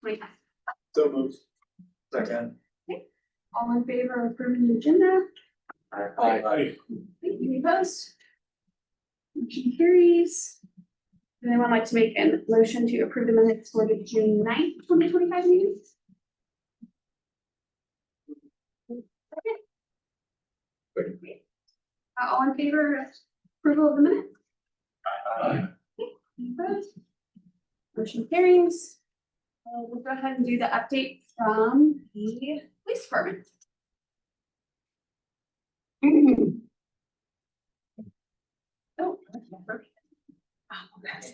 2025. So moved. Second. All in favor of approving the agenda? Aye. Any opposed? Motion carries. Would anyone like to make a motion to approve the minutes for the June 9th, 2025 meeting? All in favor of approval of the minutes? Aye. Any opposed? Motion carries. We'll go ahead and do the update from the police department. Oh, that's my first. Oh, that's-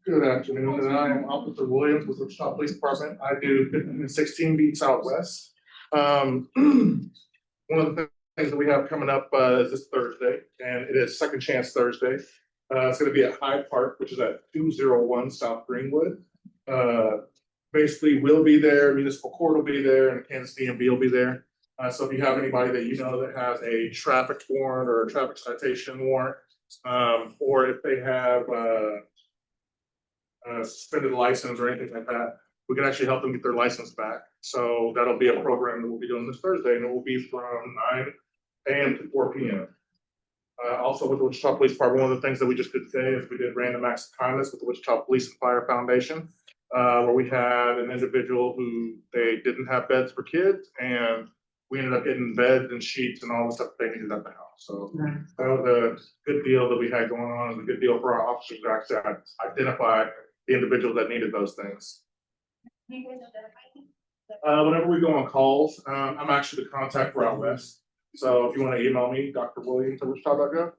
Good afternoon, and I am Officer Williams with the Wichita Police Department. I do 15 and 16 beat Southwest. One of the things that we have coming up is this Thursday, and it is Second Chance Thursday. It's gonna be at Hyde Park, which is at 201 South Greenwood. Basically, we'll be there, municipal court will be there, and Kansas DMV will be there. So if you have anybody that you know that has a traffic warrant or a traffic citation warrant, or if they have suspended license or anything like that, we can actually help them get their license back. So that'll be a program that we'll be doing this Thursday, and it will be from 9 a.m. to 4 p.m. Also with the Wichita Police Department, one of the things that we just did today is we did random acts of kindness with the Wichita Police and Fire Foundation, where we had an individual who they didn't have beds for kids, and we ended up getting beds and sheets and all the stuff they needed at the house. So that was a good deal that we had going on, and a good deal for our officers to actually identify the individuals that needed those things. Whenever we go on calls, I'm actually the contact for out west. So if you want to email me, Dr. Williams at Wichita.gov.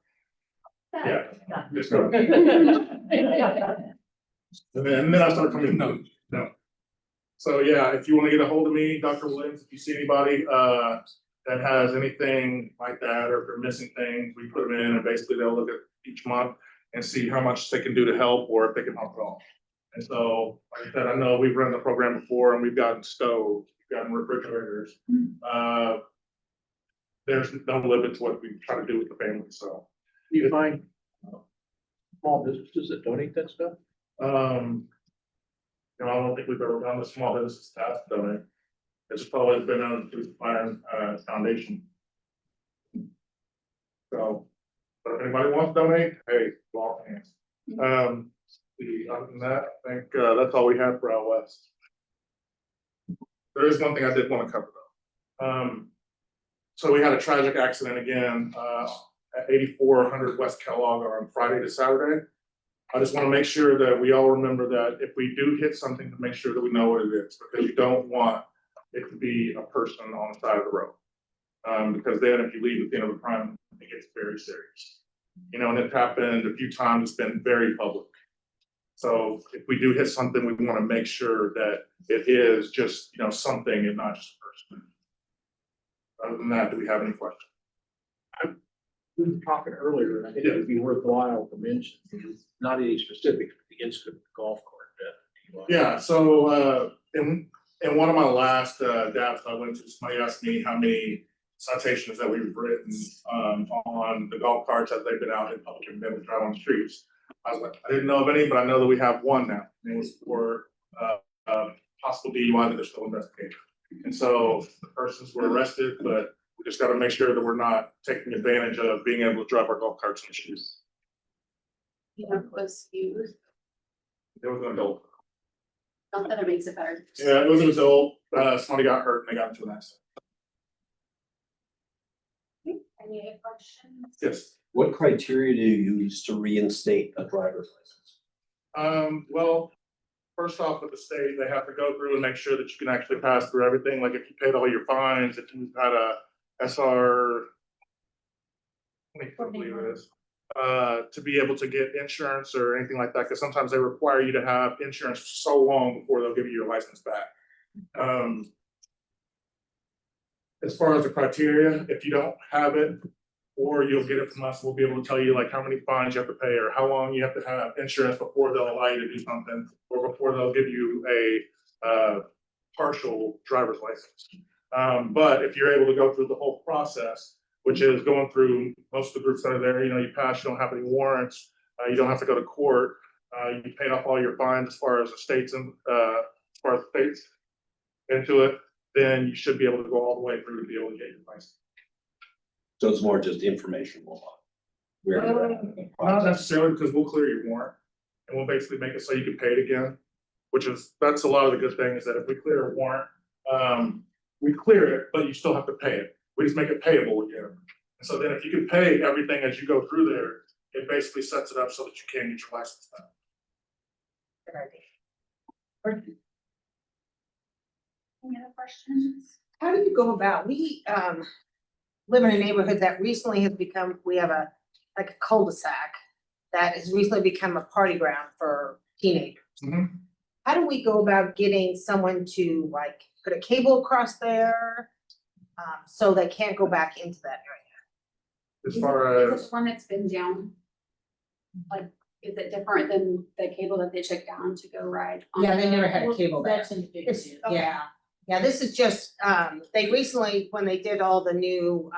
Yeah. Just go. And then I start coming, no. So yeah, if you want to get a hold of me, Dr. Williams, if you see anybody that has anything like that, or if they're missing things, we put them in, and basically they'll look at each month and see how much they can do to help, or if they can help at all. And so, like I said, I know we've run the program before, and we've gotten stoves, we've gotten refrigerators. There's no limit to what we try to do with the family, so. You find small businesses that donate that stuff? You know, I don't think we've ever done the small business task donate. It's always been on through the Fire Foundation. So, but if anybody wants to donate, hey, all hands. Other than that, I think that's all we have for out west. There is one thing I did want to cover though. So we had a tragic accident again at 8400 West Kellogg on Friday to Saturday. I just want to make sure that we all remember that if we do hit something, to make sure that we know what it is, because you don't want it to be a person on the side of the road. Because then if you leave at the end of the crime, it gets very serious. You know, and it's happened a few times, it's been very public. So if we do hit something, we want to make sure that it is just, you know, something and not just a person. Other than that, do we have any questions? We were talking earlier, and I think it would be worthwhile to mention, not any specifics, but the incident with the golf cart. Yeah, so in one of my last dabs I went to, somebody asked me how many citations that we've written on the golf carts as they've been out in public and been able to drive on the streets. I was like, I didn't know of any, but I know that we have one now. And it was for possible DUI that they're still investigating. And so the persons were arrested, but we just got to make sure that we're not taking advantage of being able to drive our golf carts in the streets. You know, was used, It was an adult. not that it makes it better. Yeah, it was an adult. Somebody got hurt and they got into an accident. Any other questions? Yes. What criteria do you use to reinstate a driver's license? Well, first off, with the state, they have to go through and make sure that you can actually pass through everything. Like if you paid all your fines, if you've had a SR, I believe it is, to be able to get insurance or anything like that, because sometimes they require you to have insurance so long before they'll give you your license back. As far as the criteria, if you don't have it, or you'll get it from us, we'll be able to tell you like how many fines you have to pay or how long you have to have insurance before they'll allow you to do something, or before they'll give you a partial driver's license. But if you're able to go through the whole process, which is going through most of the groups that are there, you know, you pass, you don't have any warrants, you don't have to go to court, You paid off all your fines as far as the states and, as far as the states into it, then you should be able to go all the way through to be able to get your license. So it's more just informational. Where you're at in the Not process. necessarily, because we'll clear your warrant, and we'll basically make it so you can pay it again, that's a lot of the good thing, is that if we clear a warrant, we clear it, but you still have to pay it. We just make it payable again. And so then if you can pay everything as you go through there, it basically sets it up so that you can get your license back. Any other questions? How do you go about, we, live in a neighborhood that recently has become, we have like a cul-de-sac that has recently become a party ground for teenagers. Mhm. How do we go about getting someone to like put a cable across there, so they can't go back into that area? As Is far it as, the one that's been down? Like, is it different than the cable that they took down to go ride? on? Yeah, they never had a cable there. That's in the big It's- city. Yeah, yeah, this is just, they recently, when they did all the new,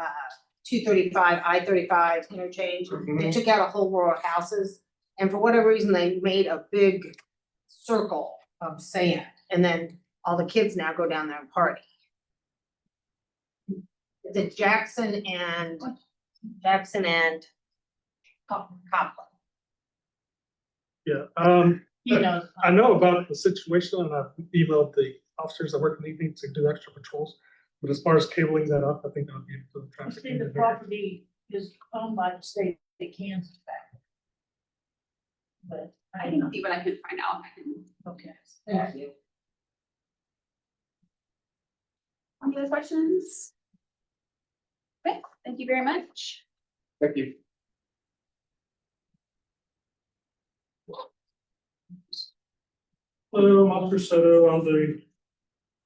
235, I-35 interchange, they Mhm. took out a whole row of houses. And for whatever reason, they made a big circle of sand, and then all the kids now go down there and party. Is it Jackson and Copland? Yeah, He knows. I know about the situation and I've emailed the officers that work in the evening to do extra patrols. But as far as cabling that up, I think that would be for the traffic. See, the engineer. property is owned by the state of Kansas back. But I I can know, see what I can find out. I can. okay. Thank you. Any other questions? Okay, thank you very much. Thank you. Hello, I'm Officer Soto. I'm the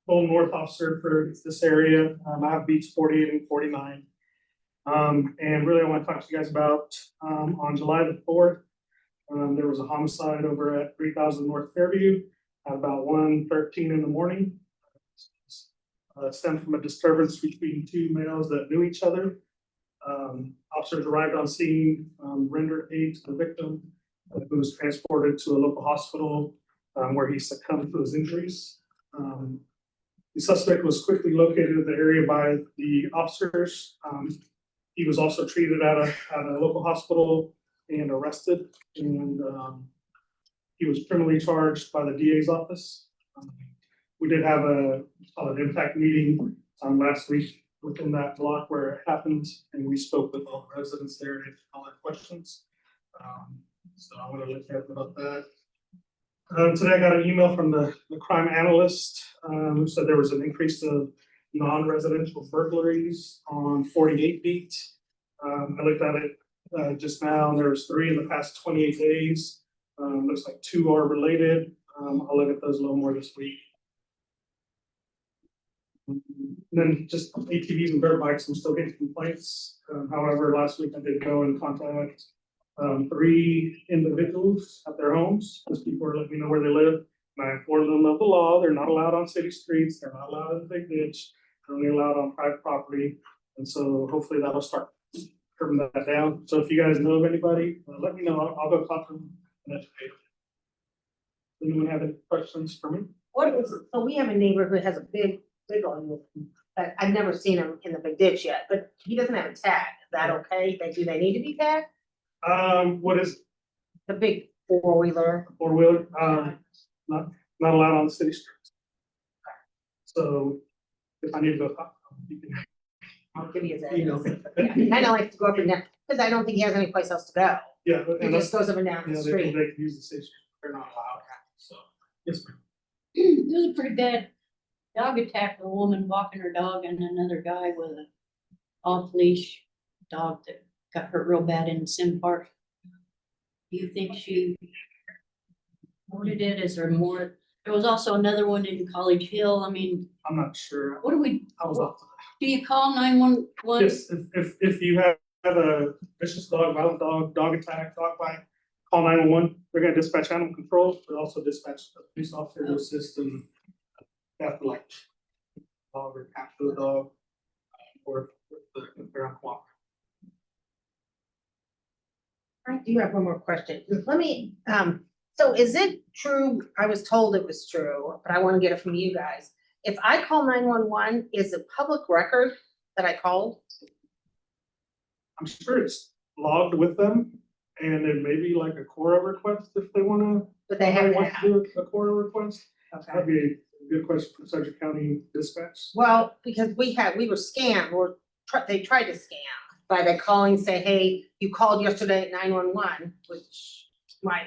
Old North officer for this area. I have beats 48 and 49. And really I want to talk to you guys about, on July the 4th, there was a homicide over at 3000 North Fairview at about 1:13 in the morning. It stemmed from a disturbance between two males that knew each other. Officers arrived on scene, rendered aid to the victim, who was transported to a local hospital, where he succumbed to his injuries. The suspect was quickly located in the area by the officers. He was also treated at a local hospital and arrested, and he was criminally charged by the DA's office. We did have an impact meeting last week within that block where it happened, and we spoke with all the residents there and answered all their questions. So I want to let you know about that. Today I got an email from the crime analyst, who said there was an increase of non-residential burglaries on 48 beat. I looked at it just now, and there's 3 in the past 28 days. Looks like 2 are related. I'll look at those a little more this week. And then just ATVs and dirt bikes, I'm still getting complaints. However, last week I did go and contact 3 individuals at their homes, because people are letting me know where they live. And I informed them of the law. They're not allowed on city streets. They're not allowed in the big ditch. They're only allowed on private property. And so hopefully that'll start curbing that down. So if you guys know of anybody, let me know. I'll go talk to them and educate them. Anyone have any questions for me? What is it? So we have a neighbor who has a big one, but I've never seen him in the big ditch yet, but he doesn't have a tag. Is that okay? Do they need to be tagged? What is The big 4-wheeler? 4-wheeler? Not allowed on the city streets. So if I need to go talk, you can. I'll give you his You know. address. I don't like to go up and down, because I don't think he has any place else to go. Yeah. He just goes up and down Yeah, the they street. can use the city street. They're not allowed. So, yes, ma'am. There was a pretty bad dog attack, a woman walking her dog and another guy with a off leash dog that got hurt real bad in Sim Park. Do you think she reported it? Is there more? There was also another one in College Hill. I mean, I'm not sure. what do we, I was off. do you call 911? Yes, if you have a vicious dog, violent dog attack, dog bite, call 911. They're gonna dispatch animal control, but also dispatch a police officer to assist and have to like dog or capture the dog, or if they're uncooperative. I do have one more question. Let me, So is it true, I was told it was true, but I wanna get it from you guys. If I call 911, is it public record that I called? I'm sure it's logged with them, and then maybe like a Cora request if they wanna. But they haven't want to had. do a Cora request, Okay. that'd be a good question for Sargent County Dispatch. Well, because we were scammed, or they tried to scam by the calling, say, hey, you called yesterday at 911, which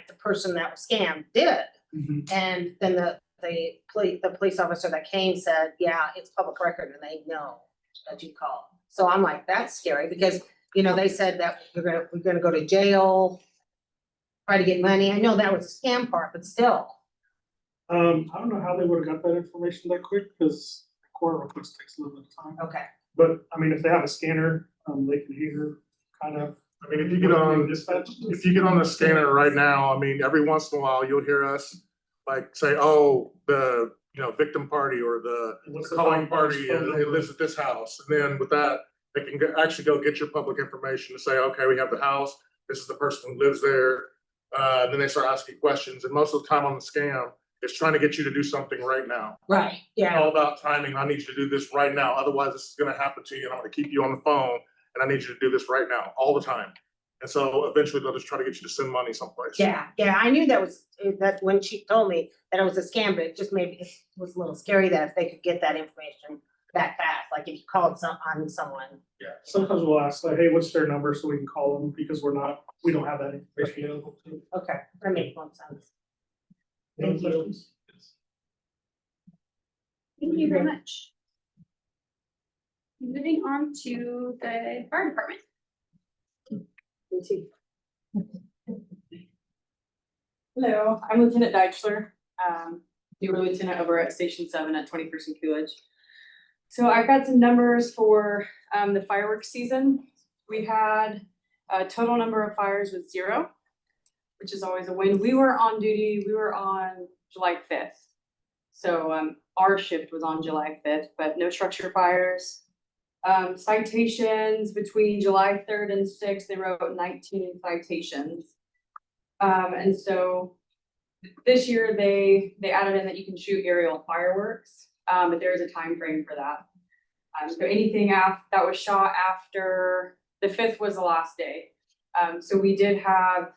the person that was scammed did. Mhm. And then the police officer that came said, yeah, it's public record and they know that you called. So I'm like, that's scary because, you know, they said that we're gonna go to jail, try to get money. I know that was a scam part, but still. I don't know how they would have got that information that quick, because Cora request takes a little bit of time. Okay. But, I mean, if they have a scanner, they can hear kind of. I mean, if you get on, Dispatch. if you get on the scanner right now, I mean, every once in a while, you'll hear us like say, oh, the, you know, victim party or the What's the calling phone party, it lives at this house. And then with that, they can actually go get your public information to say, okay, we have the house, this is the person who lives there. Then they start asking questions, and most of the time on the scam, it's trying to get you to do something right now. Right, It's yeah. all about timing. I need you to do this right now, otherwise this is gonna happen to you, and I'm gonna keep you on the phone, and I need you to do this right now, all the time. And so eventually they'll just try to get you to send money someplace. Yeah, I knew that when she told me that it was a scam, but it just maybe it was a little scary that if they could get that information that fast, like if you called on someone. Yeah. Sometimes we'll ask, like, hey, what's their number, so we can call them, because we don't have that information available to. Okay, that makes more sense. Any Thank you. questions? Thank you very much. Moving on to the fire department. Hello, I'm Lieutenant Deichler, newer lieutenant over at Station 7 at 21st and Coolidge. So I've got some numbers for the fireworks season. We had a total number of fires with 0, which is always a win. We were on duty, we were on July 5th. So our shift was on July 5th, but no structure fires. Citations between July 3rd and 6th, they wrote 19 citations. And so this year they added in that you can shoot aerial fireworks, but there is a time frame for that. So anything that was shot after the 5th was the last day. So we did have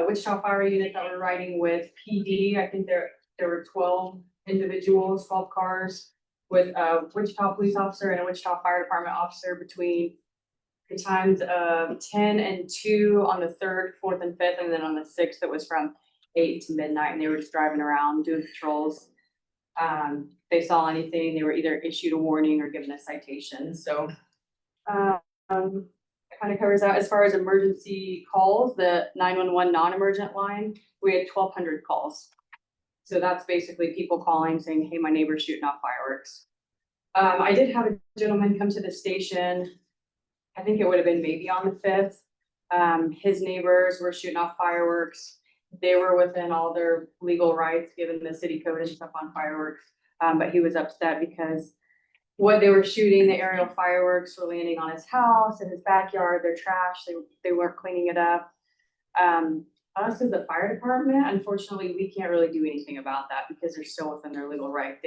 Wichita Fire Unit that were riding with PD. I think there were 12 individuals, 12 cars with a Wichita police officer and a Wichita Fire Department officer between the times of 10 and 2 on the 3rd, 4th, and 5th, and then on the 6th, it was from 8 to midnight, and they were just driving around doing patrols. If they saw anything, they were either issued a warning or given a citation, so it kind of covers that. As far as emergency calls, the 911 non-emergent line, we had 1,200 calls. So that's basically people calling saying, hey, my neighbor's shooting off fireworks. I did have a gentleman come to the station, I think it would have been maybe on the 5th. His neighbors were shooting off fireworks. They were within all their legal rights, given the city code and stuff on fireworks. But he was upset because what they were shooting, the aerial fireworks, were landing on his house, in his backyard, their trash, they weren't cleaning it up. Us as a fire department, unfortunately, we can't really do anything about that because they're still within their legal right.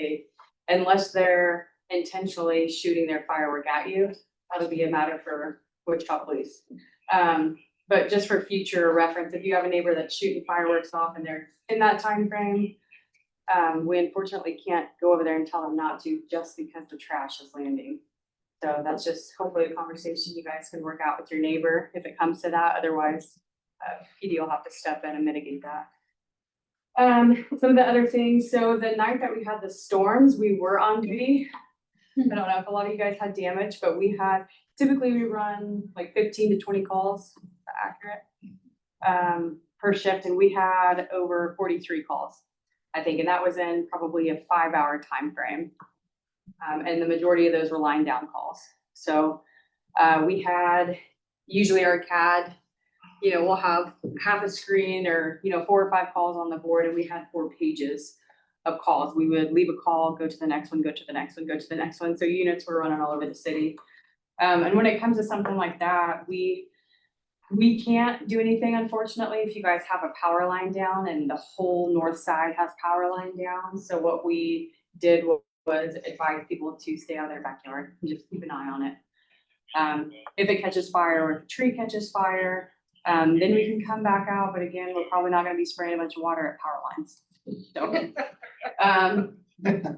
Unless they're intentionally shooting their firework at you, that would be a matter for Wichita Police. But just for future reference, if you have a neighbor that's shooting fireworks off and they're in that time frame, we unfortunately can't go over there and tell them not to just because the trash is landing. So that's just hopefully a conversation you guys can work out with your neighbor if it comes to that. Otherwise, PD will have to step in and mitigate that. Some of the other things, so the night that we had the storms, we were on duty. I don't know if a lot of you guys had damage, but typically we run like 15 to 20 calls, accurate, per shift, and we had over 43 calls, I think, and that was in probably a 5-hour time frame. And the majority of those were line down calls. So we had usually our CAD, we'll have half a screen or 4 or 5 calls on the board, and we had 4 pages of calls. We would leave a call, go to the next one, go to the next one, go to the next one. So units were running all over the city. And when it comes to something like that, we We can't do anything unfortunately if you guys have a power line down and the whole north side has power line down. So what we did was advise people to stay out of their backyard and just keep an eye on it. If it catches fire or if a tree catches fire, then we can come back out, but again, we're probably not gonna be spraying a bunch of water at power lines. So,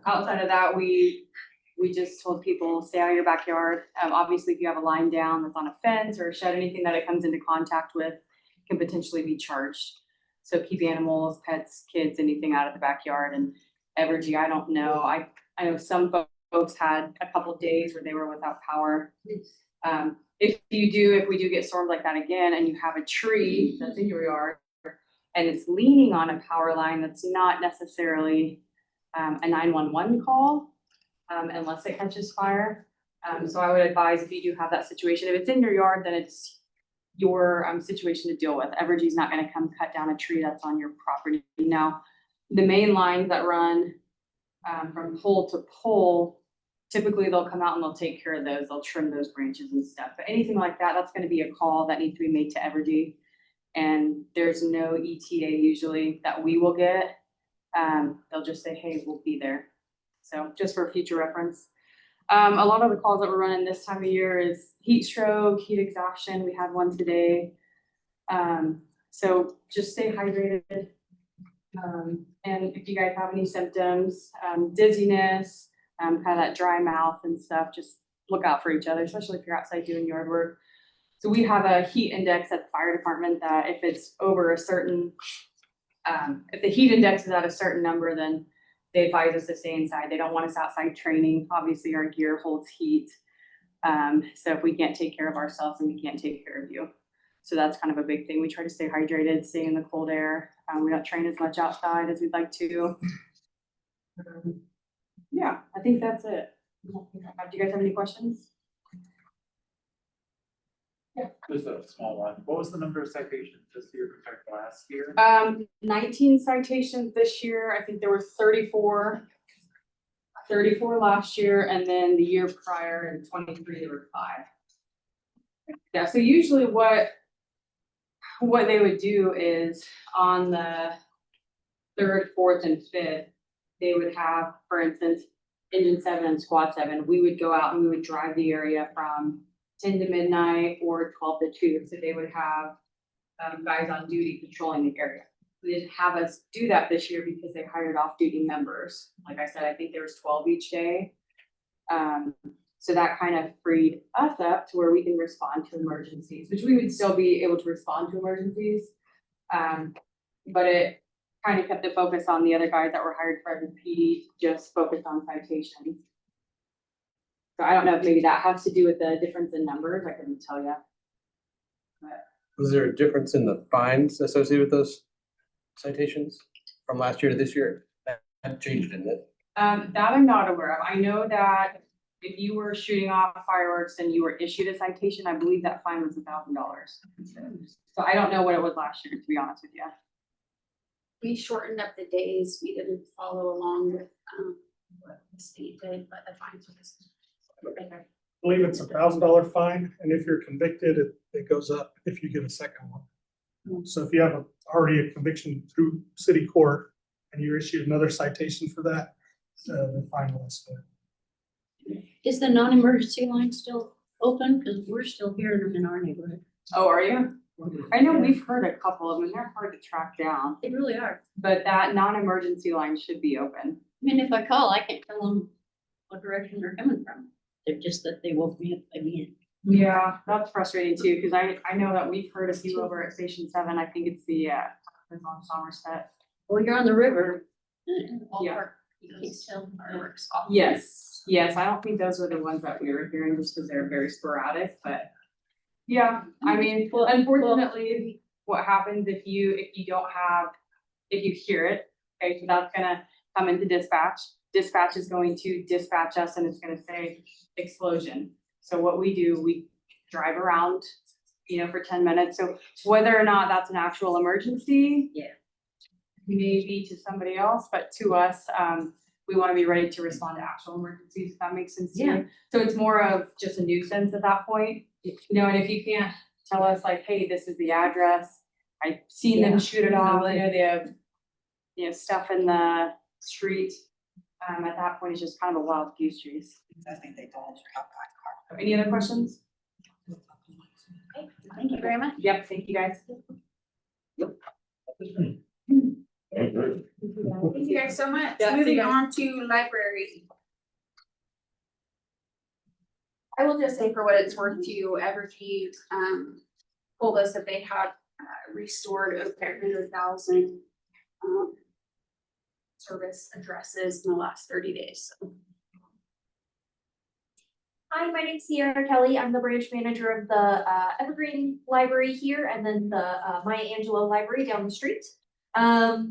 outside of that, we just told people, stay out of your backyard. Obviously, if you have a line down that's on a fence or a shed, anything that it comes into contact with can potentially be charged. So keep animals, pets, kids, anything out of the backyard. And Evergy, I don't know, I know some folks had a couple of days where they were without power. If we do get storms like that again and you have a tree that's in your yard and it's leaning on a power line, that's not necessarily a 911 call, unless it catches fire. So I would advise if you do have that situation, if it's in your yard, then it's your situation to deal with. Evergy's not gonna come cut down a tree that's on your property. Now, the main lines that run from pole to pole, typically they'll come out and they'll take care of those. They'll trim those branches and stuff. But anything like that, that's gonna be a call that needs to be made to Evergy. And there's no ETA usually that we will get. They'll just say, hey, we'll be there. So just for future reference. A lot of the calls that we're running this time of year is heat stroke, heat exhaustion. We had one today. So just stay hydrated. And if you guys have any symptoms, dizziness, kind of that dry mouth and stuff, just look out for each other, especially if you're outside doing yard work. So we have a heat index at the fire department that if it's over a certain, if the heat index is at a certain number, then they advise us to stay inside. They don't want us outside training. Obviously, our gear holds heat. So if we can't take care of ourselves, then we can't take care of you. So that's kind of a big thing. We try to stay hydrated, stay in the cold air. We don't train as much outside as we'd like to. Yeah, I think that's it. Do you guys have any questions? Just a small one. What was the number of citations this year compared to last year? 19 citations this year. I think there were 34 last year, and then the year prior in 23, there were 5. Yeah, so usually what they would do is on the 3rd, 4th, and 5th, they would have, for instance, Engine 7 and Squad 7. We would go out and we would drive the area from 10 to midnight or 12 to 2. So they would have guys on duty patrolling the area. They didn't have us do that this year because they hired off-duty members. Like I said, I think there was 12 each day. So that kind of freed us up to where we can respond to emergencies, which we would still be able to respond to emergencies. But it kind of kept the focus on the other guys that were hired for the PD, just focused on citations. So I don't know if maybe that has to do with the difference in numbers. I couldn't tell you. Was there a difference in the fines associated with those citations from last year to this year? That changed, didn't it? That I'm not aware of. I know that if you were shooting off fireworks and you were issued a citation, I believe that fine was $1,000. So I don't know what it was last year, to be honest with you. We shortened up the days. We didn't follow along with what the state did, but the fines was. I believe it's $1,000 fine, and if you're convicted, it goes up if you get a second one. So if you have already a conviction through city court and you're issued another citation for that, the fine will escalate. Is the non-emergency line still open? Cause we're still hearing them in our neighborhood. Oh, are you? I know we've heard a couple of them and they're hard to track down, They really are. but that non-emergency line should be open. I mean, if I call, I can't tell them what direction they're coming from. They're just that they woke me up again. Yeah, that's frustrating too, because I know that we've heard a few over at Station 7. I think it's the it's on Somerset. Well, you're on the river. Yeah. You can tell fireworks off. Yes, I don't think those were the ones that we were hearing just because they're very sporadic, but yeah, I mean, Well, unfortunately, what happens if you hear it, okay, so that's gonna come into dispatch. Dispatch is going to dispatch us and it's gonna say explosion. So what we do, we drive around, for 10 minutes. So whether or not that's an actual emergency. Yeah. Maybe to somebody else, but to us, we wanna be ready to respond to actual emergencies, if that makes sense to you. Yeah. So it's more of just a nuisance at that point, and if you can't tell us like, hey, this is the address. I've seen them shoot it off. I know they have, stuff in the street. At that point, it's just kind of a wild goose chase. I think they told us. Any other questions? Thank you very much. Yep, thank you guys. Thank you guys so much. Yeah, see you Moving guys. on to library. I will just say for what it's worth to Evergy, told us that they had restored over 100,000 service addresses in the last 30 days. So. Hi, my name's Sierra Kelly. I'm the branch manager of the Evergreen Library here and then the Maya Angelou Library down the street.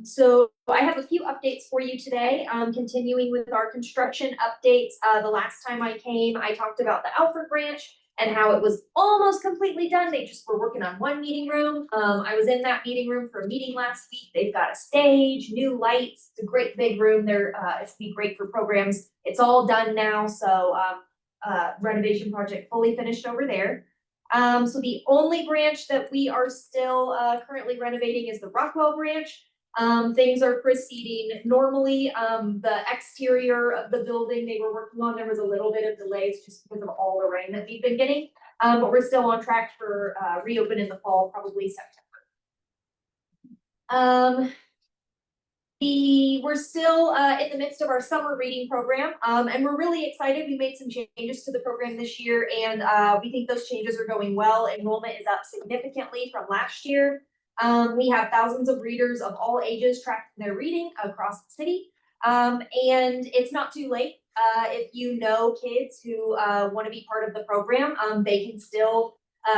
So I have a few updates for you today. Continuing with our construction updates. The last time I came, I talked about the Alfred branch and how it was almost completely done. They just were working on one meeting room. I was in that meeting room for a meeting last week. They've got a stage, new lights. It's a great big room there. It's gonna be great for programs. It's all done now. So renovation project fully finished over there. So the only branch that we are still currently renovating is the Rockwell branch. Things are proceeding normally. The exterior of the building they were working on, there was a little bit of delays just because of all the rain that we've been getting. But we're still on track for reopen in the fall, probably September. We're still in the midst of our summer reading program, and we're really excited. We made some changes to the program this year, and we think those changes are going well. Enrollment is up significantly from last year. We have thousands of readers of all ages tracking their reading across the city, and it's not too late. If you know kids who want to be part of the program, they can still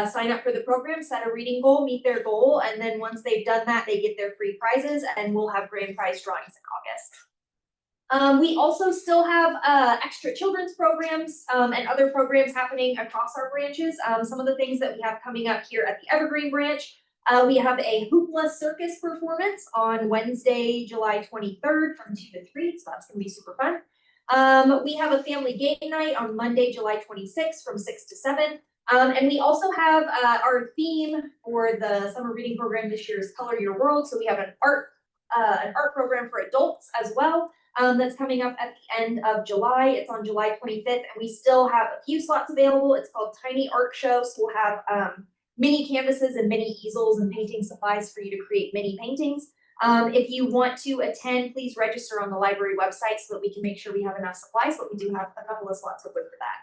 sign up for the program, set a reading goal, meet their goal, and then once they've done that, they get their free prizes, and we'll have grand prize drawings in August. We also still have extra children's programs and other programs happening across our branches. Some of the things that we have coming up here at the Evergreen branch, we have a Hoopla circus performance on Wednesday, July 23rd from 2 to 3, so that's gonna be super fun. We have a family game night on Monday, July 26th from 6 to 7. And we also have our theme for the summer reading program this year is Color Your World. So we have an art program for adults as well that's coming up at the end of July. It's on July 25th, and we still have a few slots available. It's called Tiny Art Show. So we'll have mini canvases and mini easels and painting supplies for you to create mini paintings. If you want to attend, please register on the library website so that we can make sure we have enough supplies, but we do have a couple of slots open for that.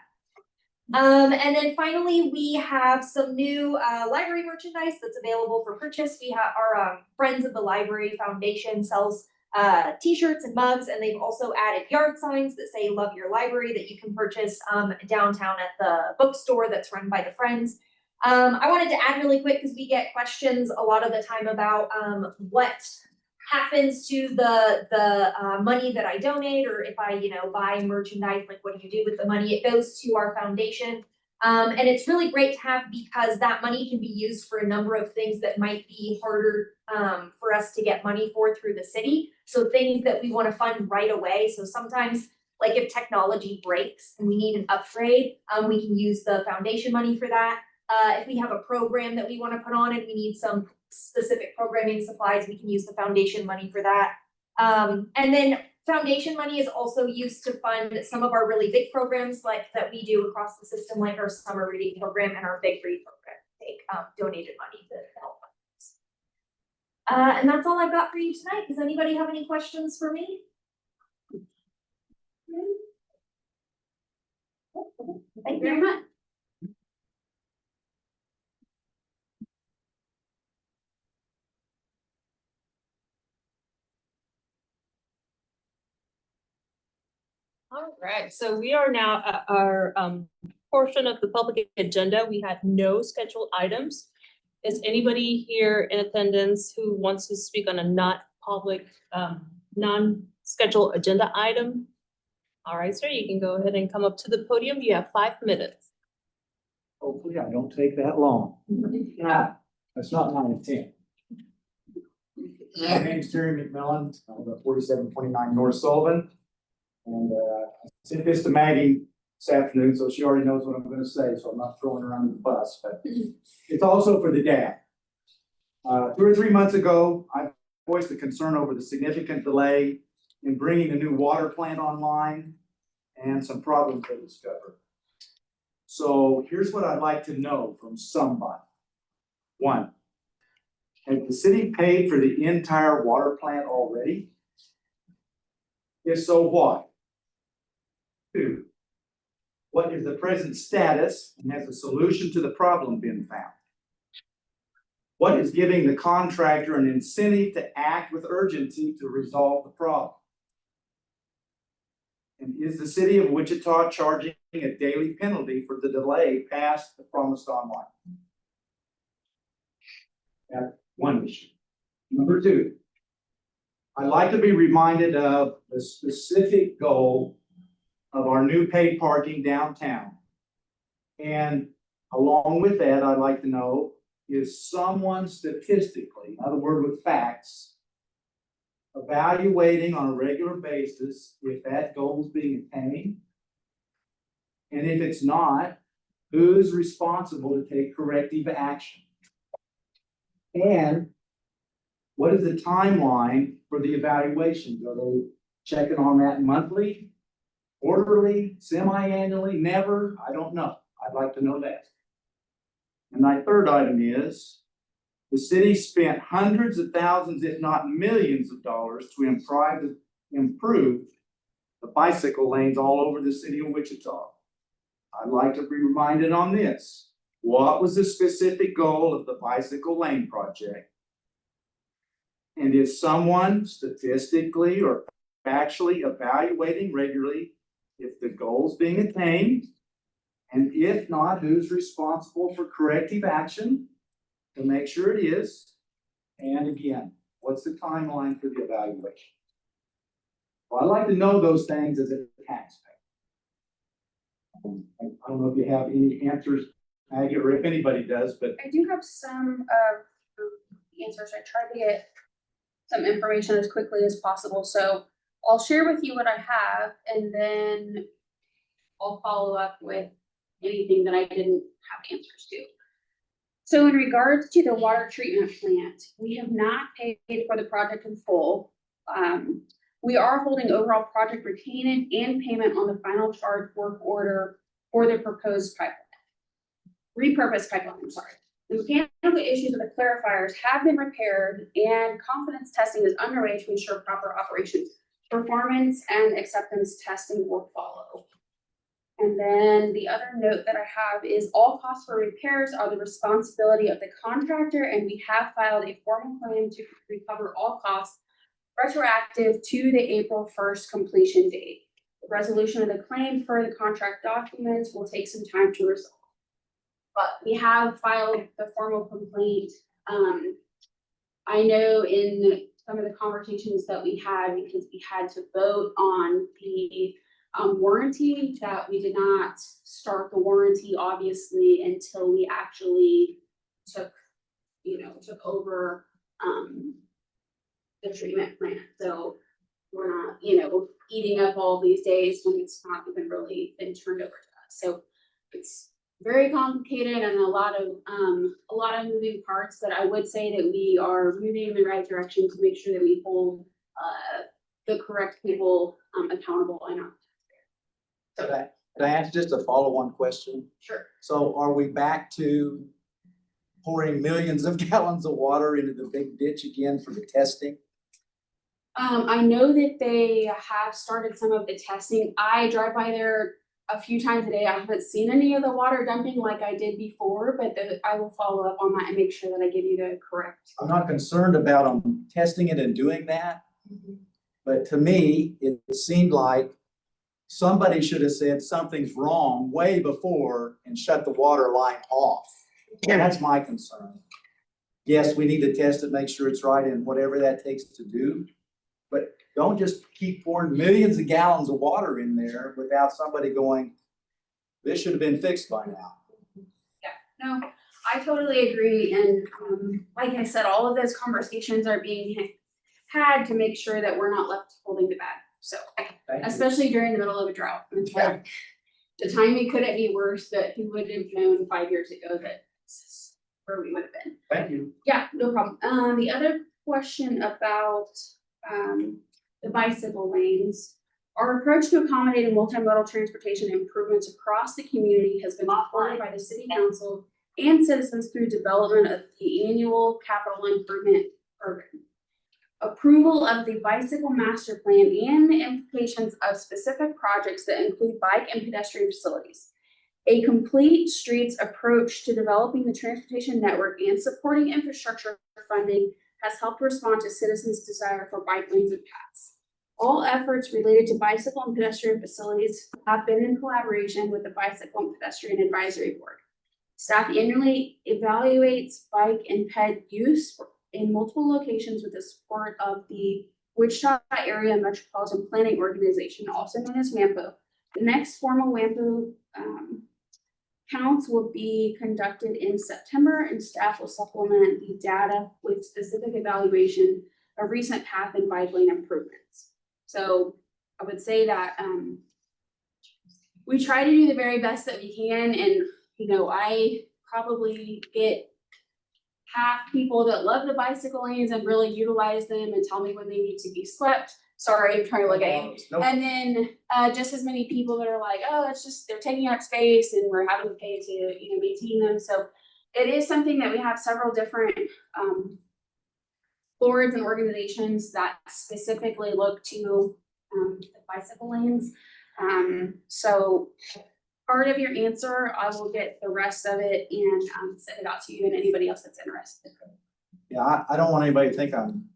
And then finally, we have some new library merchandise that's available for purchase. We have our Friends of the Library Foundation sells t-shirts and mugs, and they've also added yard signs that say love your library that you can purchase downtown at the bookstore that's run by the Friends. I wanted to add really quick because we get questions a lot of the time about what happens to the money that I donate, or if I, buy merchandise, like what do you do with the money? It goes to our foundation. And it's really great to have because that money can be used for a number of things that might be harder for us to get money for through the city. So things that we want to fund right away. So sometimes, like if technology breaks and we need an upgrade, we can use the foundation money for that. If we have a program that we want to put on and we need some specific programming supplies, we can use the foundation money for that. And then foundation money is also used to fund some of our really big programs like that we do across the system, like our summer reading program and our big read program. Take donated money to help fund. And that's all I've got for you tonight. Does anybody have any questions for me? Thank you very much. All right, so we are now at our portion of the public agenda. We had no scheduled items. Is anybody here in attendance who wants to speak on a not public, non-scheduled agenda item? All right, sir, you can go ahead and come up to the podium. You have 5 minutes. Hopefully I don't take that long. That's not my intent. My name's Terry McMillan, I'm at 4729 North Sullivan. And I sent this to Maggie this afternoon, so she already knows what I'm gonna say, so I'm not throwing her under the bus, but it's also for the dam. 2 or 3 months ago, I voiced a concern over the significant delay in bringing the new water plant online and some problems they discovered. So here's what I'd like to know from somebody. One, has the city paid for the entire water plant already? If so, why? 2, what is the present status and has a solution to the problem been found? What is giving the contractor an incentive to act with urgency to resolve the problem? And is the city of Wichita charging a daily penalty for the delay past the promised online? That's one issue. Number 2, I'd like to be reminded of the specific goal of our new paid parking downtown. And along with that, I'd like to know, is someone statistically, in other words, with facts, evaluating on a regular basis if that goal is being attained? And if it's not, who's responsible to take corrective action? And what is the timeline for the evaluations? Are they checking on that monthly, quarterly, semi-annually, never? I don't know. I'd like to know that. And my third item is, the city spent hundreds of thousands, if not millions of dollars to improve the bicycle lanes all over the city of Wichita. I'd like to be reminded on this. What was the specific goal of the bicycle lane project? And is someone statistically or factually evaluating regularly if the goal's being attained? And if not, who's responsible for corrective action to make sure it is? And again, what's the timeline for the evaluation? Well, I'd like to know those things as a taxpayer. I don't know if you have any answers, Maggie, or if anybody does, but I do have some of the answers. I tried to get some information as quickly as possible, so I'll share with you what I have, and then I'll follow up with anything that I didn't have answers to. So in regards to the water treatment plant, we have not paid for the project in full. We are holding overall project retainage and payment on the final charge work order for the proposed pipeline. Repurposed pipeline, I'm sorry. The mechanical issues with the clarifiers have been repaired and confidence testing is underway to ensure proper operations. Performance and acceptance testing will follow. And then the other note that I have is all costs for repairs are the responsibility of the contractor, and we have filed a formal claim to recover all costs retroactive to the April 1st completion date. The resolution of the claim per the contract documents will take some time to resolve. But we have filed the formal complaint. I know in some of the conversations that we had, because we had to vote on the warranty, that we did not start the warranty obviously until we actually took over the treatment plant. So we're not, eating up all these days when it's not even really been turned over to us. So it's very complicated and a lot of moving parts, but I would say that we are moving in the right direction to make sure that we hold the correct people accountable and not. Can I ask just a follow-on question? Sure. So are we back to pouring millions of gallons of water into the big ditch again for the testing? I know that they have started some of the testing. I drive by there a few times a day. I haven't seen any of the water dumping like I did before, but I will follow up on that and make sure that I give you the correct. I'm not concerned about them testing it and doing that, but to me, it seemed like somebody should have said something's wrong way before and shut the water line off. And that's my concern. Yes, we need to test it, make sure it's right and whatever that takes to do. But don't just keep pouring millions of gallons of water in there without somebody going, this should have been fixed by now. Yeah, no, I totally agree. And like I said, all of those conversations are being had to make sure that we're not left holding the bag. So, especially during the middle of a drought. It's like, the timing couldn't be worse, but who would have known 5 years ago that this is where we would have been. Thank you. Yeah, no problem. The other question about, the bicycle lanes. Our approach to accommodating multimodal transportation improvements across the community has been supported by the city council and citizens through development of the annual capital improvement program. Approval of the bicycle master plan and the implications of specific projects that include bike and pedestrian facilities. A complete streets approach to developing the transportation network and supporting infrastructure funding has helped respond to citizens' desire for bike lanes and paths. All efforts related to bicycle and pedestrian facilities have been in collaboration with the Bicycle and Pedestrian Advisory Board. Staff annually evaluates bike and ped use in multiple locations with the support of the Wichita Area Metropolitan Planning Organization, also known as WAMPO. The next formal WAMPO counts will be conducted in September, and staff will supplement the data with specific evaluation of recent path and bike lane improvements. So I would say that we try to do the very best that we can, and I probably get half people that love the bicycle lanes and really utilize them and tell me when they need to be swept. Sorry, I'm trying to look at you. Nope. And then just as many people that are like, oh, it's just, they're taking up space and we're having to pay to, maintain them. So it is something that we have several different boards and organizations that specifically look to the bicycle lanes. So part of your answer, I will get the rest of it and send it out to you and anybody else that's interested. Yeah, I don't want anybody to think I'm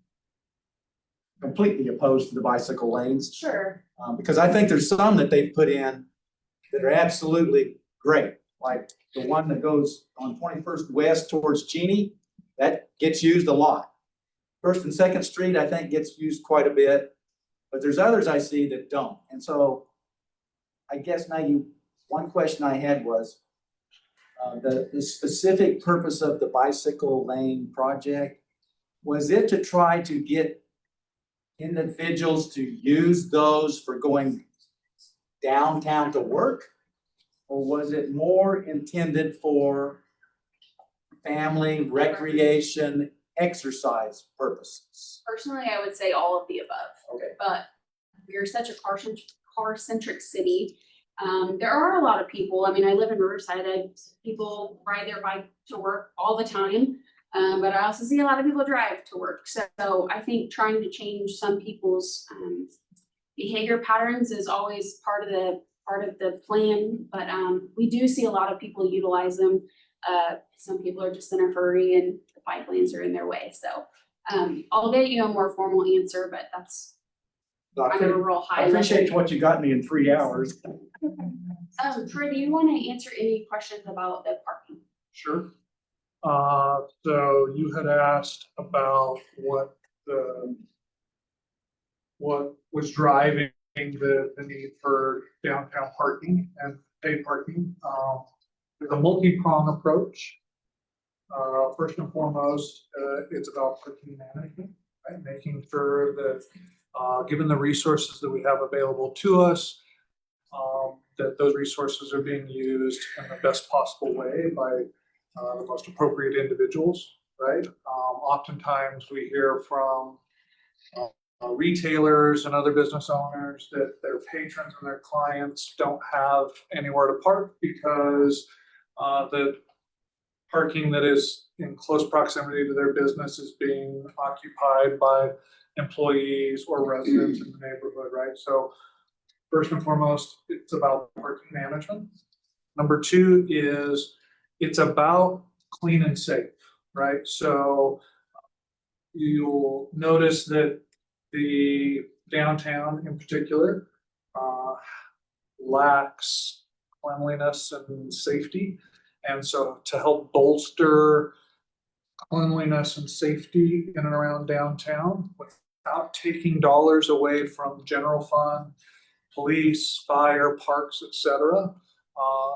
completely opposed to the bicycle lanes. Sure. Because I think there's some that they put in that are absolutely great. Like the one that goes on 21st West towards Cheney, that gets used a lot. First and Second Street, I think, gets used quite a bit, but there's others I see that don't. And so I guess one question I had was the specific purpose of the bicycle lane project. Was it to try to get individuals to use those for going downtown to work? Or was it more intended for family, recreation, exercise purposes? Personally, I would say all of the above. Okay. But we're such a car-centric city. There are a lot of people, I live in Riverside, people ride their bike to work all the time. But I also see a lot of people drive to work. So I think trying to change some people's behavior patterns is always part of the plan. But we do see a lot of people utilize them. Some people are just in a hurry and the bike lanes are in their way. So I'll get you a more formal answer, but that's kind of a real high I level. appreciate what you got me in 3 hours. Troy, do you want to answer any questions about the parking? Sure. So you had asked about what was driving the need for downtown parking and paid parking. There's a multi-prong approach. First and foremost, it's about parking management, right? Making sure that, given the resources that we have available to us, that those resources are being used in the best possible way by the most appropriate individuals, right? Oftentimes we hear from retailers and other business owners that their patrons and their clients don't have anywhere to park because the parking that is in close proximity to their business is being occupied by employees or residents in the neighborhood, right? So first and foremost, it's about parking management. Number two is it's about clean and safe, right? So you'll notice that the downtown in particular lacks cleanliness and safety. And so to help bolster cleanliness and safety in and around downtown without taking dollars away from general fund, police, fire, parks, etc.,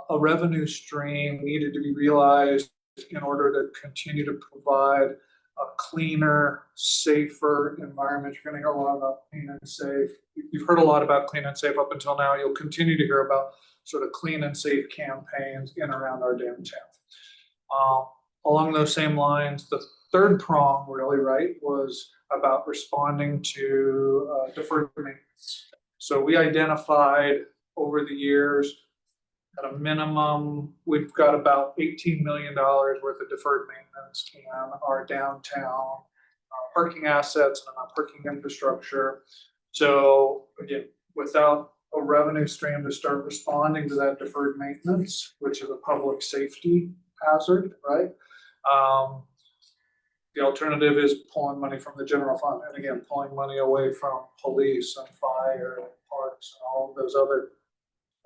a revenue stream needed to be realized in order to continue to provide a cleaner, safer environment. You're going to hear a lot about clean and safe. You've heard a lot about clean and safe up until now. You'll continue to hear about sort of clean and safe campaigns in and around our downtown. Along those same lines, the third prong really, right, was about responding to deferred maintenance. So we identified over the years, at a minimum, we've got about $18 million worth of deferred maintenance in our downtown, our parking assets and our parking infrastructure. So again, without a revenue stream to start responding to that deferred maintenance, which is a public safety hazard, right? The alternative is pulling money from the general fund, and again, pulling money away from police and fire and parks and all of those other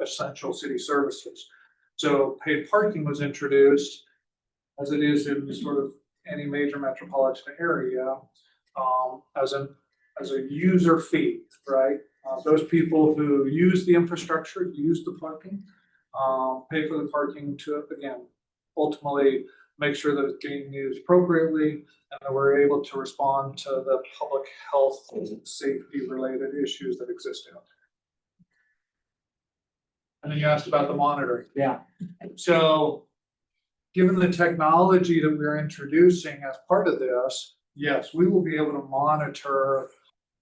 essential city services. So paid parking was introduced, as it is in sort of any major metropolitan area, as a user fee, right? Those people who use the infrastructure, use the parking, pay for the parking to, again, ultimately make sure that it's being used appropriately and that we're able to respond to the public health and safety related issues that exist out there. And then you asked about the monitoring. Yeah. So given the technology that we're introducing as part of this, yes, we will be able to monitor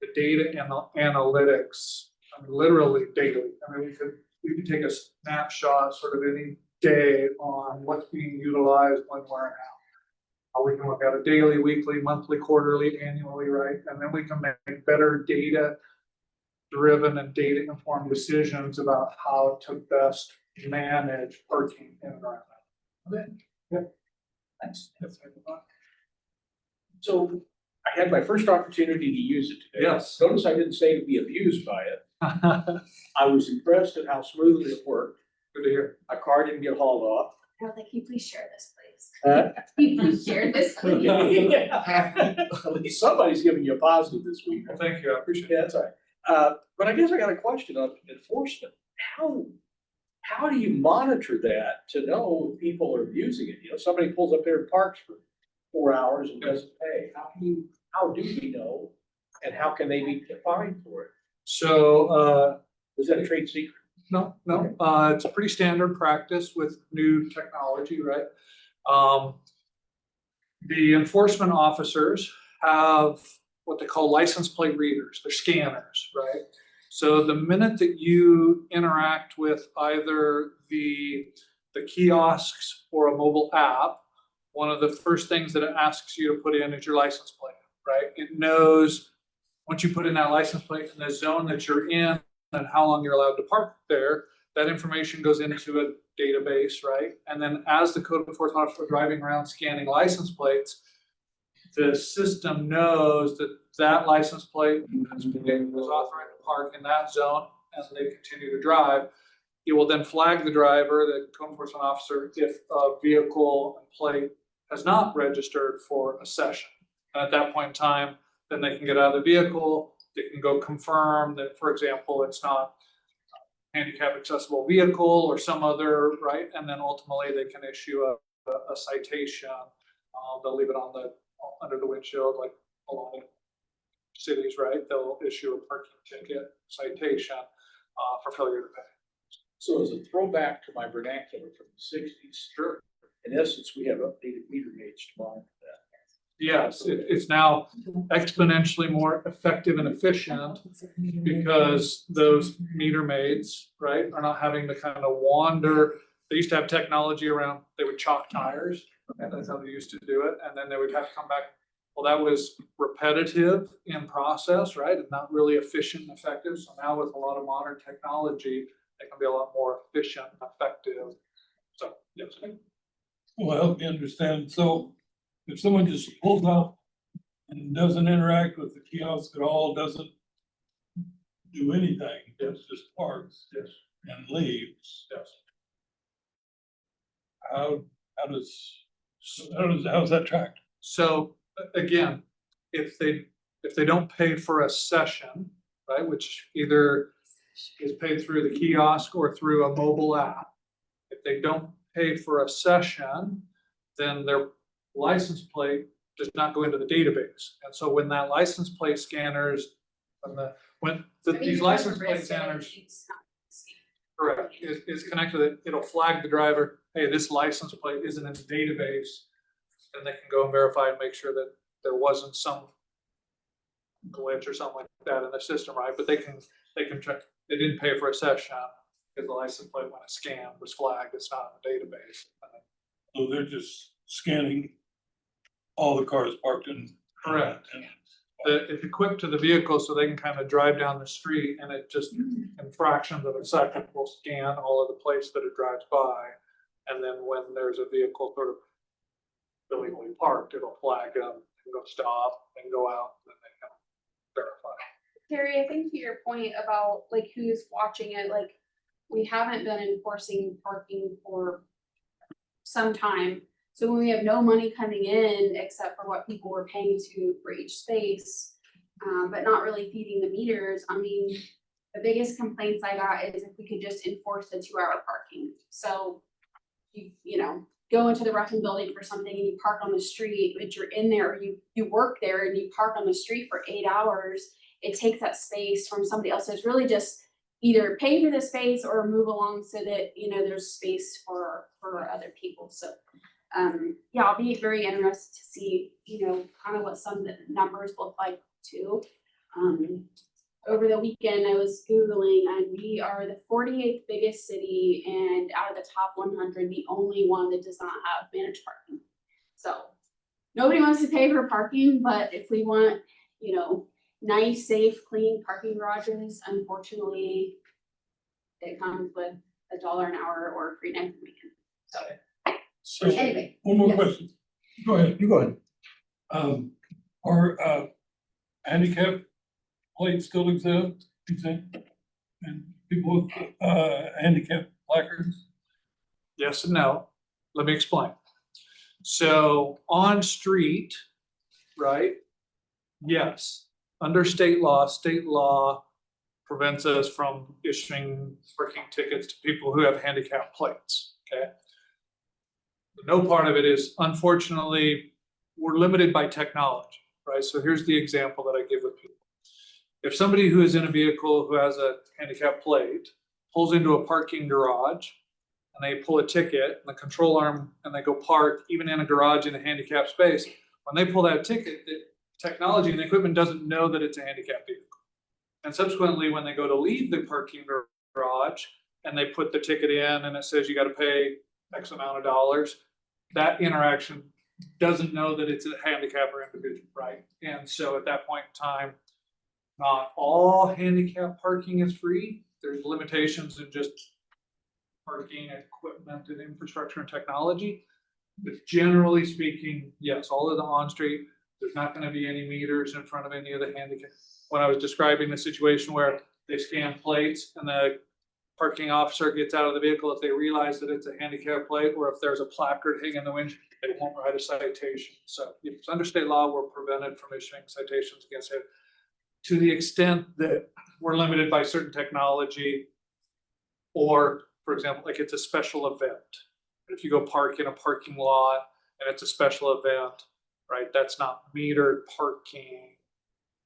the data and the analytics, I mean, literally daily. I mean, we could take a snapshot sort of any day on what's being utilized, when, where, and how. We can look at it daily, weekly, monthly, quarterly, annually, right? And then we can make better data-driven and data-informed decisions about how to best manage parking in and around that. Okay. Yeah. Thanks. So I had my first opportunity to use it today. Yes. Notice I didn't say to be abused by it. I was impressed at how smoothly it worked. Good to hear. My car didn't get hauled off. I don't think you please share this, please. Huh? Can you please share this, please? At least somebody's giving you a positive this week. Well, thank you. I appreciate it. Yeah, that's all right. But I guess I got a question on enforcement. How do you monitor that to know if people are abusing it? You know, somebody pulls up there and parks for 4 hours and doesn't pay. How do we know? And how can they be fined for it? So, Is that a trade secret? no, it's a pretty standard practice with new technology, right? The enforcement officers have what they call license plate readers. They're scanners, right? So the minute that you interact with either the kiosks or a mobile app, one of the first things that it asks you to put in is your license plate, right? It knows once you put in that license plate and the zone that you're in and how long you're allowed to park there, that information goes into a database, right? And then as the code enforcement officer driving around scanning license plates, the system knows that that license plate was authorized to park in that zone as they continue to drive. It will then flag the driver, the code enforcement officer, if a vehicle and plate has not registered for a session. And at that point in time, then they can get out of the vehicle, they can go confirm that, for example, it's not a handicap accessible vehicle or some other, right? And then ultimately they can issue a citation. They'll leave it on under the windshield, like a lot of cities, right? They'll issue a parking ticket citation for failure to pay. So as a throwback to my vernacular from the 60s, sure. In essence, we have updated meter gauge to monitor that. Yes, it's now exponentially more effective and efficient because those meter maids, right, are not having to kind of wander. They used to have technology around, they would chalk tires, and that's how they used to do it, and then they would have to come back. Well, that was repetitive in process, right, and not really efficient and effective. So now with a lot of modern technology, they can be a lot more efficient and effective. So, yes. Well, help me understand. So if someone just pulls up and doesn't interact with the kiosk at all, doesn't do anything, Yes. just parks Yes. and leaves, Yes. how's that tracked? So again, if they don't pay for a session, right, which either is paid through the kiosk or through a mobile app, if they don't pay for a session, then their license plate does not go into the database. And so when that license plate scanners, these license plate scanners, Correct, it's connected, it'll flag the driver, hey, this license plate isn't in the database. And they can go and verify and make sure that there wasn't some glitch or something like that in the system, right? But they can check, they didn't pay for a session because the license plate when it scanned was flagged, it's not in the database. So they're just scanning all the cars parked in. Correct. It's equipped to the vehicle so they can kind of drive down the street and it just in fractions of a second will scan all of the places that it drives by. And then when there's a vehicle sort of illegally parked, it'll flag them and go stop and go out and then they can verify. Terry, I think to your point about like who's watching it, like we haven't been enforcing parking for some time. So when we have no money coming in except for what people were paying for each space, but not really feeding the meters, I mean, the biggest complaints I got is if we could just enforce the 2-hour parking. So you know, go into the Ruffin building for something and you park on the street, but you're in there, or you work there and you park on the street for 8 hours, it takes that space from somebody else. So it's really just either pay for the space or move along so that, you know, there's space for other people. So yeah, I'll be very interested to see, you know, kind of what some of the numbers look like too. Over the weekend, I was Googling and we are the 48th biggest city and out of the top 100, the only one that does not have managed parking. So nobody wants to pay for parking, but if we want, you know, nice, safe, clean parking garages, unfortunately, it comes with $1 an hour or a free night the weekend. So anyway. One more yes. question. Go ahead. You go ahead. Are handicap plates still exempt, you think? And people with handicap placards? Yes and no. Let me explain. So on street, right? Yes, under state law prevents us from issuing parking tickets to people who have handicap plates, okay? No part of it is, unfortunately, we're limited by technology, right? So here's the example that I give with people. If somebody who is in a vehicle who has a handicap plate pulls into a parking garage and they pull a ticket and the control arm and they go park even in a garage in a handicap space, when they pull that ticket, the technology and the equipment doesn't know that it's a handicap vehicle. And subsequently, when they go to leave the parking garage and they put the ticket in and it says you got to pay X amount of dollars, that interaction doesn't know that it's a handicap or individual, right? And so at that point in time, not all handicap parking is free. There's limitations in just parking equipment and infrastructure and technology. But generally speaking, yes, all of the on-street, there's not going to be any meters in front of any of the handicap. When I was describing the situation where they scan plates and the parking officer gets out of the vehicle, if they realize that it's a handicap plate or if there's a placard hanging in the windshield, they won't write a citation. So if it's under state law, we're prevented from issuing citations against it to the extent that we're limited by certain technology or, for example, like it's a special event. If you go park in a parking lot and it's a special event, right, that's not metered parking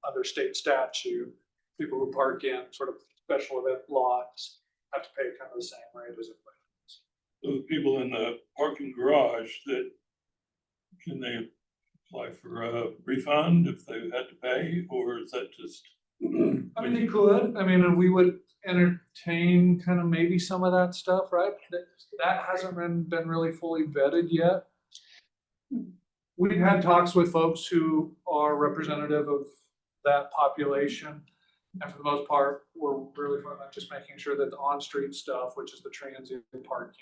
under state statute. People who park in sort of special event lots have to pay kind of the same rate as everybody else. Those people in the parking garage, that can they apply for a refund if they had to pay, or is that just? I mean, they could. I mean, and we would entertain kind of maybe some of that stuff, right? That hasn't been really fully vetted yet. We've had talks with folks who are representative of that population. And for the most part, we're really focused on just making sure that the on-street stuff, which is the transient parking.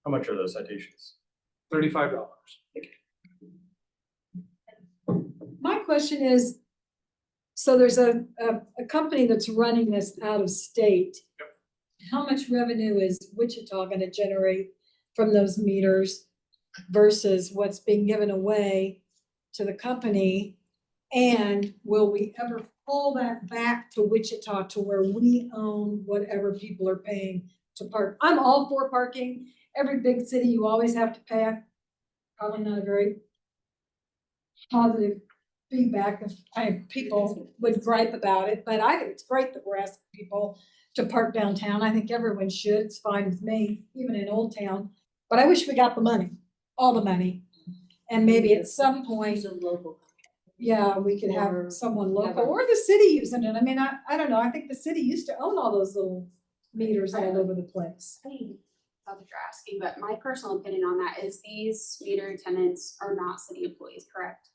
How much are those citations? $35. My question is, so there's a company that's running this out of state. Yep. How much revenue is Wichita gonna generate from those meters versus what's being given away to the company? And will we ever pull that back to Wichita to where we own whatever people are paying to park? I'm all for parking. Every big city, you always have to pay. Probably not a very positive feedback if people would gripe about it, but I think it's great that we're asking people to park downtown. I think everyone should. It's fine with me, even in Old Town. But I wish we got the money, all the money. And maybe at some point, yeah, we could have someone local or the city using it. I mean, I don't know. I think the city used to own all those little meters all over the place. I think that's what you're asking, but my personal opinion on that is these meter tenants are not city employees, correct?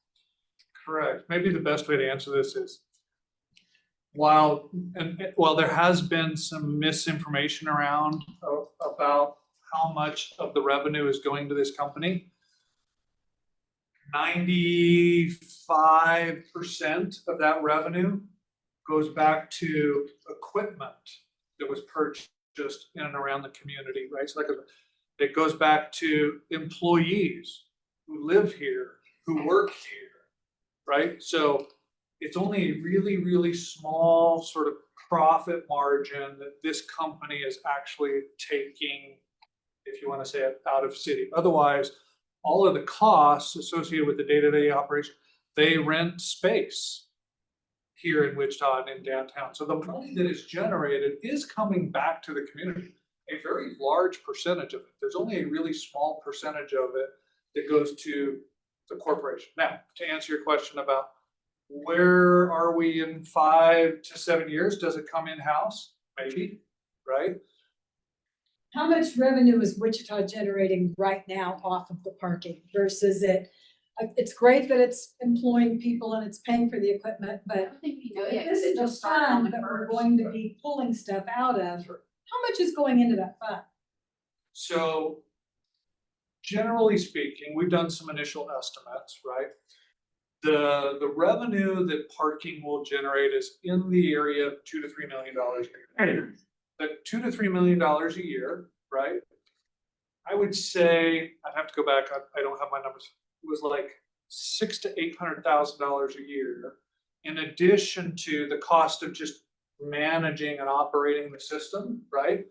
Correct. Maybe the best way to answer this is while there has been some misinformation around about how much of the revenue is going to this company, 95% of that revenue goes back to equipment that was purchased in and around the community, right? So it goes back to employees who live here, who work here, right? So it's only a really, really small sort of profit margin that this company is actually taking, if you want to say it, out of city. Otherwise, all of the costs associated with the day-to-day operation, they rent space here in Wichita and in downtown. So the money that is generated is coming back to the community, a very large percentage of it. There's only a really small percentage of it that goes to the corporation. Now, to answer your question about where are we in 5 to 7 years? Does it come in-house? Maybe, right? How much revenue is Wichita generating right now off of the parking versus it's great that it's employing people and it's paying for the equipment, I but don't think we know if yet, this because it is the just started on fund the that we're first. going to be pulling stuff out of, how much is going into that fund? So generally speaking, we've done some initial estimates, right? The revenue that parking will generate is in the area of $2 to $3 million a year. But $2 to $3 million a year, right? I would say, I'd have to go back, I don't have my numbers. It was like $600,000 to $800,000 a year, in addition to the cost of just managing and operating the system, right?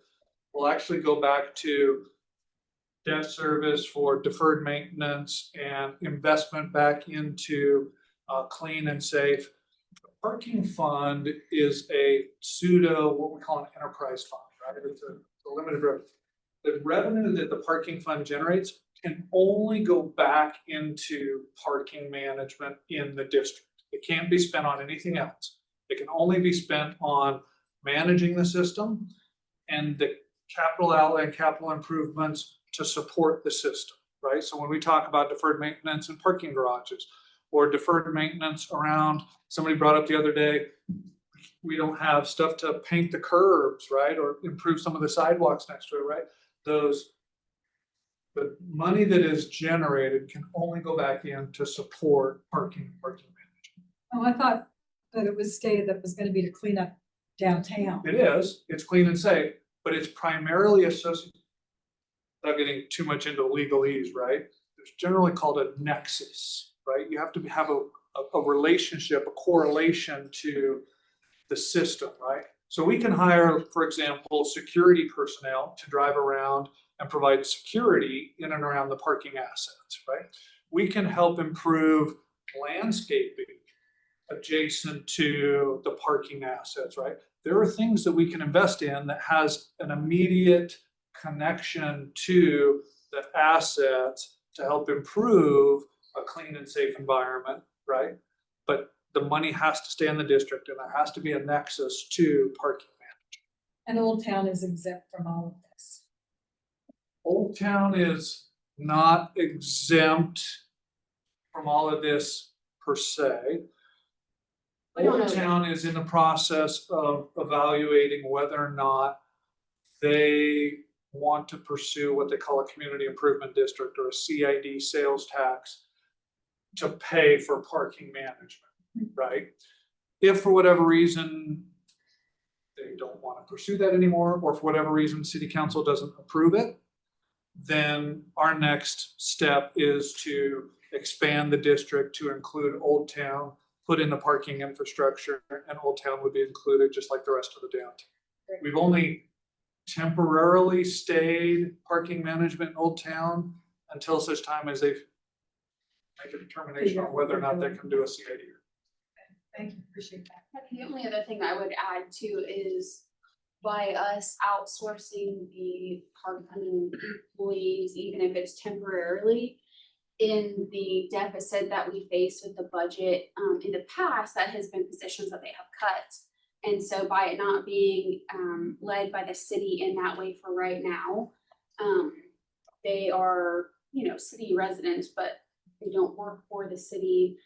Will actually go back to debt service for deferred maintenance and investment back into clean and safe. The parking fund is a pseudo, what we call an enterprise fund, right? It's a limited revenue. The revenue that the parking fund generates can only go back into parking management in the district. It can't be spent on anything else. It can only be spent on managing the system and the capital outlay and capital improvements to support the system, right? So when we talk about deferred maintenance in parking garages or deferred maintenance around, somebody brought up the other day, we don't have stuff to paint the curbs, right? Or improve some of the sidewalks next to it, right? The money that is generated can only go back in to support parking management. Oh, I thought that it was stated that it was gonna be to clean up downtown. It is, it's clean and safe, but it's primarily associated, without getting too much into legalese, right? It's generally called a nexus, right? You have to have a relationship, a correlation to the system, right? So we can hire, for example, security personnel to drive around and provide security in and around the parking assets, right? We can help improve landscaping adjacent to the parking assets, right? There are things that we can invest in that has an immediate connection to the assets to help improve a clean and safe environment, right? But the money has to stay in the district and there has to be a nexus to parking management. And Old Town is exempt from all of this. Old Town is not exempt from all of this per se. We don't Old know. Town is in the process of evaluating whether or not they want to pursue what they call a community improvement district or a CID sales tax to pay for parking management, right? If for whatever reason they don't want to pursue that anymore, or for whatever reason city council doesn't approve it, then our next step is to expand the district to include Old Town, put in the parking infrastructure, and Old Town would be included just like the rest of the downtown. We've only temporarily stayed parking management in Old Town until such time as they've make a determination on whether or not they can do a CID. Thank you, appreciate that. The only other thing I would add too is by us outsourcing the part-time employees, even if it's temporarily, in the deficit that we face with the budget, in the past, that has been positions that they have cut. And so by it not being, led by the city in that way for right now, they are, you know, city residents, but they don't work for the city.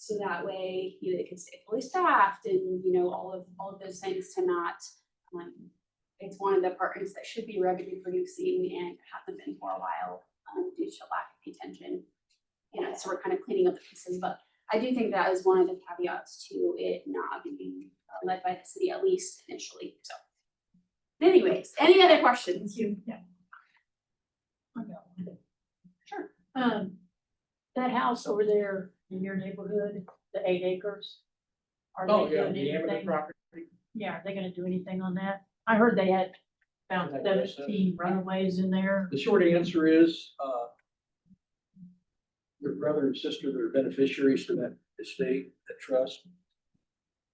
So that way, you know, they can stay fully staffed and, you know, all of those things to not, it's one of the departments that should be revenue producing and hasn't been for a while, due to lack of attention. You know, so we're kind of cleaning up the pieces, but I do think that is one of the caveats to it not being led by the city, at least initially, so. Anyways, any other questions? Sure. That house over there in your neighborhood, the 8 acres. Are Oh, they yeah, doing the Ammon anything? property. Yeah, are they gonna do anything on that? I heard they had found Like I said. 17 runaways in there. The short answer is, your brother and sister that are beneficiaries to that estate, that trust.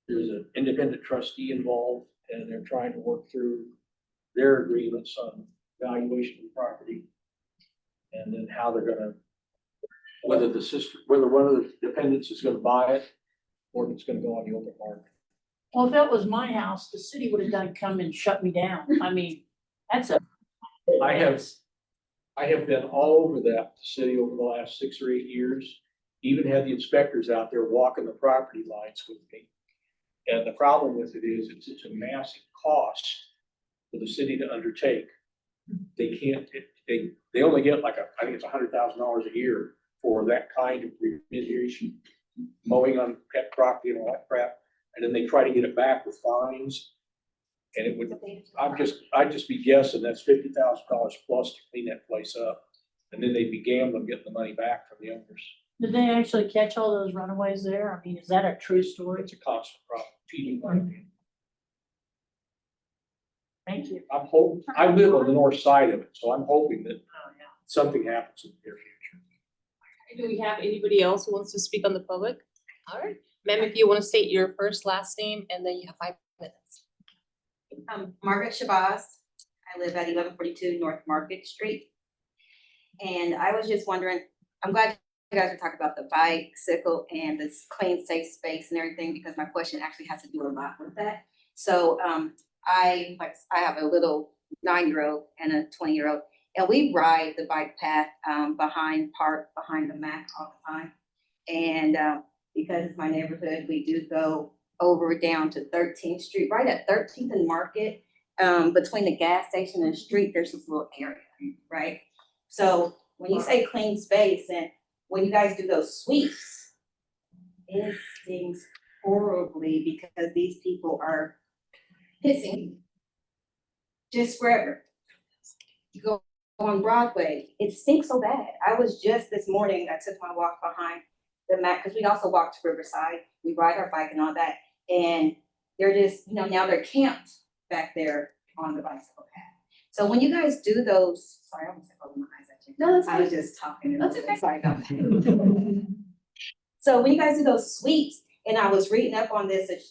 There's an independent trustee involved, and they're trying to work through their agreements on valuation of the property. And then how they're gonna, whether one of the dependents is gonna buy it, or if it's gonna go on the open market. Well, if that was my house, the city would have done come and shut me down. I mean, that's a. I have been all over that city over the last 6 or 8 years. Even had the inspectors out there walking the property lines with me. And the problem with it is it's such a massive cost for the city to undertake. They can't, they only get like I think it's $100,000 a year for that kind of remediation, mowing on pet property and all that crap. And then they try to get it back with fines. And it would, I'd just be guessing that's $50,000 plus to clean that place up. And then they'd be gambling getting the money back from the owners. Did they actually catch all those runaways there? I mean, is that a true story? It's a constant problem, feeding money. Thank you. I'm hoping, I live on the north side of it, so I'm hoping that Oh, yeah. something happens in the near future. Do we have anybody else who wants to speak on the public? All right, ma'am, if you want to state your first, last name, and then you have 5 minutes. Margaret Shabazz. I live at 1142 North Market Street. And I was just wondering, I'm glad you guys are talking about the bicycle and this clean, safe space and everything, because my question actually has to do a lot with that. So I have a little 9-year-old and a 20-year-old, and we ride the bike path behind the MAC all the time. And because it's my neighborhood, we do go over down to 13th Street, right at 13th and Market, between the gas station and the street, there's this little area, right? So when you say clean space and when you guys do those sweeps, it stings horribly because these people are pissing just wherever. You go on Broadway, it stinks so bad. I was just this morning, I took my walk behind the MAC, because we also walk to Riverside, we ride our bike and all that, and they're just, now they're camped back there on the bicycle path. So when you guys do those, sorry, I almost opened my eyes at you. No, that's I was okay. just talking. That's okay. Sorry about that. So when you guys do those sweeps, and I was reading up on this, that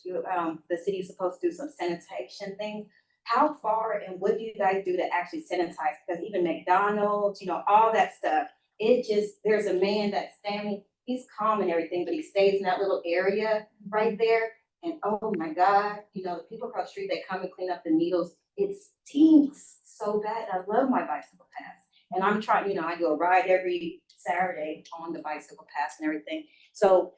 the city is supposed to do some sanitation things. How far and what do you guys do to actually sanitize? Because even McDonald's, all that stuff, there's a man that's standing, he's calm and everything, but he stays in that little area right there. And oh my God, the people across the street, they come and clean up the needles. It stinks so bad. I love my bicycle paths. And I'm trying, I do a ride every Saturday on the bicycle paths and everything. So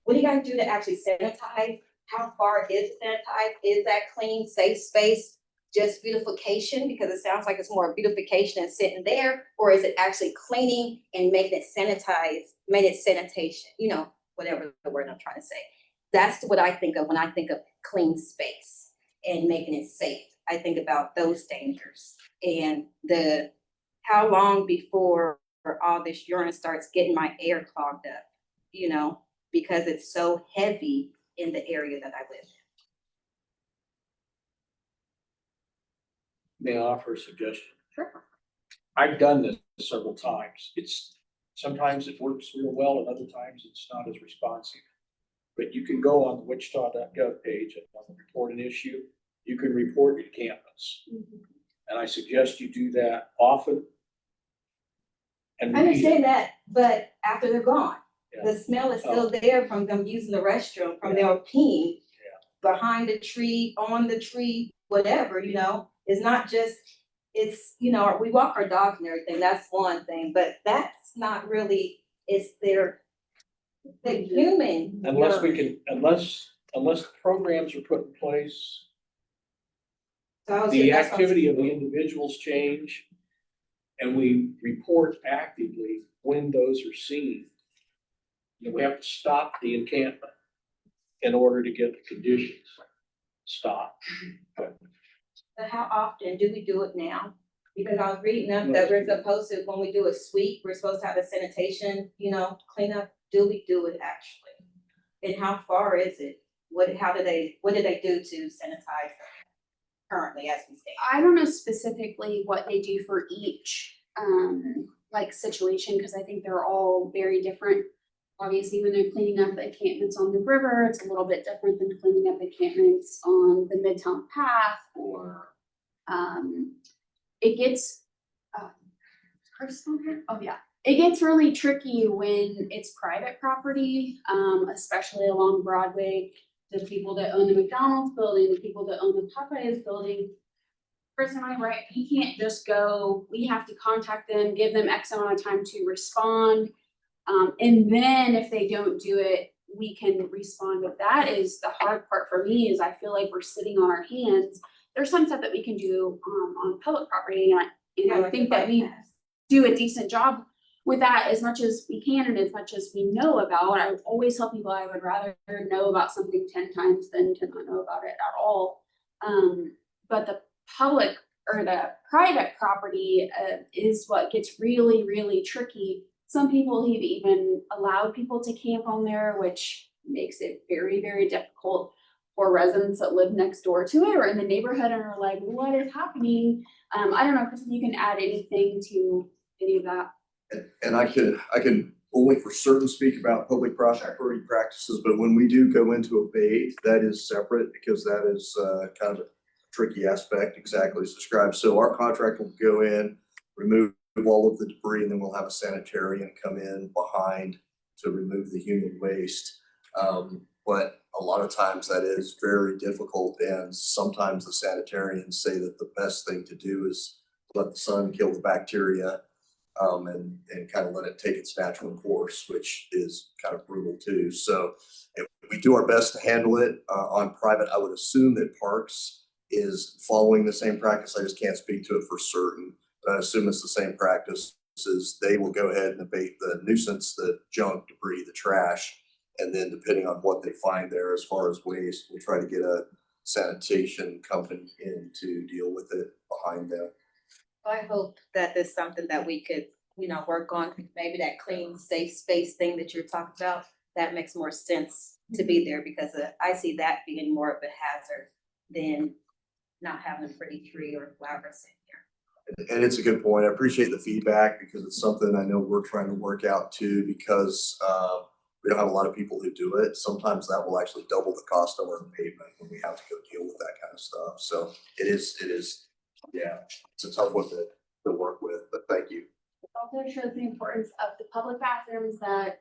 what do you guys do to actually sanitize? How far is sanitized? Is that clean, safe space just beautification? Because it sounds like it's more beautification and sitting there, or is it actually cleaning and making it sanitized, made it sanitation, whatever the word I'm trying to say. That's what I think of when I think of clean space and making it safe. I think about those dangers and how long before all this urine starts getting my air clogged up, because it's so heavy in the area that I live in. May I offer a suggestion? Sure. I've done this several times. It's Sometimes it works real well and other times it's not as responsive. But you can go on the wichita.gov page and want to report an issue, you can report encampments. And I suggest you do that often. And I repeat it. understand that, but after they're gone, Yeah. the smell is still there from them using the restroom, from their peeing. Behind the tree, on the tree, whatever, you know, it's not just, it's, you know, we walk our dogs and everything, that's one thing, but that's not really, it's their, the human. Unless we urine. can, unless programs are put in place, So I was the just- that's what I'm activity of the individuals change, and we report actively when those are seen. You know, we have to stop the encampment in order to get the conditions stopped. But how often do we do it now? Because I was reading up that we're supposed to, when we do a sweep, we're supposed to have a sanitation, you know, cleanup. Do we do it actually? And how far is it? What do they do to sanitize currently as we stand? I don't know specifically what they do for each like situation, because I think they're all very different. Obviously, when they're cleaning up the encampments on the river, it's a little bit different than cleaning up encampments on the Midtown Path, or it gets it gets really tricky when it's private property, especially along Broadway. The people that own the McDonald's building, the people that own the Popeyes building. Chris and I, right, we can't just go, we have to contact them, give them X amount of time to respond. And then if they don't do it, we can respond. But that is the hard part for me, is I feel like we're sitting on our hands. There's some stuff that we can do on public property, and I think that we do a decent job with that as much as we can and as much as we know about. I would always tell people I would rather know about something 10 times than to not know about it at all. But the public or the private property is what gets really, really tricky. Some people have even allowed people to camp on there, which makes it very, very difficult for residents that live next door to it or in the neighborhood and are like, what is happening? I don't know, Kristen, you can add anything to any of that. And I can only for certain speak about public property practices, but when we do go into a bait, that is separate because that is kind of a tricky aspect, exactly as described. So our contract will go in, remove all of the debris, and then we'll have a sanitarian come in behind to remove the human waste. But a lot of times that is very difficult, and sometimes the sanitarians say that the best thing to do is let the sun kill the bacteria, and kind of let it take its natural course, which is kind of brutal too. So we do our best to handle it on private. I would assume that Parks is following the same practice. I just can't speak to it for certain, but I assume it's the same practice. They will go ahead and abate the nuisance, the junk, debris, the trash, and then depending on what they find there as far as waste, we'll try to get a sanitation company in to deal with it behind them. I hope that there's something that we could, you know, work on, maybe that clean, safe space thing that you're talking about. That makes more sense to be there because I see that being more of a hazard than not having a pretty tree or flowers in here. And it's a good point. I appreciate the feedback because it's something I know we're trying to work out too, because we don't have a lot of people who do it. Sometimes that will actually double the cost of our pavement when we have to go deal with that kind of stuff. So it is, yeah, it's a tough one to work with, but thank you. It also shows the importance of the public bathrooms that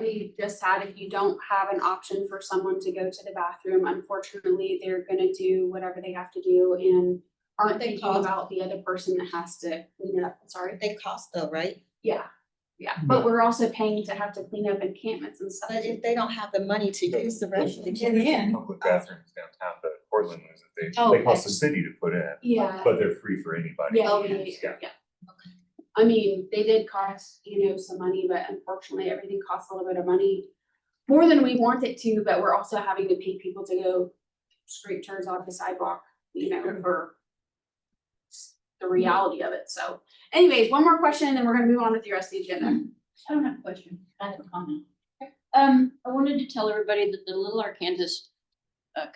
we just had. If you don't have an option for someone to go to the bathroom, unfortunately, they're gonna do whatever they have to do and aren't They thinking cost- about the other person that has to clean it up. Sorry. They cost though, right? Yeah, but we're also paying to have to clean up encampments and stuff. But if they don't have the money to use the rest of the. Public bathrooms downtown, but Portland was, Oh, they cost okay. the city to put in, Yeah. but they're free for anybody. Yeah. I mean, they did cost, some money, but unfortunately, everything costs a little bit of money. More than we want it to, but we're also having to pay people to go scrape turds off the sidewalk, for the reality of it. So anyways, one more question and then we're gonna move on with the rest of the agenda. I don't have a question, I have a comment. I wanted to tell everybody that the Little Arkansas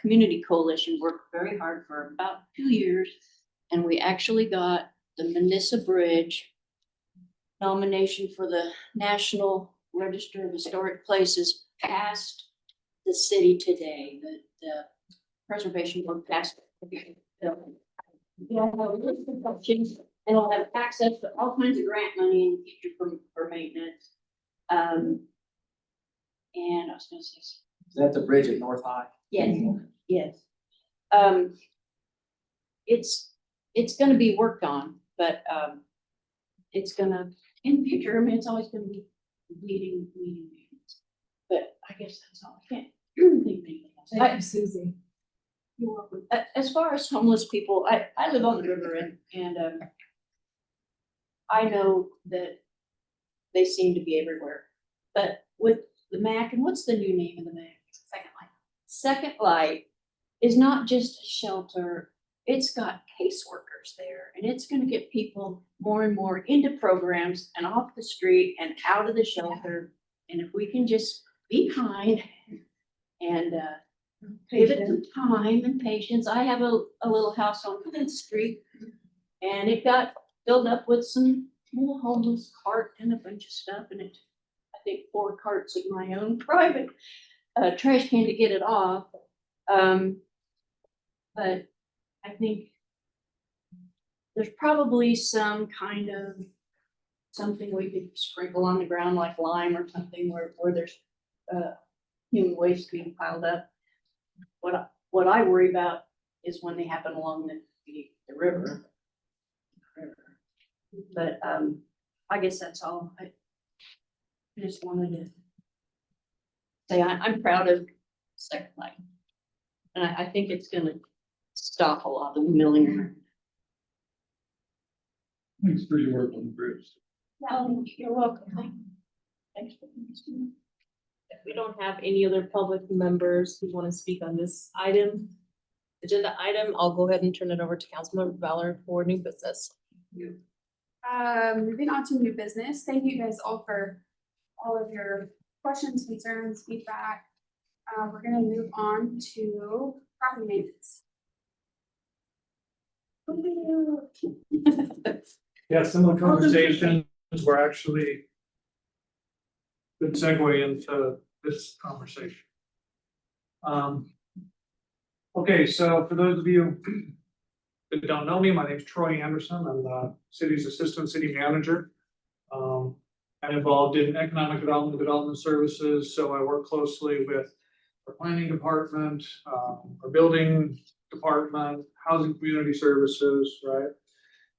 Community Coalition worked very hard for about 2 years. And we actually got the Manissa Bridge nomination for the National Register of Historic Places passed the city today, the Preservation Board passed it. Yeah, and it'll have access to all kinds of grant money in the future for maintenance. And I was gonna say, Is that the bridge at North High? yes, yes. It's gonna be worked on, but, it's gonna, in the future, I mean, it's always gonna be meeting. But I guess that's all, I can't think of anything else. Thank you, Susie. You're welcome. As far as homeless people, I live on the river and I know that they seem to be everywhere. But with the MAC, and what's the new name of the MAC? Second Life. Second Light is not just a shelter, it's got caseworkers there, and it's gonna get people more and more into programs and off the street and out of the shelter. And if we can just be kind and give it some time and patience. I have a little house on Flint Street, and it got filled up with some little homeless cart and a bunch of stuff, and it, I think 4 carts of my own private trash can to get it off. But I think there's probably some kind of something we could sprinkle on the ground like lime or something where there's human waste being piled up. What I worry about is when they happen along the river. But I guess that's all. I just wanted to say I'm proud of Second Life. And I think it's gonna stop a lot of the milling around. Thanks for your work on the bridge. You're welcome. Thanks for listening. If we don't have any other public members who want to speak on this agenda item, I'll go ahead and turn it over to Councilmember Ballard for new business. Moving on to new business. Thank you guys all for all of your questions, concerns, feedback. We're gonna move on to property maintenance. Yeah, similar conversations were actually good segue into this conversation. Okay, so for those of you that don't know me, my name is Troy Anderson. I'm the city's assistant city manager. I'm involved in economic development services, so I work closely with our planning department, our building department, housing community services, right?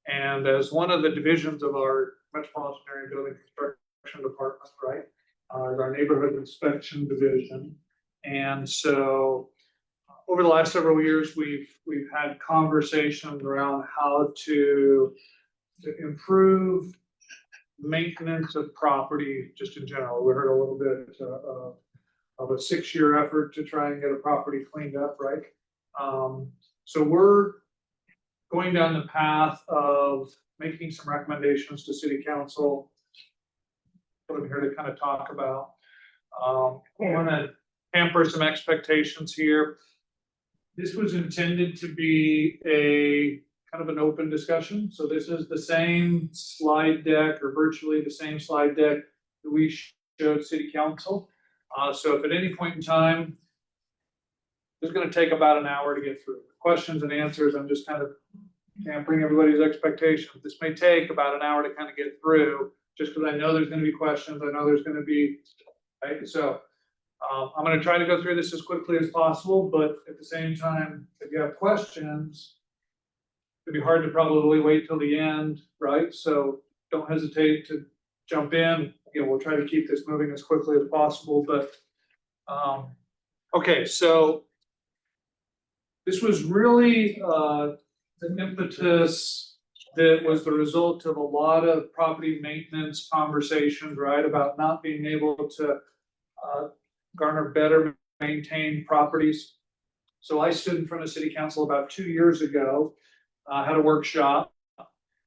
And as one of the divisions of our metropolitan area building construction department, right, is our neighborhood inspection division. And so over the last several years, we've had conversations around how to improve maintenance of property just in general. We heard a little bit of a 6-year effort to try and get a property cleaned up, right? So we're going down the path of making some recommendations to city council. What I'm here to kind of talk about. I want to hamper some expectations here. This was intended to be a kind of an open discussion. So this is the same slide deck or virtually the same slide deck that we showed city council. So if at any point in time, it's going to take about an hour to get through questions and answers. I'm just kind of tampering everybody's expectations. This may take about an hour to kind of get through, just because I know there's going to be questions. I know there's going to be, right? So I'm going to try to go through this as quickly as possible, but at the same time, if you have questions, it'd be hard to probably wait till the end, right? So don't hesitate to jump in. Again, we'll try to keep this moving as quickly as possible, but okay, so this was really an impetus that was the result of a lot of property maintenance conversations, right? About not being able to garner better maintained properties. So I stood in front of city council about 2 years ago, had a workshop.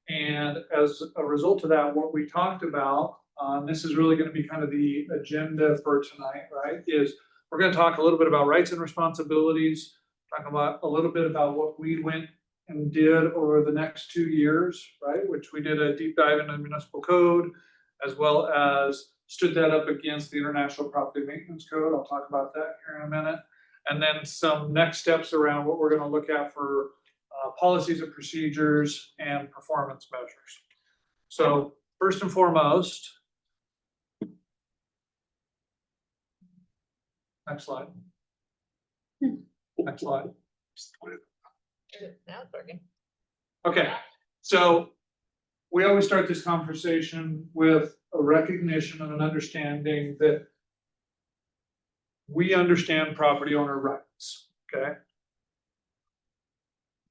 And as a result of that, what we talked about, and this is really going to be kind of the agenda for tonight, right? Is we're going to talk a little bit about rights and responsibilities, talk about a little bit about what we went and did over the next 2 years, right? Which we did a deep dive into the municipal code, as well as stood that up against the International Property Maintenance Code. I'll talk about that here in a minute. And then some next steps around what we're gonna look at for policies and procedures and performance measures. So first and foremost, next slide. Next slide. Now it's working. Okay, so we always start this conversation with a recognition and an understanding that we understand property owner rights, okay?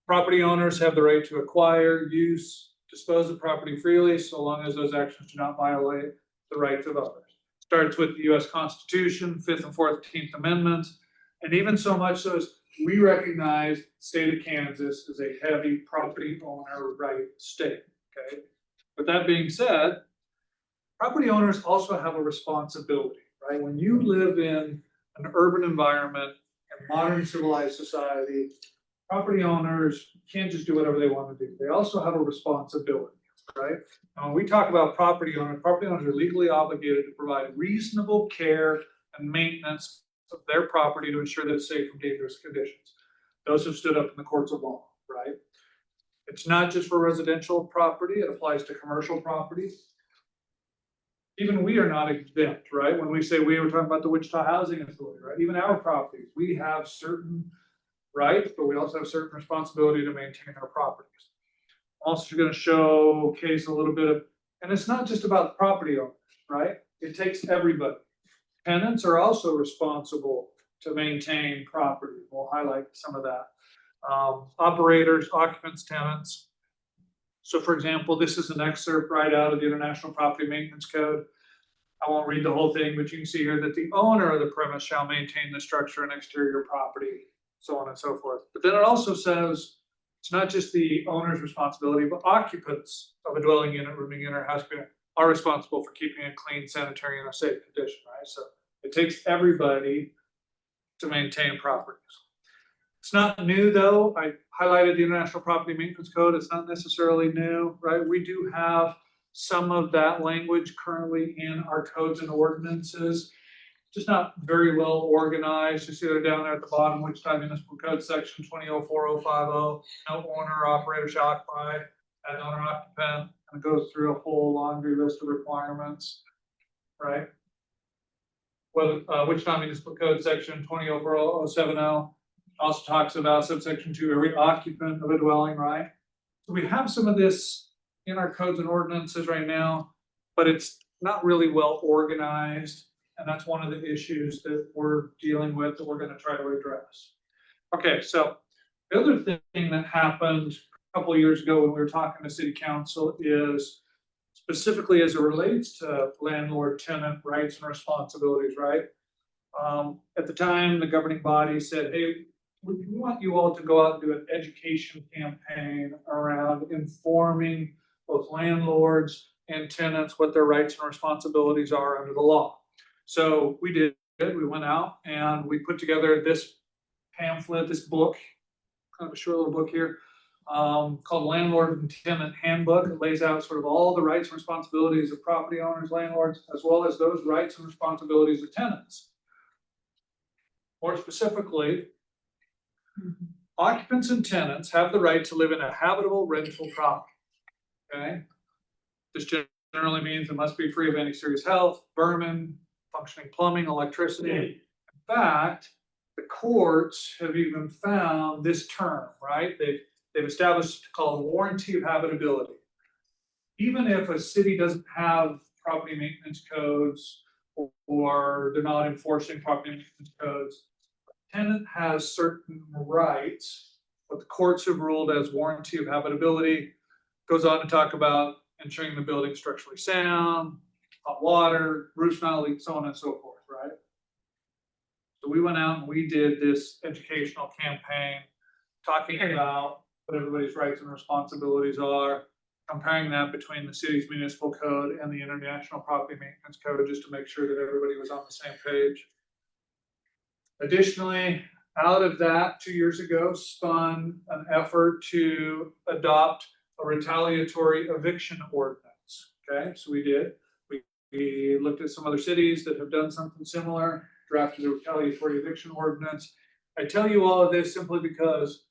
Property owners have the right to acquire, use, dispose of property freely, so long as those actions do not violate the rights of others. Starts with the US Constitution, 5th and 14th Amendments, and even so much so as we recognize the state of Kansas as a heavy property owner right state, okay? With that being said, property owners also have a responsibility, right? When you live in an urban environment and modern civilized society, property owners can't just do whatever they want to do. They also have a responsibility, right? And when we talk about property owners are legally obligated to provide reasonable care and maintenance of their property to ensure that it's safe from dangerous conditions. Those have stood up in the courts of law, right? It's not just for residential property, it applies to commercial property. Even we are not exempt, right? When we say we were talking about the Wichita Housing Authority, right? Even our properties, we have certain rights, but we also have certain responsibility to maintain our properties. Also going to showcase a little bit of, and it's not just about the property owners, right? It takes everybody. Tenants are also responsible to maintain property. We'll highlight some of that. Operators, occupants, tenants. So for example, this is an excerpt right out of the International Property Maintenance Code. I won't read the whole thing, but you can see here that the owner of the premise shall maintain the structure and exterior property, so on and so forth. But then it also says, it's not just the owner's responsibility, but occupants of a dwelling unit, rooming unit, or house unit are responsible for keeping it clean, sanitary, and a safe condition, right? So it takes everybody to maintain properties. It's not new though. I highlighted the International Property Maintenance Code. It's not necessarily new, right? We do have some of that language currently in our codes and ordinances, just not very well organized. You see they're down there at the bottom, Wichita Municipal Code section 204050. No owner or operator shall occupy as owner occupant, and it goes through a whole laundry list of requirements, right? Well, Wichita Municipal Code section 204070 also talks about subsection 2, every occupant of a dwelling, right? So we have some of this in our codes and ordinances right now, but it's not really well organized. And that's one of the issues that we're dealing with that we're going to try to address. Okay, so the other thing that happened a couple of years ago when we were talking to City Council is specifically as it relates to landlord-tenant rights and responsibilities, right? At the time, the governing body said, hey, we want you all to go out and do an education campaign around informing both landlords and tenants what their rights and responsibilities are under the law. So we did, we went out and we put together this pamphlet, this book, kind of a short little book here, called Landlord and Tenant Handbook. It lays out sort of all the rights and responsibilities of property owners, landlords, as well as those rights and responsibilities of tenants. More specifically, occupants and tenants have the right to live in a habitable rental property, okay? This generally means it must be free of any serious health, vermin, functioning plumbing, electricity. In fact, the courts have even found this term, right? They've established called a warranty of habitability. Even if a city doesn't have property maintenance codes or they're not enforcing property maintenance codes, the tenant has certain rights. What the courts have ruled as warranty of habitability goes on to talk about ensuring the building is structurally sound, hot water, roof's not leak, so on and so forth, right? So we went out and we did this educational campaign talking about what everybody's rights and responsibilities are, comparing that between the city's municipal code and the International Property Maintenance Code, just to make sure that everybody was on the same page. Additionally, Out of that, 2 years ago, spun an effort to adopt a retaliatory eviction ordinance. Okay, so we did. We looked at some other cities that have done something similar, drafted a retaliatory eviction ordinance. I tell you all of this simply because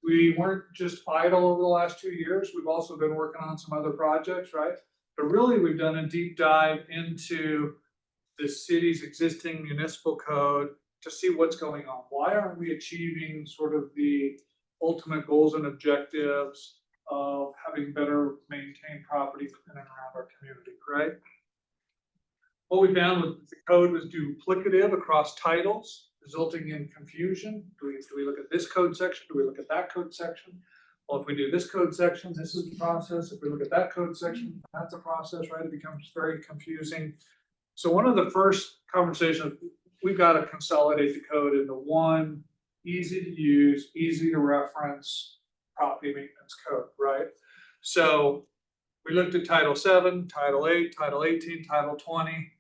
we weren't just idle over the last 2 years. We've also been working on some other projects, right? But really, we've done a deep dive into the city's existing municipal code to see what's going on. Why aren't we achieving sort of the ultimate goals and objectives of having better maintained property in and around our community, right? What we found was the code was duplicative across titles, resulting in confusion. Do we look at this code section? Do we look at that code section? Well, if we do this code section, this is the process. If we look at that code section, that's a process, right? It becomes very confusing. So one of the first conversations, we've got to consolidate the code into one easy to use, easy to reference property maintenance code, right? So we looked at Title 7, Title 8, Title 18, Title 20.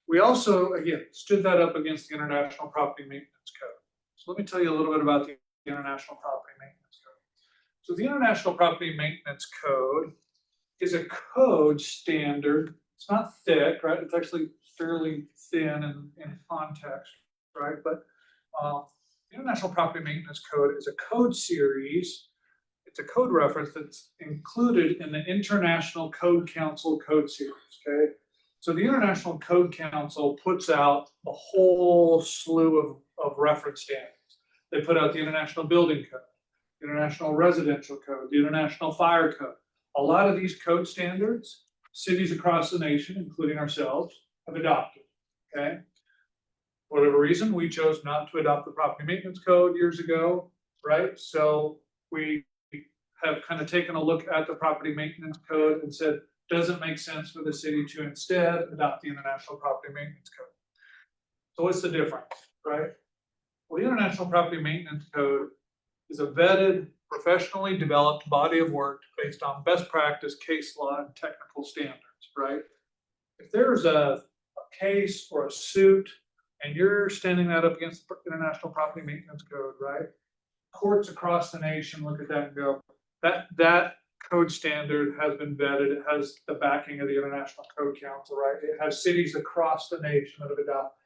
We also, again, stood that up against the International Property Maintenance Code. So let me tell you a little bit about the International Property Maintenance Code. So the International Property Maintenance Code is a code standard. It's not thick, right? It's actually fairly thin in context, right? But the International Property Maintenance Code is a code series. It's a code reference that's included in the International Code Council code series, okay? So the International Code Council puts out a whole slew of reference standards. They put out the International Building Code, the International Residential Code, the International Fire Code. A lot of these code standards, cities across the nation, including ourselves, have adopted, okay? For whatever reason, we chose not to adopt the Property Maintenance Code years ago, right? So we have kind of taken a look at the Property Maintenance Code and said, does it make sense for the city to instead adopt the International Property Maintenance Code? So what's the difference, right? Well, the International Property Maintenance Code is a vetted, professionally developed body of work based on best practice, case law, and technical standards, right? If there's a case or a suit and you're standing that up against the International Property Maintenance Code, right? Courts across the nation look at that and go, that code standard has been vetted. It has the backing of the International Code Council, right? It has cities across the nation that have adopted.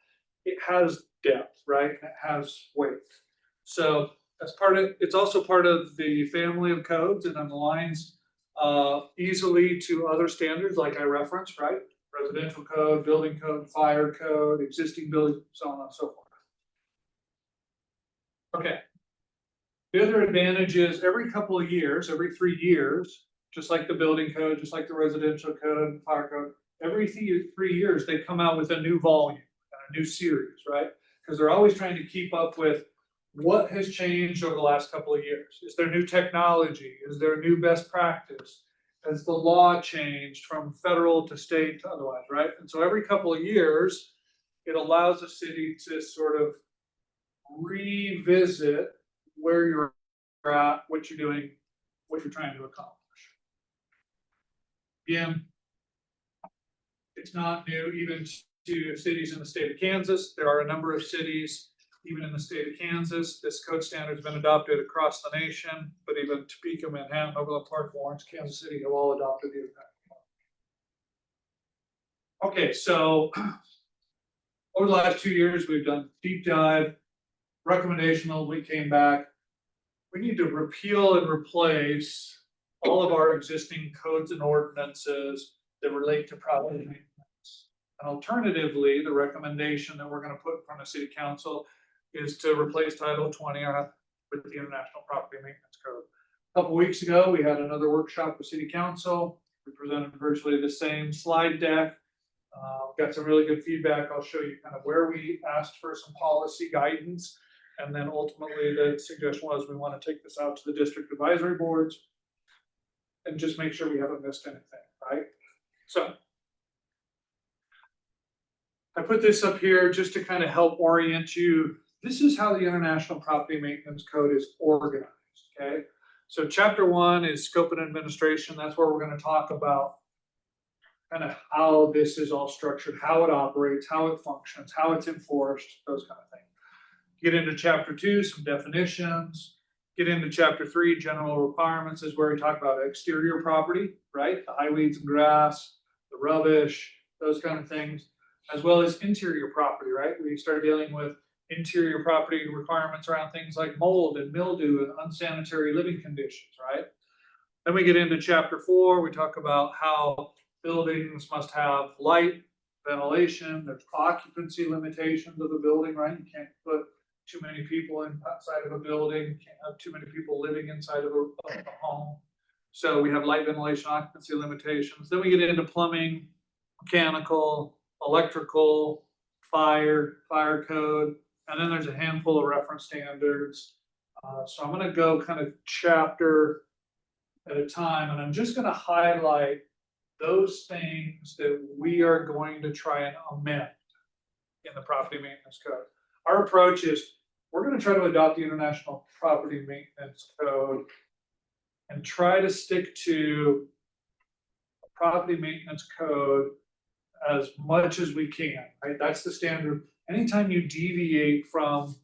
It has depth, right? It has weight. So that's part of, it's also part of the family of codes and aligns easily to other standards like I referenced, right? Residential code, building code, fire code, existing building, so on and so forth. Okay. The other advantage is every couple of years, every 3 years, just like the building code, just like the residential code and fire code, every 3 years they come out with a new volume, a new series, right? Because they're always trying to keep up with what has changed over the last couple of years. Is there new technology? Is there new best practice? Has the law changed from federal to state to otherwise, right? And so every couple of years, it allows the city to sort of revisit where you're at, what you're doing, what you're trying to accomplish. Again, it's not new even to cities in the state of Kansas. There are a number of cities, even in the state of Kansas. This code standard has been adopted across the nation, but even Topeka, Manhattan, Overland Park, Lawrence, Kansas City have all adopted the Okay, so over the last 2 years, we've done deep dive, recommendational, we came back. We need to repeal and replace all of our existing codes and ordinances that relate to property maintenance. And alternatively, the recommendation that we're going to put in front of City Council is to replace Title 20 with the International Property Maintenance Code. A couple weeks ago, we had another workshop with City Council. We presented virtually the same slide deck. Got some really good feedback. I'll show you kind of where we asked for some policy guidance. And then ultimately the suggestion was we want to take this out to the district advisory boards and just make sure we haven't missed anything, right? So I put this up here just to kind of help orient you. This is how the International Property Maintenance Code is organized, okay? So chapter 1 is scope and administration. That's where we're going to talk about kind of how this is all structured, how it operates, how it functions, how it's enforced, those kind of things. Get into chapter 2, some definitions. Get into chapter 3, general requirements is where we talk about exterior property, right? The high weeds and grass, the rubbish, those kind of things, as well as interior property, right? We start dealing with interior property requirements around things like mold and mildew and unsanitary living conditions, right? Then we get into chapter 4, we talk about how buildings must have light, ventilation, there's occupancy limitations of the building, right? You can't put too many people inside of a building, you can't have too many people living inside of a home. So we have light, ventilation, occupancy limitations. Then we get into plumbing, mechanical, electrical, fire code, and then there's a handful of reference standards. So I'm gonna go kind of chapter at a time, and I'm just gonna highlight those things that we are going to try and amend in the property maintenance code. Our approach is, we're gonna try to adopt the International Property Maintenance Code and try to stick to a property maintenance code as much as we can, right? That's the standard. Anytime you deviate from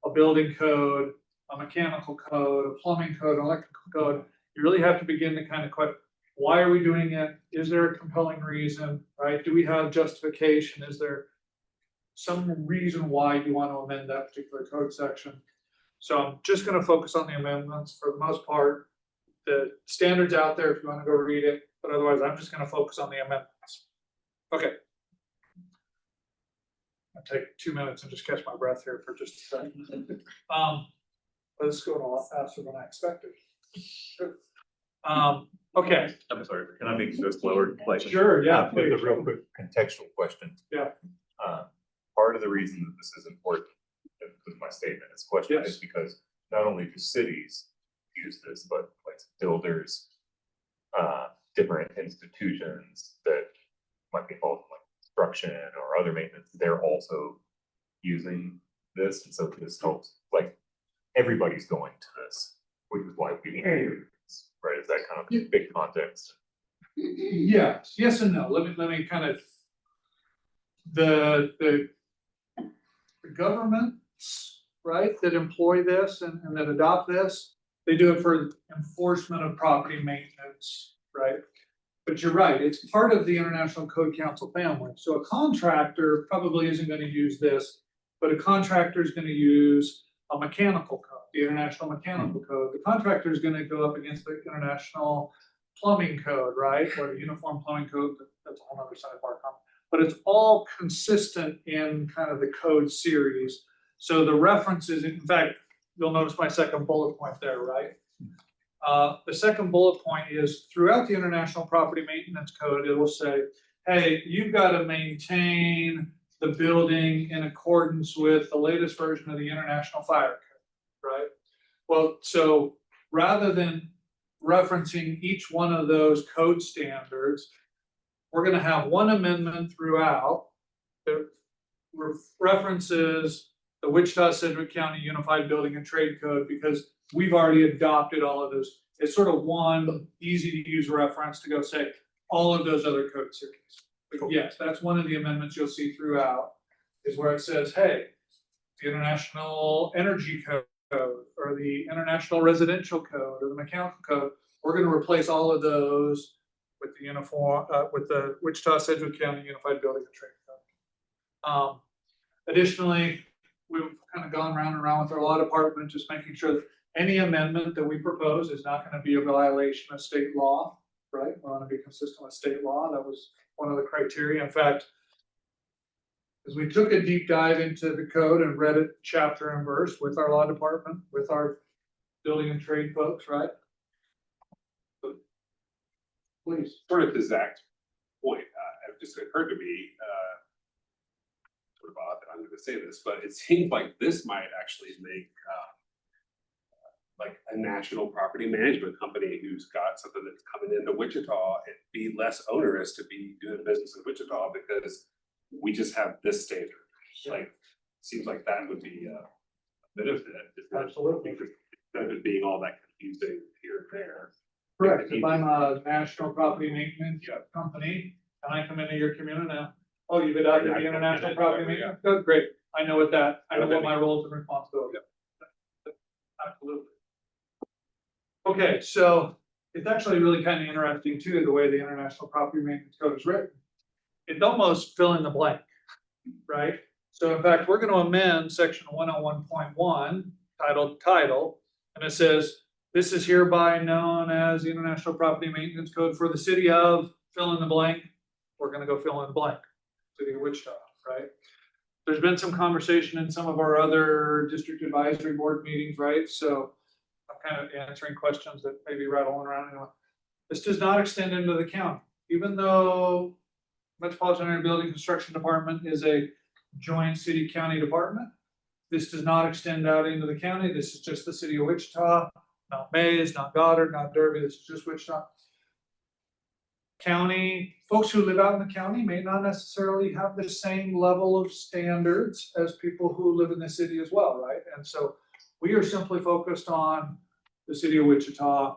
a building code, a mechanical code, a plumbing code, an electrical code, you really have to begin to kind of question, why are we doing it? Is there a compelling reason, right? Do we have justification? Is there some reason why you want to amend that particular code section? So I'm just gonna focus on the amendments for the most part. The standard's out there if you want to go read it, but otherwise I'm just gonna focus on the amendments. Okay. I'll take 2 minutes and just catch my breath here for just a second. But it's going a lot faster than I expected. Okay. I'm sorry, can I make this lower? Sure, yeah, Just please. a real quick contextual question. Yeah. Part of the reason that this is important with my statement, this question is because not only do cities use this, but like builders, different institutions that might be involved in like construction or other maintenance, they're also using this, and so this helps, like, everybody's going to this, which is why we need this, right? Is that kind of the big context? Yes and no. Let me kind of, the governments, right, that employ this and that adopt this, they do it for enforcement of property maintenance, right? But you're right, it's part of the International Code Council family. So a contractor probably isn't gonna use this, but a contractor is gonna use a mechanical code, the International Mechanical Code. The contractor is gonna go up against the International Plumbing Code, right? Or the Uniform Plumbing Code, that's a whole other side of our comment. But it's all consistent in kind of the code series. So the references, in fact, you'll notice my second bullet point there, right? The second bullet point is throughout the International Property Maintenance Code, it will say, hey, you've got to maintain the building in accordance with the latest version of the International Fire Code, right? Well, so rather than referencing each one of those code standards, we're gonna have one amendment throughout that references the Wichita Sedgwick County Unified Building and Trade Code, because we've already adopted all of those. It's sort of one easy to use reference to go say all of those other code series. But yes, that's one of the amendments you'll see throughout, is where it says, hey, the International Energy Code or the International Residential Code or the Mechanical Code, we're gonna replace all of those with the uniform, with the Wichita Sedgwick County Unified Building and Trade Code. Additionally, we've kind of gone round and round with our law department, just making sure that any amendment that we propose is not going to be a violation of state law, right? We want to be consistent with state law. That was one of the criteria. In fact, as we took a deep dive into the code and read it chapter and verse with our law department, with our building and trade folks, right? Please. Sort of to Zach's point, it just occurred to me, sort of odd that I'm gonna say this, but it seems like this might actually make, like a national property management company who's got something that's coming into Wichita, it'd be less onerous to be doing business in Wichita because we just have this standard. Like, seems like that would be a benefit. Absolutely. Instead of it being all that confusing here and there. Correct. If I'm a national property maintenance company and I come into your community now, oh, you've adopted the International Property Maintenance Code, great. I know what my roles and responsibilities are. Absolutely. Okay, so it's actually really kind of interesting too, the way the International Property Maintenance Code is written. It's almost fill in the blank, right? So in fact, we're gonna amend section 101.1, title, and it says, this is hereby known as the International Property Maintenance Code for the city of, fill in the blank. We're gonna go fill in the blank, city of Wichita, right? There's been some conversation in some of our other district advisory board meetings, right? So I'm kind of answering questions that may be rattling around. Anyway. This does not extend into the county, even though Metropolitan Area Building Construction Department is a joint city-county department. This does not extend out into the county. This is just the city of Wichita, not Mays, not Goddard, not Derby. This is just Wichita. County, folks who live out in the county may not necessarily have the same level of standards as people who live in the city as well, right? And so we are simply focused on the city of Wichita.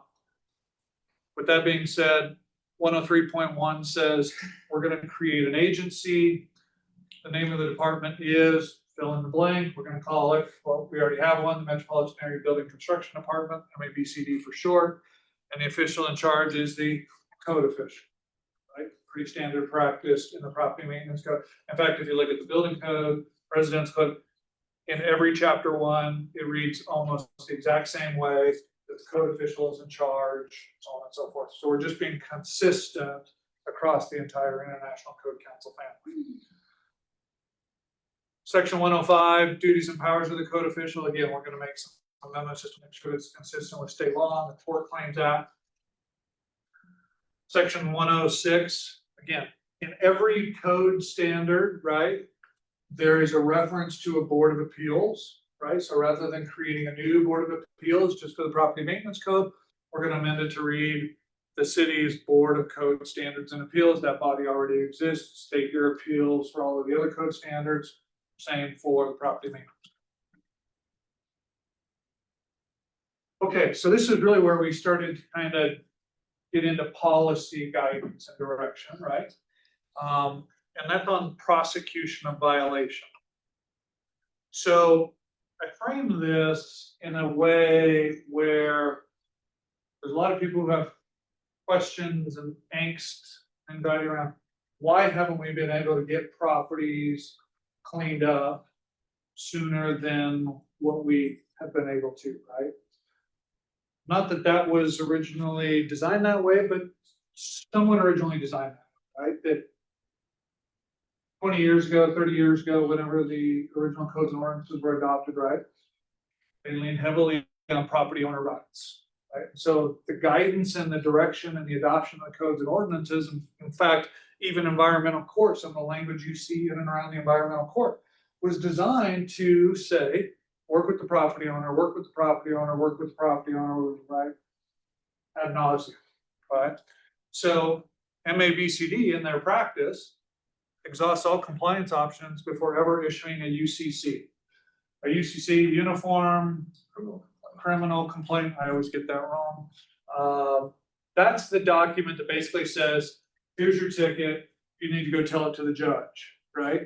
With that being said, 103.1 says we're going to create an agency. The name of the department is fill in the blank. We're going to call it, well, we already have one, the Metropolitan Area Building Construction Department, MABCD for short. And the official in charge is the code official, right? Pretty standard practice in the property maintenance code. In fact, if you look at the building code, residence code, in every chapter 1, it reads almost the exact same way. The code official is in charge, so on and so forth. So we're just being consistent across the entire International Code Council family. Section 105, duties and powers of the code official. Again, we're going to make some amendments just to make sure it's consistent with state law and the Tort Claims Act. Section 106, again, in every code standard, right, there is a reference to a Board of Appeals, right? So rather than creating a new Board of Appeals just for the property maintenance code, we're going to amend it to read the city's Board of Code Standards and Appeals. That body already exists. State your appeals for all of the other code standards. Same for the property maintenance. Okay, so this is really where we started to kind of get into policy guidance and direction, right? And that's on prosecution of violation. So I frame this in a way where there's a lot of people who have questions and angst and anxiety around why haven't we been able to get properties cleaned up sooner than what we have been able to, right? Not that that was originally designed that way, but someone originally designed that, right? That 20 years ago, 30 years ago, whenever the original codes and ordinances were adopted, right? They leaned heavily on property owner rights, right? So the guidance and the direction and the adoption of the codes and ordinances, and in fact, even environmental court, some of the language you see in and around the environmental court was designed to say, work with the property owner, work with the property owner, work with the property owner, right? Ad nauseum, right? So MABCD in their practice exhausts all compliance options before ever issuing a UCC. A UCC, Uniform Criminal Complaint, I always get that wrong. That's the document that basically says, here's your ticket, you need to go tell it to the judge, right?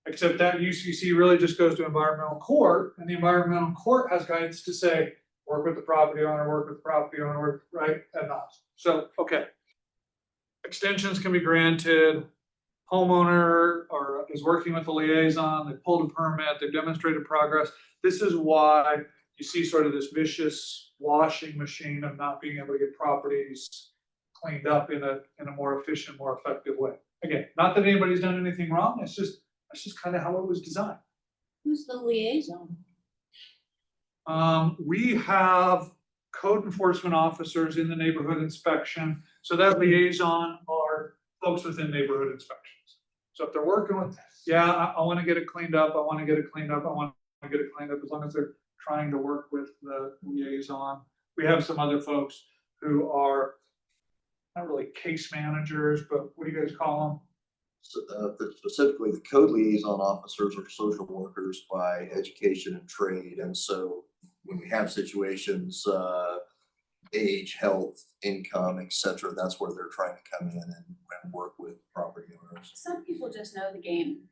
Except that UCC really just goes to environmental court, and the environmental court has guidance to say, work with the property owner, work with the property owner, right? And not. So, okay. Extensions can be granted. Homeowner or is working with the liaison, they pulled a permit, they've demonstrated progress. This is why you see sort of this vicious washing machine of not being able to get properties cleaned up in a more efficient, more effective way. Again, not that anybody's done anything wrong, that's just kind of how it was designed. Who's the liaison? We have code enforcement officers in the neighborhood inspection. So that liaison are folks within neighborhood inspections. So if they're working with, I want to get it cleaned up, I want to get it cleaned up, I want to get it cleaned up, as long as they're trying to work with the liaison. We have some other folks who are not really case managers, but what do you guys call them? Specifically, the code liaison officers are social workers by education and trade. And so when we have situations, age, health, income, etc., that's where they're trying to come in and work with property owners. Some people just know the game.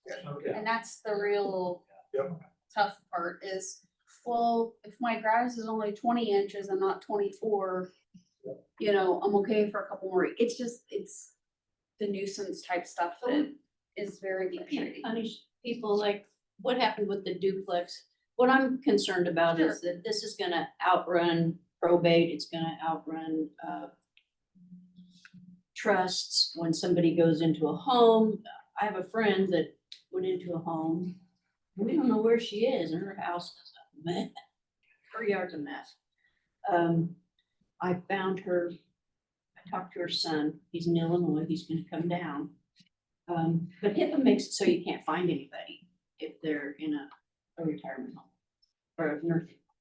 And that's the real Yep. tough part is, well, if my grass is only 20 inches and not 24, you know, I'm okay for a couple more. It's just, it's the nuisance type stuff that is very You can't frustrating. punish people like what happened with the duplex. What I'm concerned about is that this is gonna outrun probate, it's gonna outrun, trusts. When somebody goes into a home, I have a friend that went into a home. We don't know where she is, and her house is a mess. Her yard's a mess. I found her, I talked to her son, he's in Illinois, he's gonna come down. But HIPAA makes it so you can't find anybody if they're in a retirement home or a nursing home.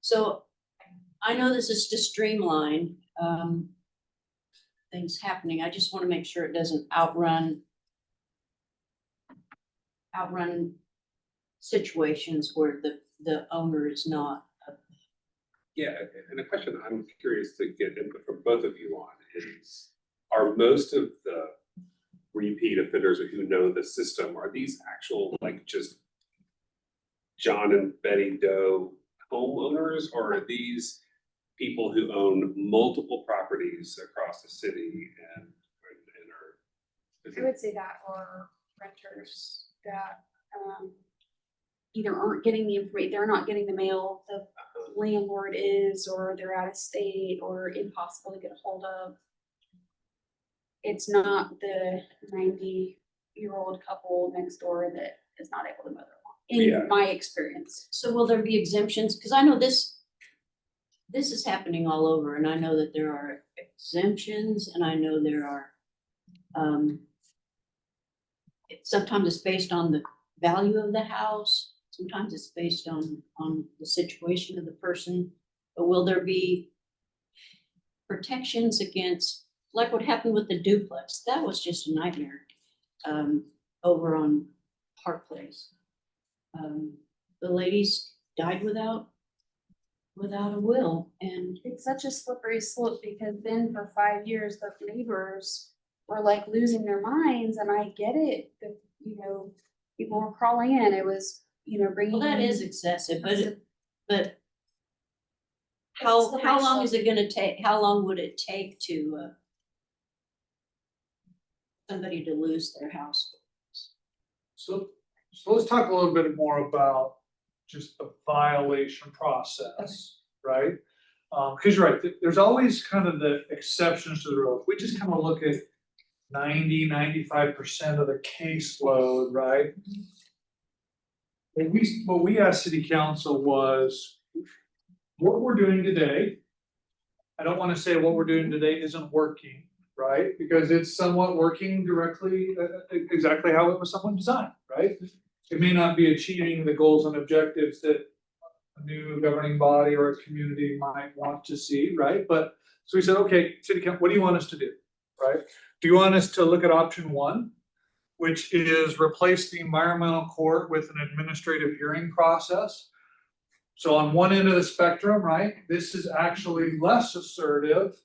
So I know this is to streamline, things happening. I just want to make sure it doesn't outrun situations where the owner is not. Yeah, and a question I'm curious to get input from both of you on is, are most of the repeat offenders who know the system, are these actual, like, just John and Betty Doe homeowners, or are these people who own multiple properties across the city and are? I would say that, or renters that, either aren't getting the information, they're not getting the mail, the landlord is, or they're out of state, or impossible to get a hold of. It's not the 90-year-old couple next door that is not able to mow their lawn, in my experience. So will there be exemptions? Because I know this is happening all over, and I know that there are exemptions, and I know there are, sometimes it's based on the value of the house, sometimes it's based on the situation of the person, but will there be protections against, like what happened with the duplex? That was just a nightmare, over on Park Place. The ladies died without a will, and It's such a slippery slope, because then for 5 years, the neighbors were like losing their minds, and I get it, that, you know, people were crawling in, it was, you know, bringing. well, that is in- excessive, That's but It's how the long next is it gonna take, how long would it take to somebody to lose their house? So let's talk a little bit more about just the violation process, right? Because you're right, there's always kind of the exceptions to the rule. If we just kind of look at 95% of the caseload, right? What we asked city council was, what we're doing today, I don't want to say what we're doing today isn't working, right? Because it's somewhat working directly, exactly how it was somewhat designed, right? It may not be achieving the goals and objectives that a new governing body or a community might want to see, right? But, so we said, okay, city council, what do you want us to do, right? Do you want us to look at option one, which is replace the environmental court with an administrative hearing process? So on one end of the spectrum, right, this is actually less assertive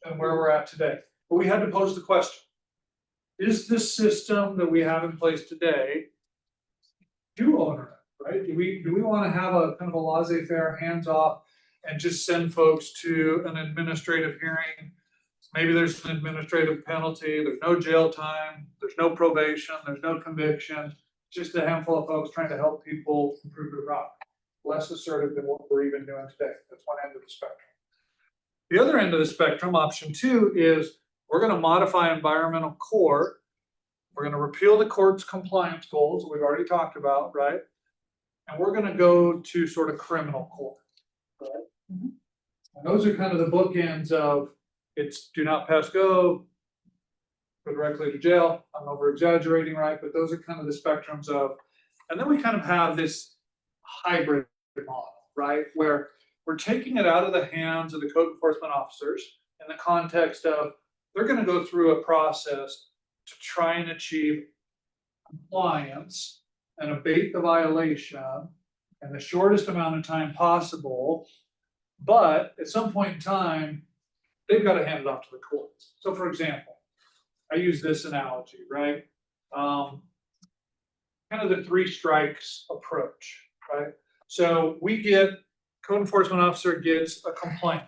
than where we're at today. But we had to pose the question, is this system that we have in place today owner, right? Do we want to have a kind of a laissez-faire, hands off, and just send folks to an administrative hearing? Maybe there's an administrative penalty, there's no jail time, there's no probation, there's no conviction, just a handful of folks trying to help people improve their property. Less assertive than what we're even doing today. That's one end of the spectrum. The other end of the spectrum, option two, is we're going to modify environmental court. We're going to repeal the court's compliance goals that we've already talked about, right? And we're going to go to sort of criminal court, right? And those are kind of the bookends of, it's do not pass go, go directly to jail. I'm over exaggerating, right? But those are kind of the spectrums of, and then we kind of have this hybrid model, right? Where we're taking it out of the hands of the code enforcement officers in the context of, they're going to go through a process to try and achieve compliance and abate the violation in the shortest amount of time possible. But at some point in time, they've got to hand it off to the courts. So for example, I use this analogy, right? kind of the three strikes approach, right? So code enforcement officer gets a complaint.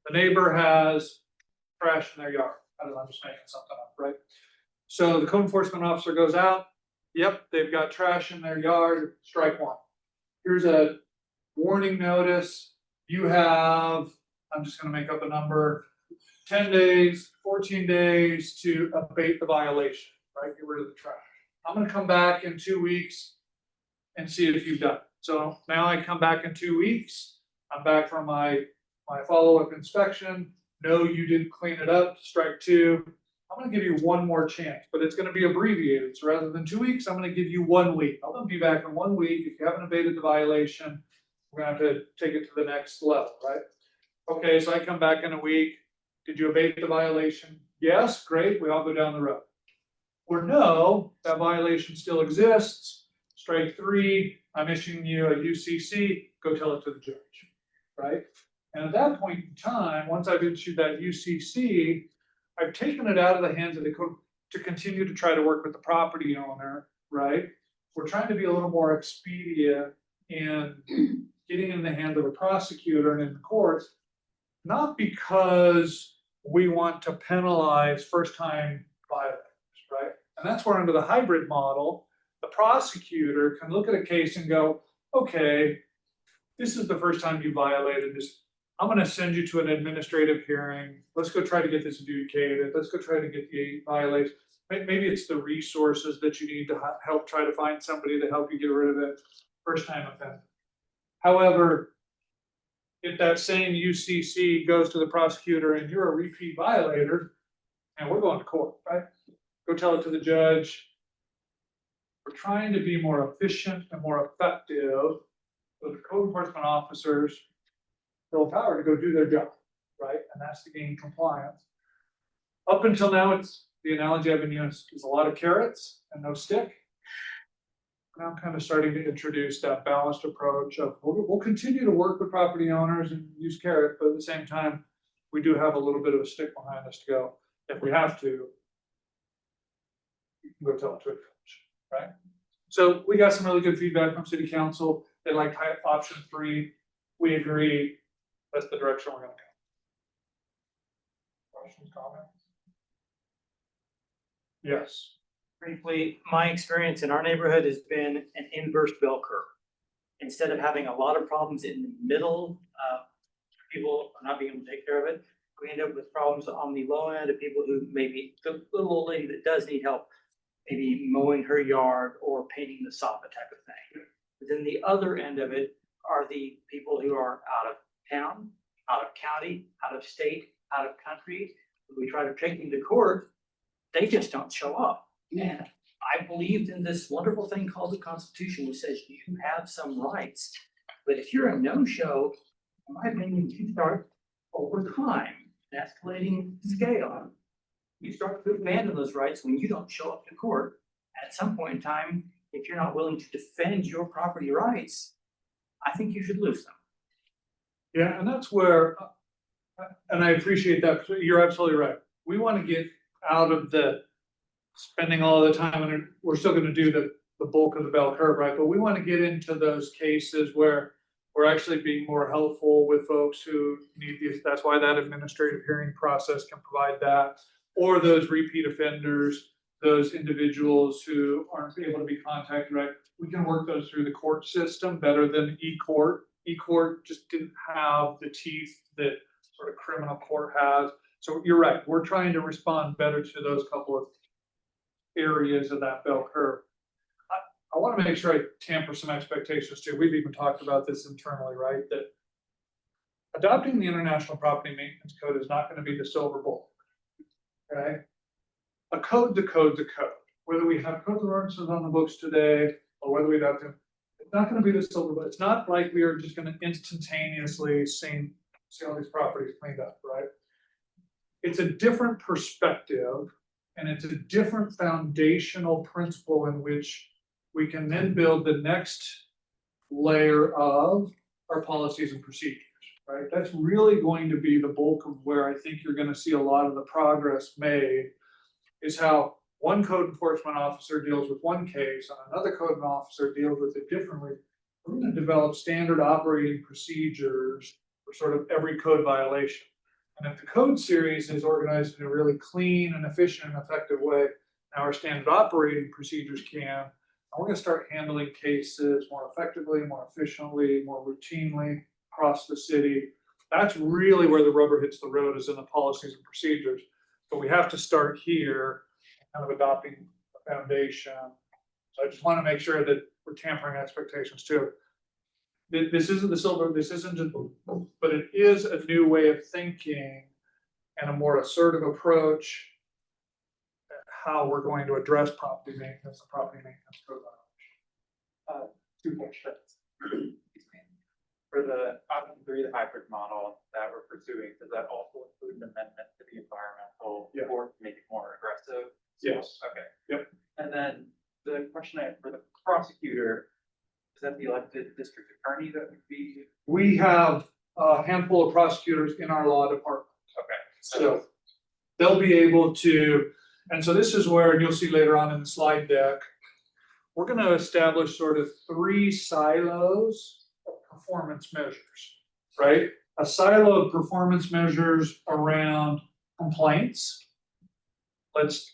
The neighbor has trash in their yard. I don't know, I'm just making something up, right? So the code enforcement officer goes out, yep, they've got trash in their yard, strike one. Here's a warning notice. You have, I'm just gonna make up a number, 10 days, 14 days to abate the violation, right? Get rid of the trash. I'm gonna come back in 2 weeks and see if you've done it. So now I come back in 2 weeks, I'm back from my follow-up inspection. No, you didn't clean it up, strike two. I'm gonna give you one more chance, but it's gonna be abbreviated. So rather than 2 weeks, I'm gonna give you 1 week. I'm gonna be back in 1 week. If you haven't abated the violation, we're gonna have to take it to the next level, right? Okay, so I come back in a week. Did you abate the violation? Yes, great, we all go down the road. Or no, that violation still exists. Strike three, I'm issuing you a UCC, go tell it to the judge, right? And at that point in time, once I've issued that UCC, I've taken it out of the hands of the code to continue to try to work with the property owner, right? We're trying to be a little more expedient in getting in the hands of a prosecutor and in the courts, not because we want to penalize first-time violators, right? And that's where under the hybrid model, the prosecutor can look at a case and go, okay, this is the first time you violated this. I'm gonna send you to an administrative hearing. Let's go try to get this adjudicated. Let's go try to get the violation. Maybe it's the resources that you need to help try to find somebody to help you get rid of it. First time offender. However, if that same UCC goes to the prosecutor and you're a repeat violator, and we're going to court, right? Go tell it to the judge. We're trying to be more efficient and more effective so the code enforcement officers feel power to go do their job, right? And that's to gain compliance. Up until now, it's the analogy I've been using is a lot of carrots and no stick. Now I'm kind of starting to introduce that balanced approach of we'll continue to work with property owners and use carrot, but at the same time, we do have a little bit of a stick behind us to go. If we have to, you can go tell it to a judge, right? So we got some really good feedback from city council. They like option 3. We agree. That's the direction we're gonna go. Questions, comments? Yes. Briefly, my experience in our neighborhood has been an inverse bell curve. Instead of having a lot of problems in the middle, people are not being able to take care of it, we end up with problems on the low end of people who maybe, the little old lady that does need help, maybe mowing her yard or painting the soffit type of thing. But then the other end of it are the people who are out of town, out of county, out of state, out of country. We try to take them to court, they just don't show up. And I believed in this wonderful thing called the Constitution, which says you have some rights. But if you're a no-show, in my opinion, you start over time, an escalating scale. You start to abandon those rights when you don't show up to court. At some point in time, if you're not willing to defend your property rights, I think you should lose them. Yeah, and that's where, and I appreciate that. You're absolutely right. We want to get out of the spending all the time, and we're still going to do the bulk of the bell curve, right? But we want to get into those cases where we're actually being more helpful with folks who need these. That's why that administrative hearing process can provide that, or those repeat offenders, those individuals who aren't able to be contacted, right? We can work those through the court system better than e-court. E-court just didn't have the teeth that sort of criminal court has. So you're right. We're trying to respond better to those couple of areas of that bell curve. I want to make sure I tamper some expectations too. We've even talked about this internally, right? That adopting the International Property Maintenance Code is not going to be the silver bullet. Okay? A code to code to code. Whether we have codes of ordinances on the books today or whether we adopt them, it's not going to be the silver bullet. It's not like we are just going to instantaneously see all these properties cleaned up, right? It's a different perspective. And it's a different foundational principle in which we can then build the next layer of our policies and procedures, right? That's really going to be the bulk of where I think you're going to see a lot of the progress made, is how one code enforcement officer deals with one case and another code officer deals with it differently. We're gonna develop standard operating procedures for sort of every code violation. And if the code series is organized in a really clean and efficient and effective way, now our standard operating procedures can, and we're gonna start handling cases more effectively, more efficiently, more routinely across the city. That's really where the rubber hits the road, is in the policies and procedures. But we have to start here, kind of adopting a foundation. So I just want to make sure that we're tampering expectations too. This isn't the silver, this isn't just, but it is a new way of thinking and a more assertive approach at how we're going to address property maintenance and property maintenance code violation. 2 questions. For the option 3, the hybrid model that we're pursuing, does that also include an amendment to the environmental board to make it more aggressive? Yes. Okay. Yep. And then the question I have for the prosecutor, is that the elected district attorney that would be? We have a handful of prosecutors in our law department. Okay. So they'll be able to, and so this is where, and you'll see later on in the slide deck, we're gonna establish sort of 3 silos of performance measures, right? A silo of performance measures around complaints.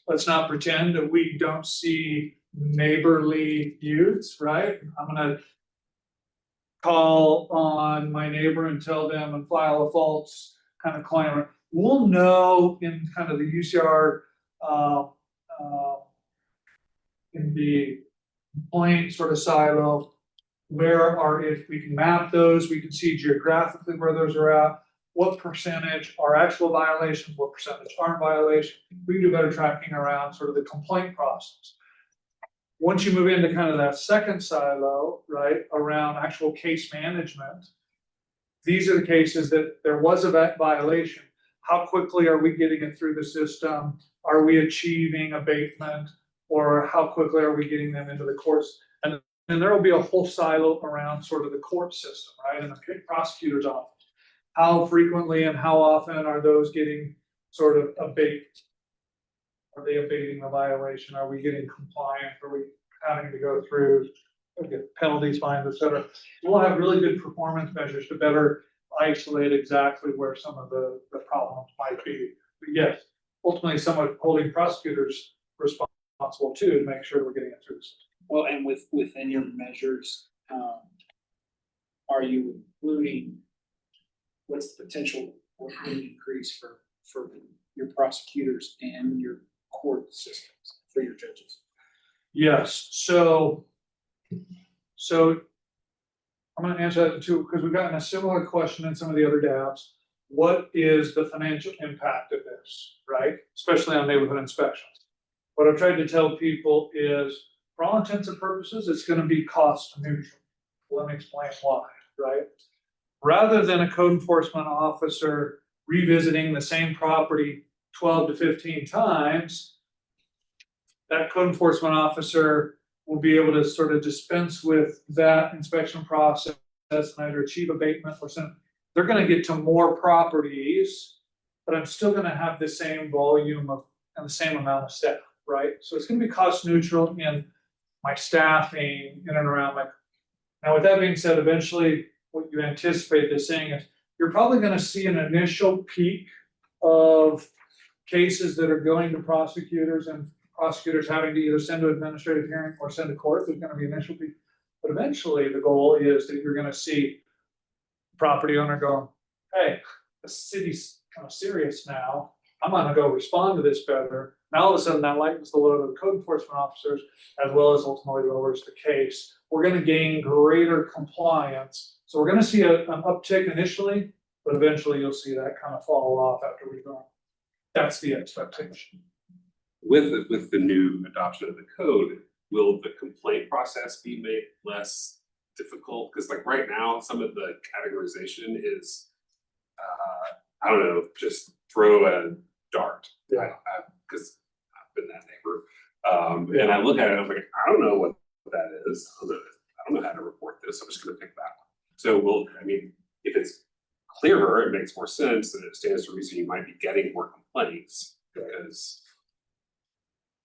Let's not pretend that we don't see neighborly feuds, right? I'm gonna call on my neighbor and tell them and file a false kind of claim. We'll know in kind of the UCR, in the complaint sort of silo, if we can map those, we can see geographically where those are at, what percentage are actual violations, what percentage aren't violations. We can do better tracking around sort of the complaint process. Once you move into kind of that second silo, right, around actual case management, these are the cases that there was a violation. How quickly are we getting it through the system? Are we achieving abatement? Or how quickly are we getting them into the courts? And there will be a whole silo around sort of the court system, right, and the prosecutor's office. How frequently and how often are those getting sort of abated? Are they abating the violation? Are we getting compliant? Are we having to go through penalties, fines, et cetera? We'll have really good performance measures to better isolate exactly where some of the problems might be. But yes, ultimately, someone holding prosecutors responsible too to make sure we're getting it through the system. Well, and within your measures, are you including, what's the potential workload increase for your prosecutors and your court systems for your judges? Yes, so I'm gonna answer that too, because we've gotten a similar question in some of the other DABs. What is the financial impact of this, right? Especially on neighborhood inspections. What I've tried to tell people is, for all intents and purposes, it's gonna be cost neutral. Let me explain why, right? Rather than a code enforcement officer revisiting the same property 12 to 15 times, that code enforcement officer will be able to sort of dispense with that inspection process and either achieve abatement or some, they're gonna get to more properties, but I'm still gonna have the same volume of, and the same amount of staff, right? So it's gonna be cost neutral in my staffing in and around my. Now, with that being said, eventually what you anticipate this saying is, you're probably gonna see an initial peak of cases that are going to prosecutors and prosecutors having to either send to administrative hearing or send to court. There's gonna be initial peak. But eventually the goal is that you're gonna see property owner going, hey, the city's kind of serious now. I'm gonna go respond to this better. Now all of a sudden that lightens the load of the code enforcement officers as well as ultimately lowers the case. We're gonna gain greater compliance. So we're gonna see an uptick initially, but eventually you'll see that kind of fall off after we've gone. That's the expectation. With the new adoption of the code, will the complaint process be made less difficult? Because like right now, some of the categorization is, I don't know, just throw a dart. Yeah. Because I've been that neighbor. And I look at it, I'm like, I don't know what that is. I don't know how to report this. I'm just gonna pick that one. So if it's clearer, it makes more sense, and it stands to reason you might be getting more complaints because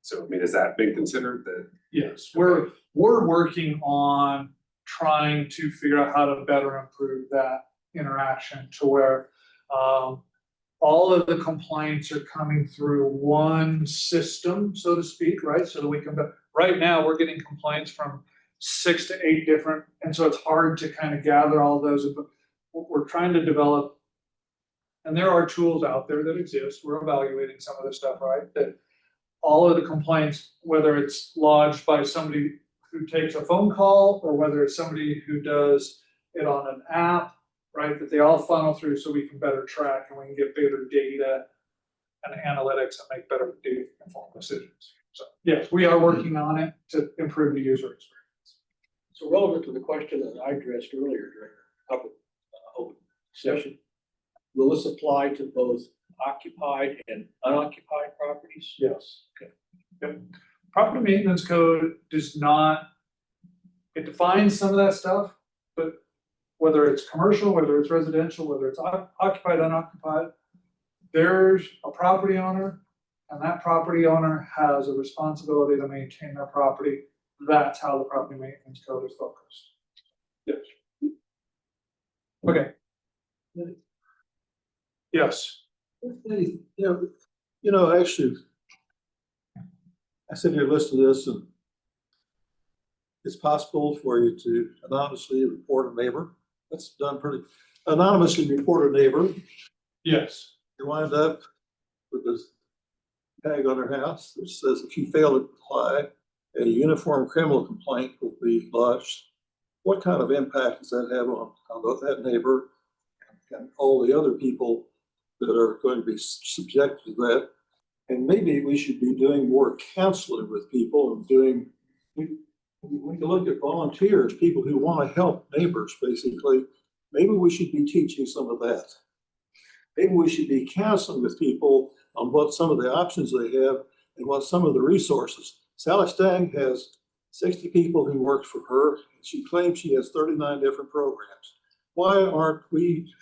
So, I mean, has that been considered that? Yes, we're working on trying to figure out how to better improve that interaction to where all of the complaints are coming through one system, so to speak, right? So that we can, right now, we're getting complaints from 6 to 8 different, and so it's hard to kind of gather all those. But we're trying to develop, and there are tools out there that exist. We're evaluating some of this stuff, right? That all of the complaints, whether it's lodged by somebody who takes a phone call or whether it's somebody who does it on an app, right, that they all funnel through so we can better track and we can get better data and analytics and make better informed decisions. So yes, we are working on it to improve the user experience. So relevant to the question that I addressed earlier during the public open session, will this apply to both occupied and unoccupied properties? Yes. Okay. Yep. Property maintenance code does not, it defines some of that stuff, but whether it's commercial, whether it's residential, whether it's occupied, unoccupied, there's a property owner, and that property owner has a responsibility to maintain their property. That's how the property maintenance code is focused. Yes. Okay. Yes. Actually, I sit here listening to this, and it's possible for you to anonymously report a neighbor. That's done pretty, anonymously report a neighbor. Yes. You wind up with this tag on their house that says if you fail to comply, a uniform criminal complaint will be lodged. What kind of impact does that have on that neighbor and all the other people that are going to be subject to that? And maybe we should be doing more counseling with people and doing, we can look at volunteers, people who want to help neighbors, basically. Maybe we should be teaching some of that. Maybe we should be counseling with people on what some of the options they have and what some of the resources. Sally Stang has 60 people who work for her, and she claims she has 39 different programs. Why aren't we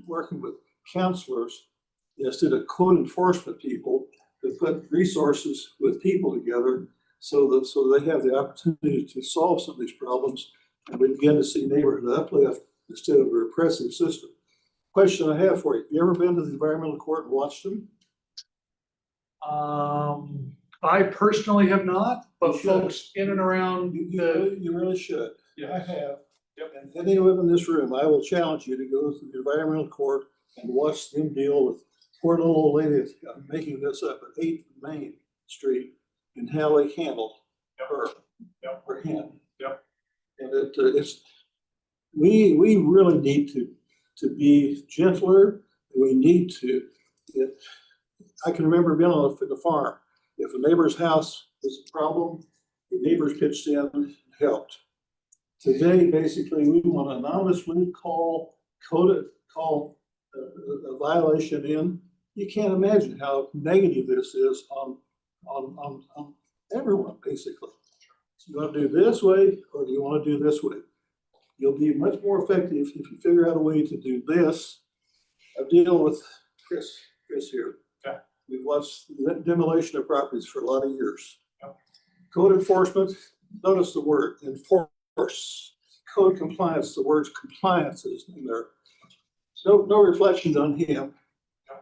working with counselors instead of code enforcement people to put resources with people together so they have the opportunity to solve some of these problems, and we begin to see neighborhood uplift instead of a repressive system? Question I have for you: have you ever been to the environmental court and watched them? I personally have not, but You should. folks in and around You really should. Yeah. I have. And anyone in this room, I will challenge you to go to the environmental court and watch them deal with poor little old lady that's making this up at 8th Main Street and how they handle her, her hand. Yep. And it's, we really need to be gentler. We need to, I can remember being on the farm. If a neighbor's house was a problem, the neighbors pitched in and helped. Today, basically, we want to anonymously call a violation in. You can't imagine how negative this is on everyone, basically. So you want to do this way, or do you want to do this way? You'll be much more effective if you figure out a way to do this. I deal with Chris here. Okay. We've watched demolition of properties for a lot of years. Code enforcement, notice the word enforce. Code compliance, the word compliance is in there. No reflection on him,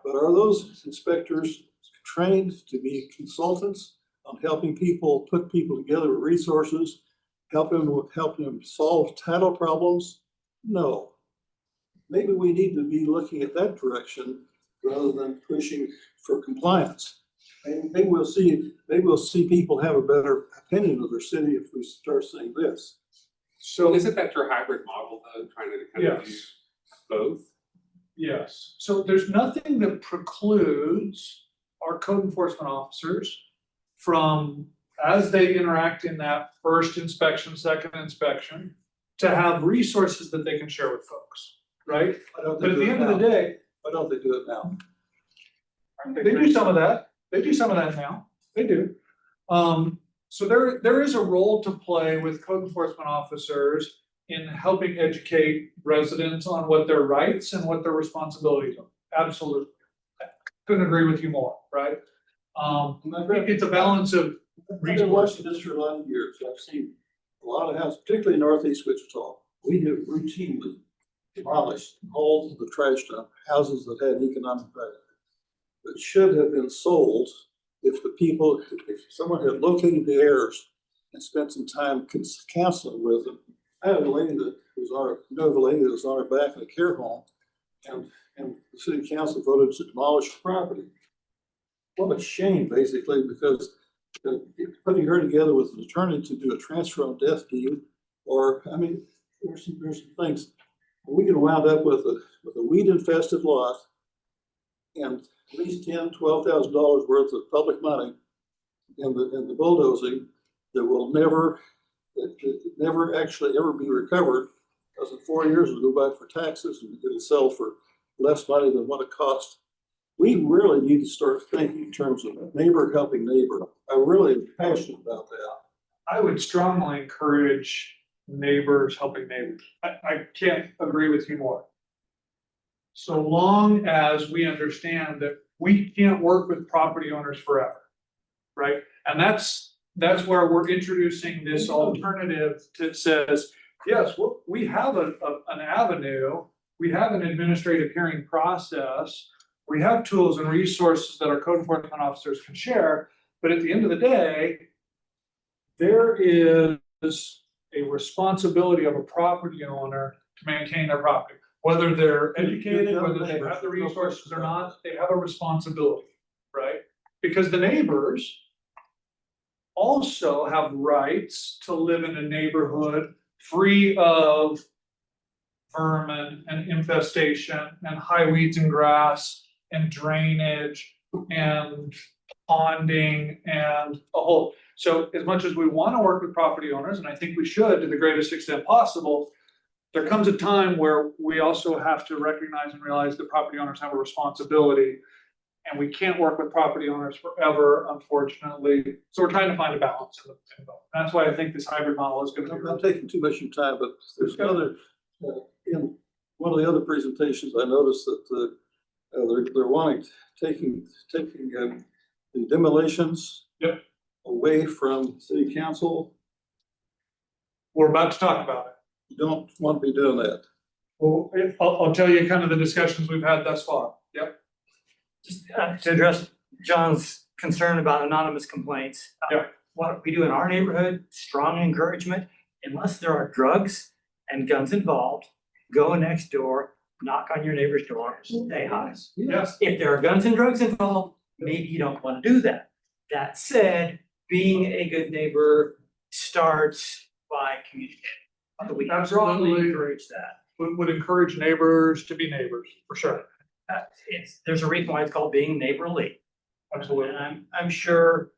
but are those inspectors trained to be consultants on helping people, put people together with resources, helping them solve title problems? No. Maybe we need to be looking at that direction rather than pushing for compliance. And maybe we'll see people have a better opinion of their city if we start saying this. So isn't that your hybrid model though, trying to kind of do Yes. both? Yes, so there's nothing that precludes our code enforcement officers from, as they interact in that first inspection, second inspection, to have resources that they can share with folks, right? But at the end of the day, why don't they do it now? they do some of that. They do some of that now. They do. So there is a role to play with code enforcement officers in helping educate residents on what their rights and what their responsibilities are. Absolutely. I couldn't agree with you more, right? It's a balance of I've been resources. watching this for a lot of years. I've seen a lot of houses, particularly in northeast Wichita. We have routinely demolished all of the trash dump, houses that had economic value. That should have been sold if the people, if someone had located the heirs and spent some time counseling with them. I had a lady that was on, know of a lady that was on her back in a care home, and the city council voted to demolish the property. What a shame, basically, because putting her together with an attorney to do a transfer on death deed, or, I mean, there's some things. We could wound up with a weed infested lot and at least $10,000-12,000 worth of public money in the bulldozing that will never actually ever be recovered, because in 4 years it'll go back for taxes and it'll sell for less money than what it cost. We really need to start thinking in terms of neighbor helping neighbor. I really am passionate about that. I would strongly encourage neighbors helping neighbors. I can't agree with you more. So long as we understand that we can't work with property owners forever, right? And that's where we're introducing this alternative that says, yes, we have an avenue, we have an administrative hearing process, we have tools and resources that our code enforcement officers can share, but at the end of the day, there is a responsibility of a property owner to maintain their property. Whether they're educated, whether they have the resources or not, they have a responsibility, right? Because the neighbors also have rights to live in a neighborhood free of vermin and infestation and high weeds and grass and drainage and ponding and a whole. So as much as we want to work with property owners, and I think we should to the greatest extent possible, there comes a time where we also have to recognize and realize that property owners have a responsibility, and we can't work with property owners forever, unfortunately. So we're trying to find a balance in both. That's why I think this hybrid model is going to be. I'm taking too much of your time, but there's another, in one of the other presentations, I noticed that they're wanting, taking the demolitions away from city council. We're about to talk about it. You don't want to be doing that. Well, I'll tell you kind of the discussions we've had thus far. Yep. Just to address John's concern about anonymous complaints. What we do in our neighborhood, strong encouragement, unless there are drugs and guns involved, go next door, knock on your neighbor's door, say hi. Yes. If there are guns and drugs involved, maybe you don't want to do that. That said, being a good neighbor starts by communicating. We strongly encourage that. Would encourage neighbors to be neighbors, for sure. There's a reason why it's called being neighborly. Absolutely. And I'm sure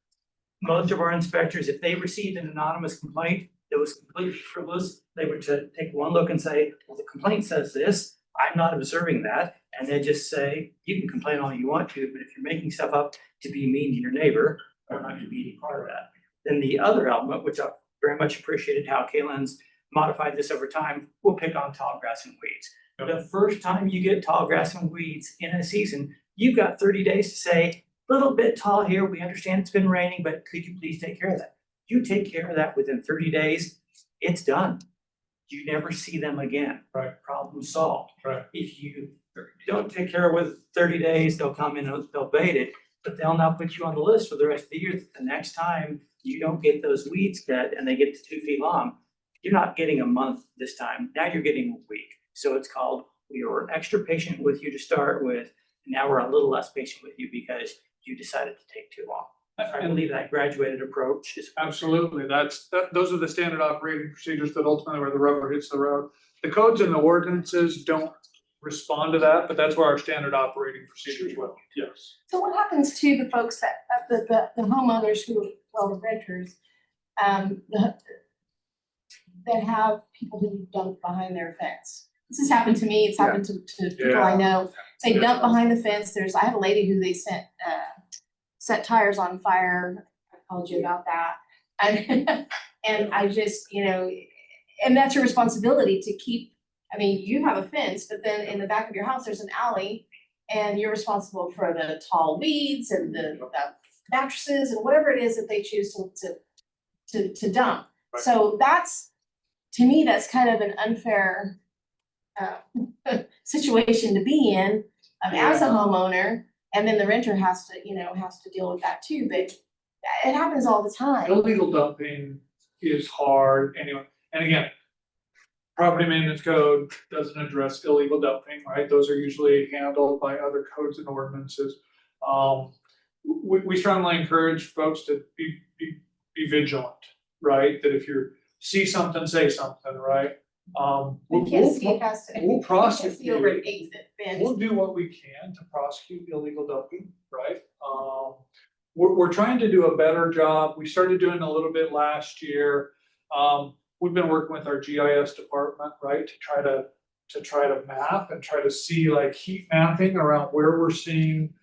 most of our inspectors, if they received an anonymous complaint that was completely frivolous, they would take one look and say, well, the complaint says this, I'm not observing that. And they just say, you can complain all you want to, but if you're making stuff up to be mean to your neighbor, we're not gonna be any part of that. Then the other element, which I've very much appreciated how Kaylin's modified this over time, we'll pick on tall grass and weeds. The first time you get tall grass and weeds in a season, you've got 30 days to say, little bit tall here, we understand it's been raining, but could you please take care of that? You take care of that within 30 days, it's done. You never see them again. Right. Problem solved. Right. If you don't take care of it within 30 days, they'll come in and they'll bait it, but they'll not put you on the list for the rest of the year. The next time you don't get those weeds cut and they get to 2 feet long, you're not getting a month this time, now you're getting a week. So it's called, we were extra patient with you to start with, and now we're a little less patient with you because you decided to take too long. I believe that graduated approach is. Absolutely, those are the standard operating procedures that ultimately where the rubber hits the road. The codes and the ordinances don't respond to that, but that's where our standard operating procedures will. Yes. So what happens to the folks that, the homeowners who, well, the renters, that have people who dump behind their fence? This has happened to me, it's happened to people I know. They dump behind the fence, I have a lady who they set tires on fire, I told you about that. And I just, and that's your responsibility to keep, I mean, you have a fence, but then in the back of your house, there's an alley. And you're responsible for the tall weeds and the mattresses and whatever it is that they choose to dump. Right. So that's, to me, that's kind of an unfair situation to be in, as a Yeah. homeowner, and then the renter has to deal with that too, but it happens all the time. Illegal dumping is hard anyway, and again, property maintenance code doesn't address illegal dumping, right? Those are usually handled by other codes and ordinances. We strongly encourage folks to be vigilant, right? That if you see something, say something, right? You can't see it has to. We'll prosecute. You can't see over an 8-foot fence. We'll do what we can to prosecute illegal dumping, right? We're trying to do a better job. We started doing a little bit last year. We've been working with our GIS department, right, to try to map and try to see like heat mapping around where we're seeing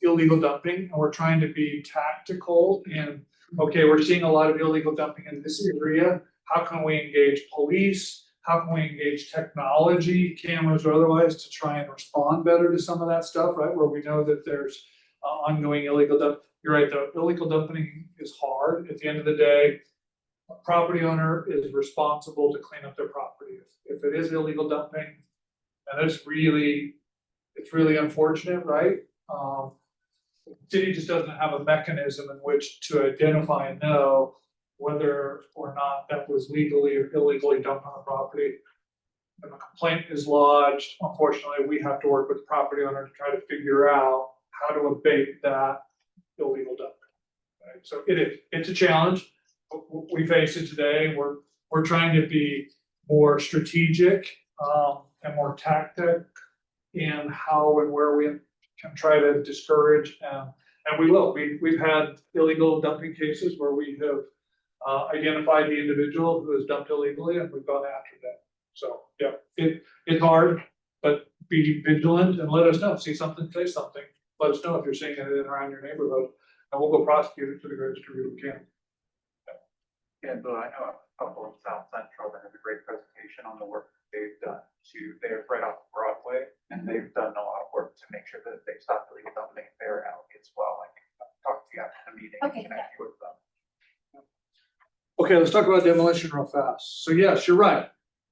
illegal dumping, and we're trying to be tactical in, okay, we're seeing a lot of illegal dumping in this area. How can we engage police? How can we engage technology, cameras or otherwise, to try and respond better to some of that stuff, right? Where we know that there's ongoing illegal dump. You're right, though, illegal dumping is hard. At the end of the day, a property owner is responsible to clean up their property. If it is illegal dumping, and it's really unfortunate, right? The city just doesn't have a mechanism in which to identify and know whether or not that was legally or illegally dumped on the property. If a complaint is lodged, unfortunately, we have to work with the property owner to try to figure out how to abate that illegal dumping. Right? So it's a challenge. We face it today. We're trying to be more strategic and more tactic in how and where we can try to discourage, and we will. We've had illegal dumping cases where we have identified the individual who has dumped illegally, and we've gone after them. So yeah, it's hard, but be vigilant and let us know. See something, say something. Let us know if you're seeing it in around your neighborhood, and we'll go prosecute it to the greatest degree we can. Yeah, Bill, I know a couple in South Central that have a great presentation on the work they've done they're right off Broadway, and they've done a lot of work to make sure that they stop illegal dumping their alley as well. I can talk to you after the meeting and connect you with them. Okay, let's talk about demolition real fast. So yes, you're right.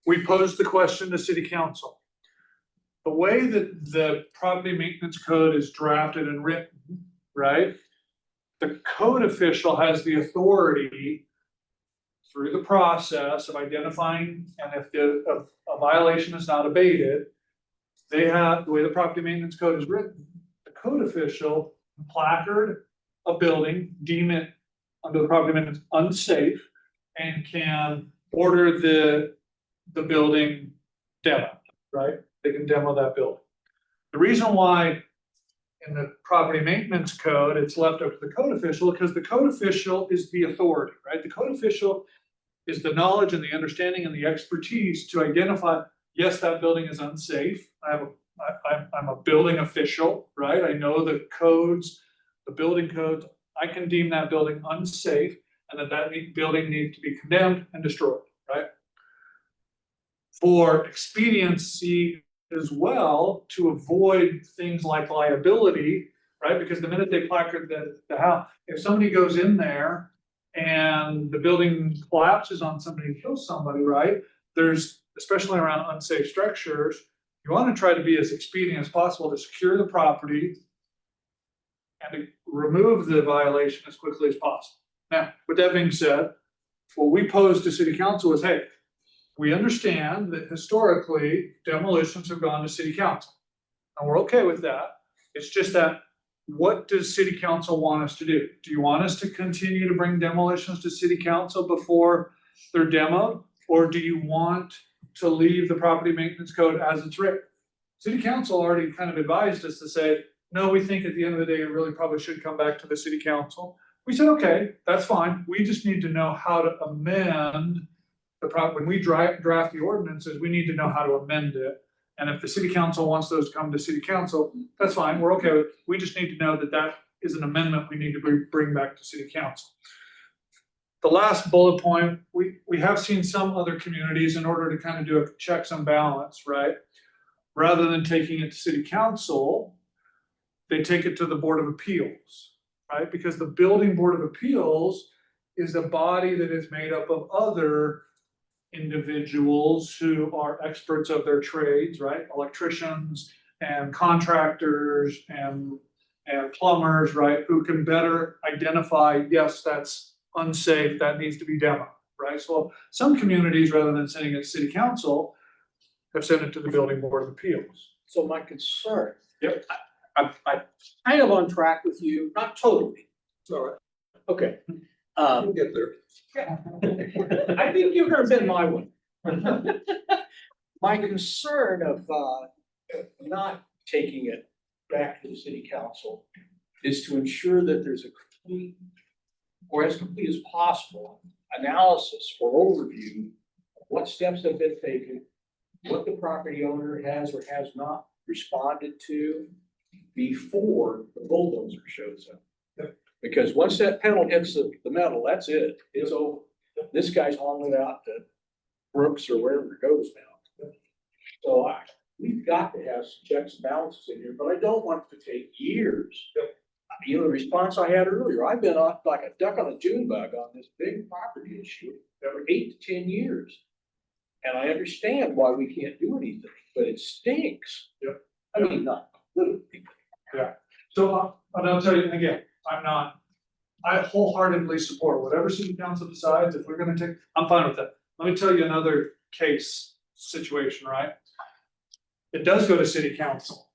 We posed the question to city council. The way that the property maintenance code is drafted and written, right? The code official has the authority through the process of identifying, and if a violation is not abated, they have, the way the property maintenance code is written, the code official can placard a building, deem it under the property maintenance unsafe, and can order the building demo, right? They can demo that building. The reason why in the property maintenance code, it's left up to the code official, because the code official is the authority, right? The code official is the knowledge and the understanding and the expertise to identify, yes, that building is unsafe. I'm a building official, right? I know the codes, the building codes. I can deem that building unsafe, and that building needs to be condemned and destroyed, right? For expediency as well, to avoid things like liability, right? Because the minute they placard the house, if somebody goes in there and the building collapses on somebody and kills somebody, right? There's, especially around unsafe structures, you want to try to be as expedient as possible to secure the property and to remove the violation as quickly as possible. Now, with that being said, what we posed to city council is, hey, we understand that historically demolitions have gone to city council, and we're okay with that. It's just that, what does city council want us to do? Do you want us to continue to bring demolitions to city council before they're demoed? Or do you want to leave the property maintenance code as it's written? City council already kind of advised us to say, no, we think at the end of the day, it really probably should come back to the city council. We said, okay, that's fine. We just need to know how to amend the when we draft the ordinances, we need to know how to amend it. And if the city council wants those to come to city council, that's fine, we're okay with it. We just need to know that that is an amendment we need to bring back to city council. The last bullet point, we have seen some other communities, in order to kind of do a checks and balance, right? Rather than taking it to city council, they take it to the Board of Appeals. right? Because the Building Board of Appeals is a body that is made up of other individuals who are experts of their trades, right? Electricians and contractors and plumbers, right? Who can better identify, yes, that's unsafe, that needs to be demoed, right? So some communities, rather than sending it to city council, have sent it to the Building Board of Appeals. So my concern. Yep. I'm kind of on track with you, not totally. It's all right. Okay. We'll get there. I think you're gonna bend my way. My concern of not taking it back to the city council is to ensure that there's a complete, or as complete as possible, analysis or overview of what steps have been taken, what the property owner has or has not responded to before the bulldozer shows up. Because once that pedal hits the metal, that's it. It's over. This guy's hauling it out to Brooks or wherever it goes now. So we've got to have some checks and balances in here, but I don't want it to take years. You know, the response I had earlier, I've been off like a duck on a June bug on this big property issue for 8 to 10 years. And I understand why we can't do anything, but it stinks. Yep. I mean, not literally. Yeah, so, and I'll tell you again, I wholeheartedly support whatever city council decides, if we're gonna take, I'm fine with that. Let me tell you another case situation, right? It does go to city council.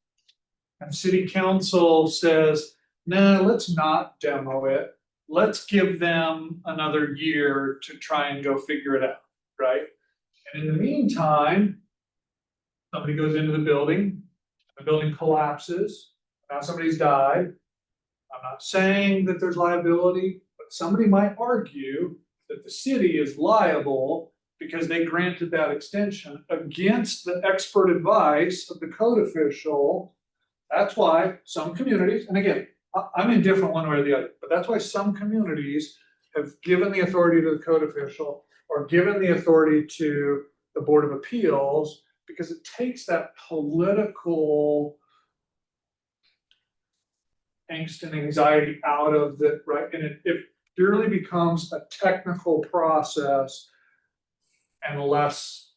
And city council says, no, let's not demo it. Let's give them another year to try and go figure it out, right? And in the meantime, somebody goes into the building collapses, now somebody's died. I'm not saying that there's liability, but somebody might argue that the city is liable because they granted that extension against the expert advice of the code official. That's why some communities, and again, I'm indifferent one way or the other, but that's why some communities have given the authority to the code official or given the authority to the Board of Appeals, because it takes that political angst and anxiety out of the, right? And it purely becomes a technical process and less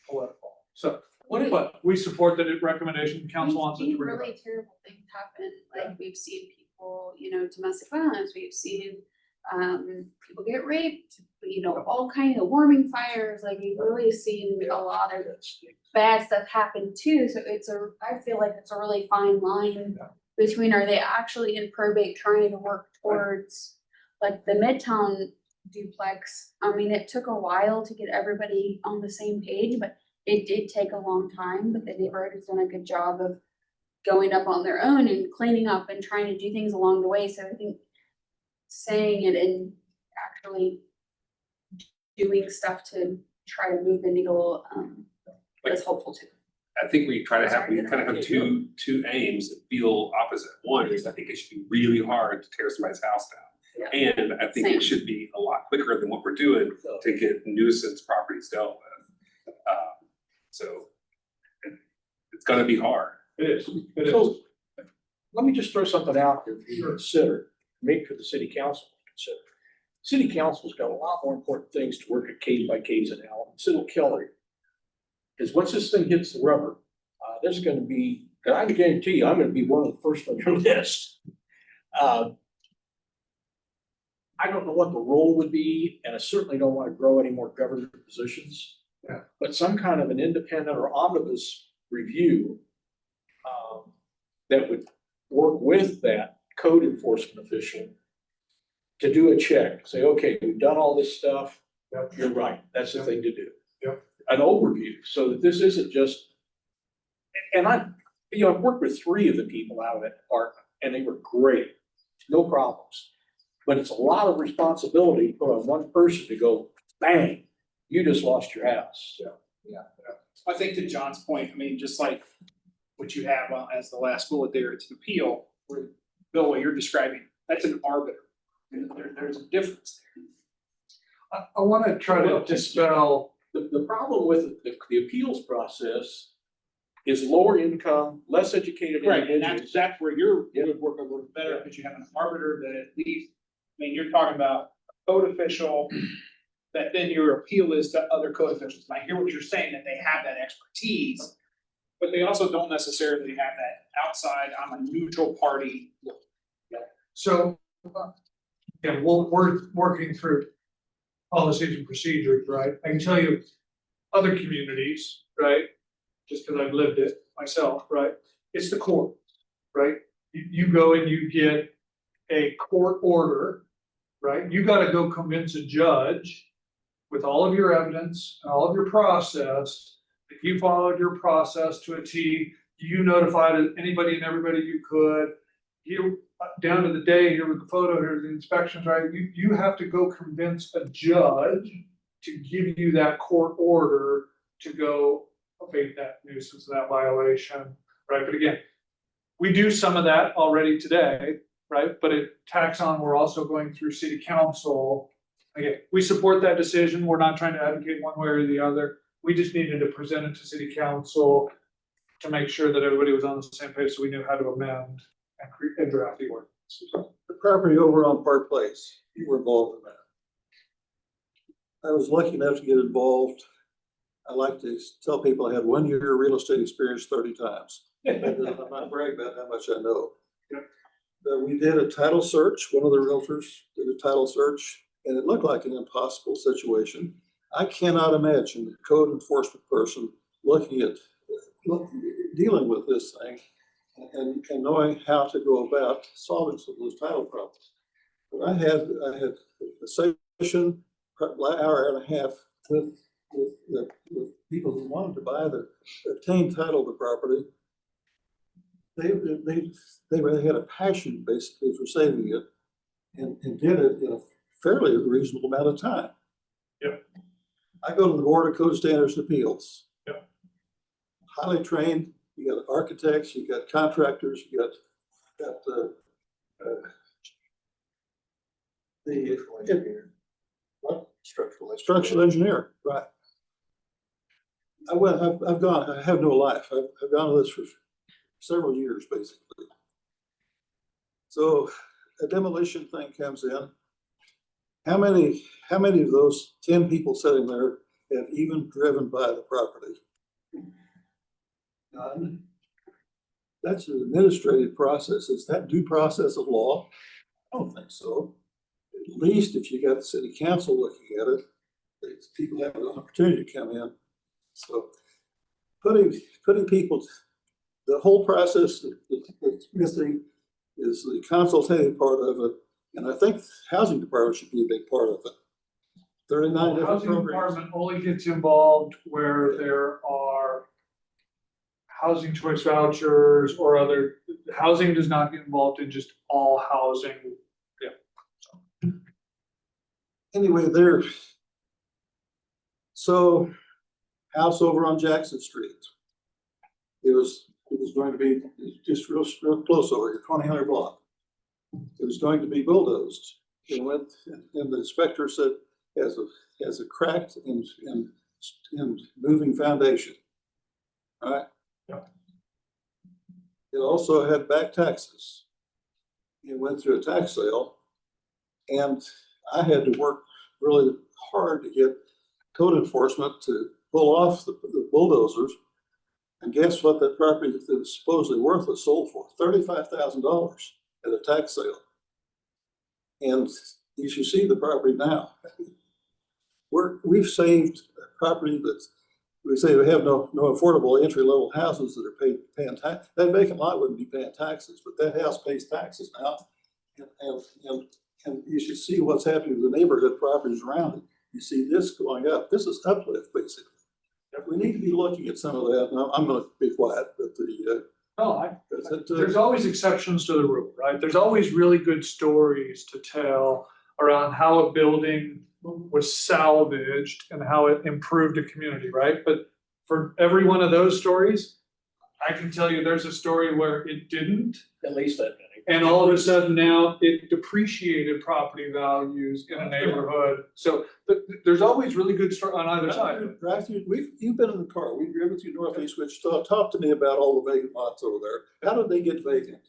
political. So, but we support the recommendation, the council wants it to We've bring seen it back. really terrible things happen, like we've seen people, you know, domestic violence, we've seen people get raped, you know, all kinds of warming fires, like we've really seen a lot of bad stuff happen too, so I feel like it's a really fine line between, are they actually in probate trying to work towards, like the Midtown duplex, I mean, it took a while to get everybody on the same page, but it did take a long time, but the neighborhood has done a good job of going up on their own and cleaning up and trying to do things along the way, so I think saying it and actually doing stuff to try to move the needle, is helpful too. I think we kind of have two aims that feel opposite. One is I think it should be really hard to tear somebody's house down. Yeah. And I think Same. it should be a lot quicker than what we're doing to get nuisance properties dealt with. So it's gonna be hard. It is. So let me just throw something out there for you to consider, maybe for the city council to consider. City council's got a lot more important things to work at case by case analysis. It'll kill you. Because once this thing hits the rubber, there's gonna be, and I can guarantee you, I'm gonna be one of the first on your list. I don't know what the role would be, and I certainly don't want to grow any more government positions. Yeah. But some kind of an independent or omnibus review that would work with that code enforcement official to do a check, say, okay, we've done all this stuff. Yep. You're right, that's the thing to do. Yep. An overview, so that this isn't just, and I've worked with 3 of the people out of that department, and they were great, no problems. But it's a lot of responsibility put on one person to go, bang, you just lost your house. Yeah. I think to John's point, I mean, just like what you have as the last bullet there, it's an appeal, where Bill, what you're describing, that's an arbiter. And there's a difference there. I wanna try to dispel. The problem with the appeals process is lower income, less educated Right, and individuals. that's where you would work a little better, because you have an arbiter that at least, I mean, you're talking about a code official, that then your appeal is to other code officials, and I hear what you're saying, that they have that expertise, but they also don't necessarily have that outside, I'm a neutral party look. So, yeah, we're working through policies and procedures, right? I can tell you other communities, right? Just because I've lived it myself, right? It's the court, right? You go and you get a court order, right? You gotta go convince a judge with all of your evidence and all of your process, that you followed your process to a T, you notified anybody and everybody you could. You, down to the day, here with the photo, here the inspections, right? You have to go convince a judge to give you that court order to go abate that nuisance, that violation, right? But again, we do some of that already today, right? But at Taxon, we're also going through city council. Again, we support that decision. We're not trying to advocate one way or the other. We just needed to present it to city council to make sure that everybody was on the same page, so we knew how to amend and draft the ordinance. The property over on Park Place, you were involved in that. I was lucky enough to get involved. I like to tell people I had 1 year real estate experience 30 times. I'm not bragging about how much I know. But we did a title search. One of the realtors did a title search, and it looked like an impossible situation. I cannot imagine a code enforcement person dealing with this thing and knowing how to go about solving some of those title problems. But I had a session, hour and a half with people who wanted to obtain title of the property. They had a passion basically for saving it and did it in a fairly reasonable amount of time. Yep. I go to the Board of Code Standards and Appeals. Yep. Highly trained, you got architects, you got contractors, you got the structural engineer, right. I have no life. I've gone to this for several years, basically. So a demolition thing comes in. How many of those 10 people sitting there have even driven by the property? None. That's an administrative process. Is that due process of law? I don't think so. At least if you got the city council looking at it, people have an opportunity to come in. So putting people, the whole process that's missing is the consultative part of it. And I think housing department should be a big part of it. 39 different Housing programs. department only gets involved where there are housing choice vouchers or other, housing does not get involved in just all housing. Yeah. Anyway, so house over on Jackson Street. It was going to be just real close over here, 2000 block. It was going to be bulldozed. It went, and the inspector said has a cracked and moving foundation. All right. Yep. It also had back taxes. It went through a tax sale, and I had to work really hard to get code enforcement to pull off the bulldozers. And guess what that property that was supposedly worthless sold for? $35,000 at a tax sale. And you should see the property now. We've saved a property that we say we have no affordable entry-level houses that are paying tax. That vacant lot wouldn't be paying taxes, but that house pays taxes now. And you should see what's happening to the neighborhood properties around it. You see this going up. This is uplift, basically. We need to be looking at some of that. Now, I'm going to be quiet, but There's always exceptions to the rule, right? There's always really good stories to tell around how a building was salvaged and how it improved a community, right? But for every one of those stories, I can tell you there's a story where it didn't. At least that many. And all of a sudden now it depreciated property values in a neighborhood. So there's always really good stuff on either side. Drive through, you've been in the car, we've driven through Northeast Wichita, talk to me about all the vacant lots over there. How did they get vacant?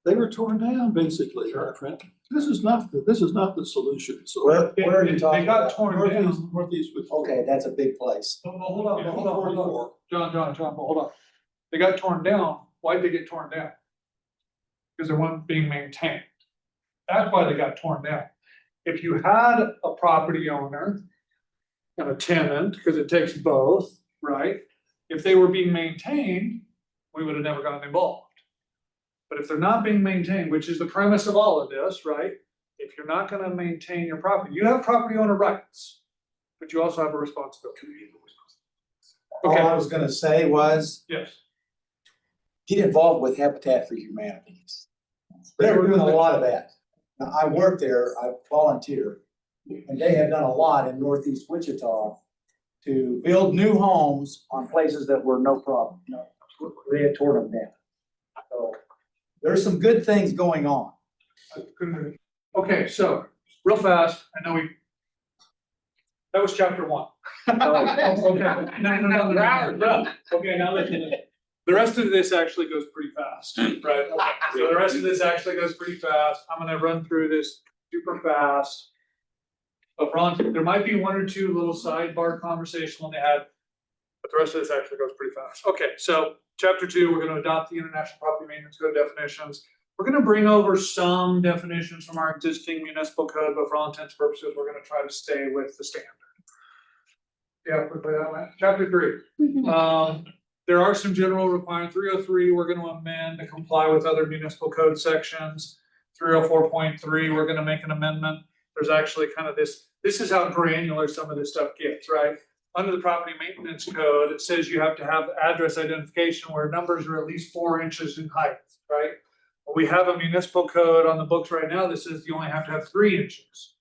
They were torn down, basically, my friend. This is not the solution, so. Where are you They talking got about? torn down. Northeast Wichita. Okay, that's a big place. Hold on. John, but hold on. They got torn down. Why'd they get torn down? Because they weren't being maintained. That's why they got torn down. If you had a property owner and a tenant, because it takes both, right? If they were being maintained, we would have never gotten involved. But if they're not being maintained, which is the premise of all of this, right? If you're not gonna maintain your property, you have property owner rights, but you also have a responsibility. All I was gonna say was, Yes. get involved with Habitat for Humanity. They're doing a lot of that. Now, I work there, I volunteer, and they have done a lot in Northeast Wichita to build new homes on places that were no problem. They had torn them down. So there's some good things going on. Okay, so real fast, I know that was chapter 1. Okay, no. Okay, now listen. The rest of this actually goes pretty fast, right? So the rest of this actually goes pretty fast. I'm gonna run through this super fast. But Ron, there might be one or two little sidebar conversation when they had, but the rest of this actually goes pretty fast. Okay, so chapter 2, we're gonna adopt the International Property Maintenance Code definitions. We're gonna bring over some definitions from our existing municipal code, but for all intents and purposes, we're gonna try to stay with the standard. Yeah, quickly on that. Chapter 3. There are some general requirements. 303, we're gonna amend to comply with other municipal code sections. 304.3, we're gonna make an amendment. There's actually kind of this is how granular some of this stuff gets, right? Under the property maintenance code, it says you have to have address identification where numbers are at least 4 inches in height, right? We have a municipal code on the books right now that says you only have to have 3 inches.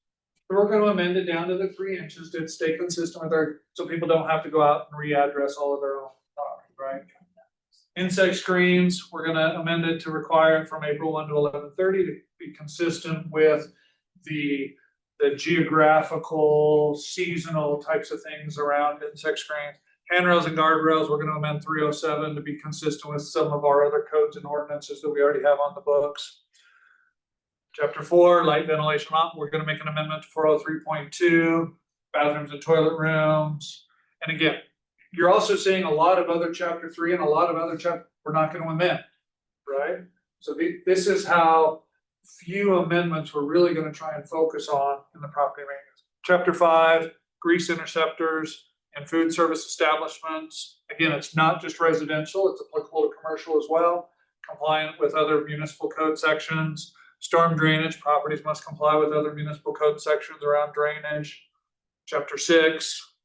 So we're gonna amend it down to the 3 inches to stay consistent with our, so people don't have to go out and readdress all of their own property, right? Insect screens, we're gonna amend it to require it from April 1 to 11/30 to be consistent with the geographical, seasonal types of things around insect screens. Handrails and guardrails, we're gonna amend 307 to be consistent with some of our other codes and ordinances that we already have on the books. Chapter 4, light ventilation mountain, we're gonna make an amendment to 403.2, bathrooms and toilet rooms. And again, you're also seeing a lot of other chapter 3 and a lot of other we're not gonna amend, right? So this is how few amendments we're really gonna try and focus on in the property maintenance. Chapter 5, grease interceptors and food service establishments. Again, it's not just residential, it's applicable to commercial as well, compliant with other municipal code sections. Storm drainage, properties must comply with other municipal code sections around drainage. Chapter 6.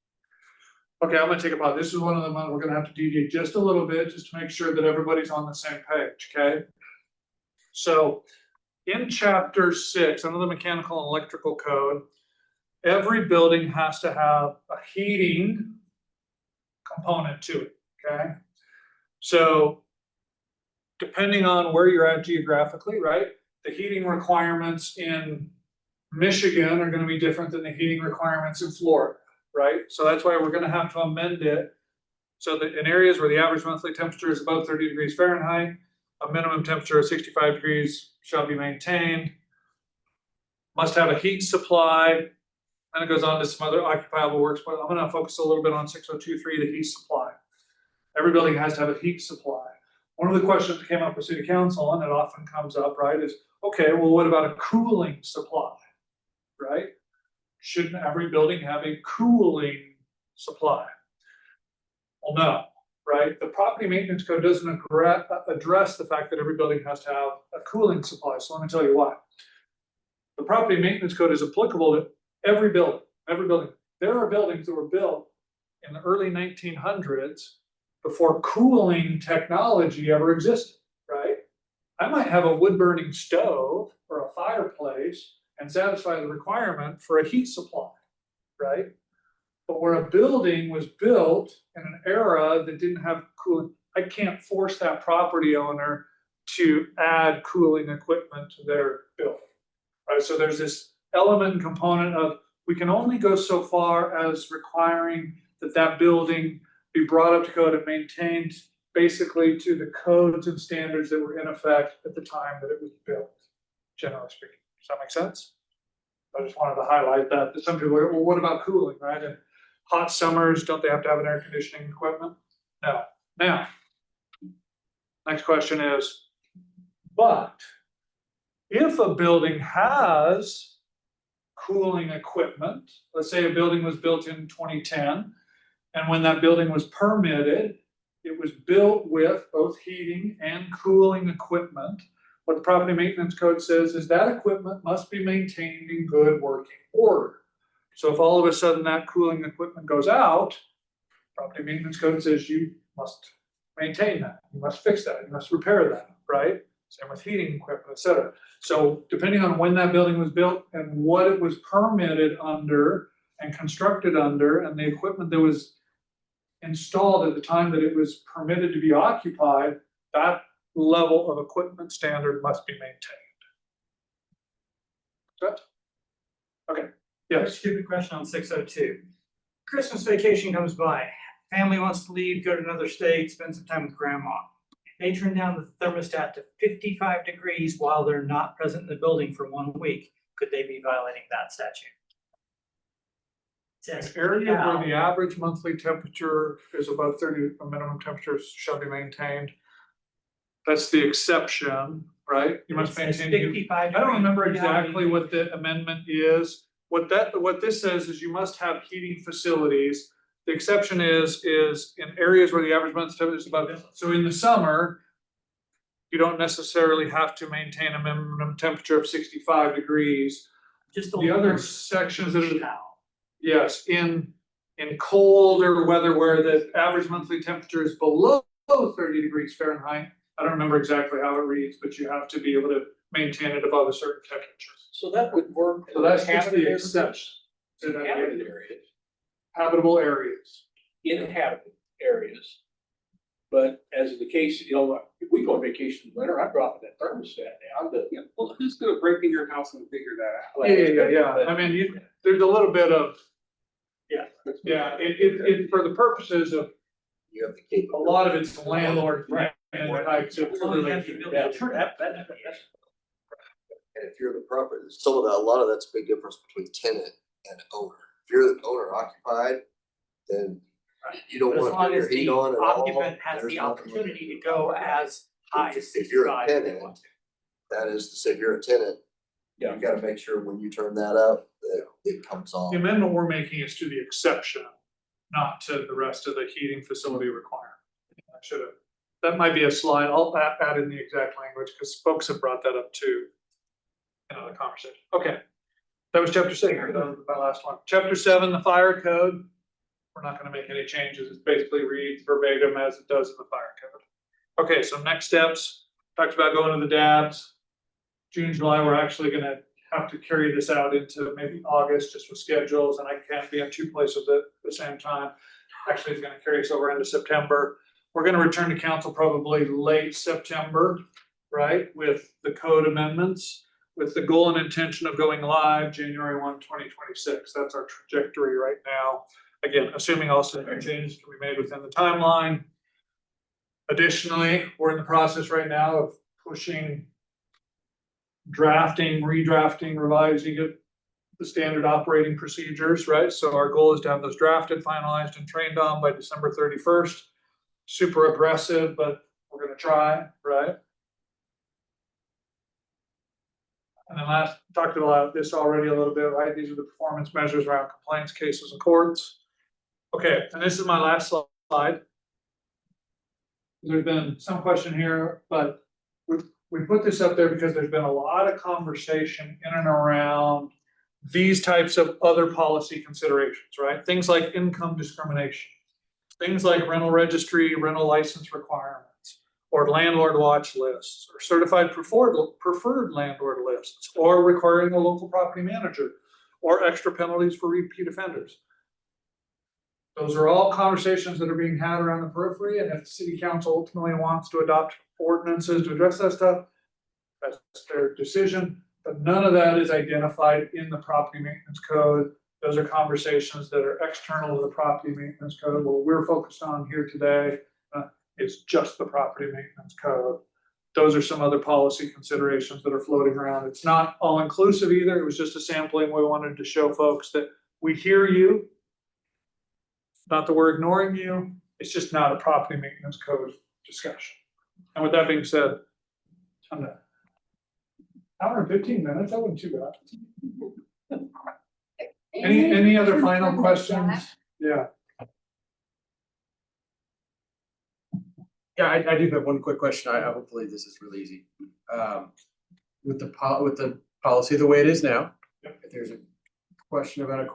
Okay, I'm gonna take a pause. This is one of the ones we're gonna have to deviate just a little bit, just to make sure that everybody's on the same page, okay? So in chapter 6, under the mechanical and electrical code, every building has to have a heating component to it, okay? So depending on where you're at geographically, right? The heating requirements in Michigan are gonna be different than the heating requirements in Florida, right? So that's why we're gonna have to amend it so that in areas where the average monthly temperature is above 30 degrees Fahrenheit, a minimum temperature of 65 degrees shall be maintained. Must have a heat supply, and it goes on to some other occupiable works, but I'm gonna focus a little bit on 602.3, the heat supply. Every building has to have a heat supply. One of the questions that came up with city council, and it often comes up, right, is, okay, well, what about a cooling supply, right? Shouldn't every building have a cooling supply? Well, no, right? The property maintenance code doesn't address the fact that every building has to have a cooling supply, so let me tell you why. The property maintenance code is applicable to every building, There are buildings that were built in the early 1900s before cooling technology ever existed, right? I might have a wood burning stove or a fireplace and satisfy the requirement for a heat supply, right? But where a building was built in an era that didn't have cooling, I can't force that property owner to add cooling equipment to their building. Right, so there's this element and component of, we can only go so far as requiring that that building be brought up to code and maintained basically to the codes and standards that were in effect at the time that it was built, generally speaking. Does that make sense? I just wanted to highlight that some people are, well, what about cooling, right? And hot summers, don't they have to have an air conditioning equipment? No. Now, next question is, but if a building has cooling equipment, let's say a building was built in 2010, and when that building was permitted, it was built with both heating and cooling equipment. What the property maintenance code says is that equipment must be maintained in good working order. So if all of a sudden that cooling equipment goes out, property maintenance code says you must maintain that, you must fix that, you must repair that, right? Same with heating equipment, et cetera. So depending on when that building was built and what it was permitted under and constructed under, and the equipment that was installed at the time that it was permitted to be occupied, that level of equipment standard must be maintained. Good? Okay, yes. Stupid question on 602. Christmas vacation comes by, family wants to leave, go to another state, spend some time with grandma. They turn down the thermostat to 55 degrees while they're not present in the building for 1 week. Could they be violating that statute? An area where the average monthly temperature is above 30, a minimum temperature shall be maintained. That's the exception, right? You must maintain. 55 I don't remember degrees. exactly what the amendment is. What this says is you must have heating facilities. The exception is in areas where the average monthly temperature is above. So in the summer, you don't necessarily have to maintain a minimum temperature of 65 degrees. Just the other sections that are. Yes, in colder weather where the average monthly temperature is below 30 degrees Fahrenheit. I don't remember exactly how it reads, but you have to be able to maintain it above a certain temperature. So that would work. So that's just Habitable the exception. to that Inhabited area. areas, Habitable areas. inhabited areas. But as is the case, you know, if we go on vacation in the winter, I'm dropping that thermostat down, but Yeah, well, who's gonna break in your house and figure that out? Yeah. I mean, there's a little bit of. Yeah, it, for the purposes of, You have to keep. a lot of it's landlord. And types of And if you're the property, some of that, a lot of that's a big difference between tenant and owner. If you're the owner occupied, then you don't As wanna long turn your as heat the on at all. occupant has There's the nothing- opportunity to go as high as If you're a 65 if they tenant, want to. that is to say, if you're a tenant, you gotta make sure when you turn that up, that it comes on. The amendment we're making is to the exception, not to the rest of the heating facility requirement. I should have, that might be a slide, I'll add in the exact language, because folks have brought that up too. In other conversation, okay. That was chapter 6, that was my last one. Chapter 7, the fire code. We're not gonna make any changes, it basically reads verbatim as it does in the fire code. Okay, so next steps, talked about going to the DABs. June, July, we're actually gonna have to carry this out into maybe August, just with schedules, and I can't be in 2 places at the same time. Actually, it's gonna carry us over into September. We're gonna return to council probably late September, right, with the code amendments, with the goal and intention of going live January 1, 2026. That's our trajectory right now. Again, assuming all significant changes can be made within the timeline. Additionally, we're in the process right now of pushing drafting, redrafting, revising it, the standard operating procedures, right? So our goal is to have those drafted, finalized, and trained on by December 31st. Super aggressive, but we're gonna try, right? And then last, talked about this already a little bit, right? These are the performance measures around complaints, cases, and courts. Okay, and this is my last slide. There's been some question here, but we put this up there because there's been a lot of conversation in and around these types of other policy considerations, right? Things like income discrimination, things like rental registry, rental license requirements, or landlord watch lists, or certified preferred landlord lists, or requiring a local property manager, or extra penalties for repeat offenders. Those are all conversations that are being had around the periphery, and if the city council ultimately wants to adopt ordinances to address that stuff, that's their decision, but none of that is identified in the property maintenance code. Those are conversations that are external to the property maintenance code. What we're focused on here today is just the property maintenance code. Those are some other policy considerations that are floating around. It's not all inclusive either. It was just a sampling. We wanted to show folks that we hear you. Not that we're ignoring you, it's just not a property maintenance code discussion. And with that being said, I'm done. Hour and 15 minutes, that wasn't too bad. Any other final questions? Yeah. Yeah, I do have one quick question. Hopefully this is really easy. With the policy the way it is now, if there's a question about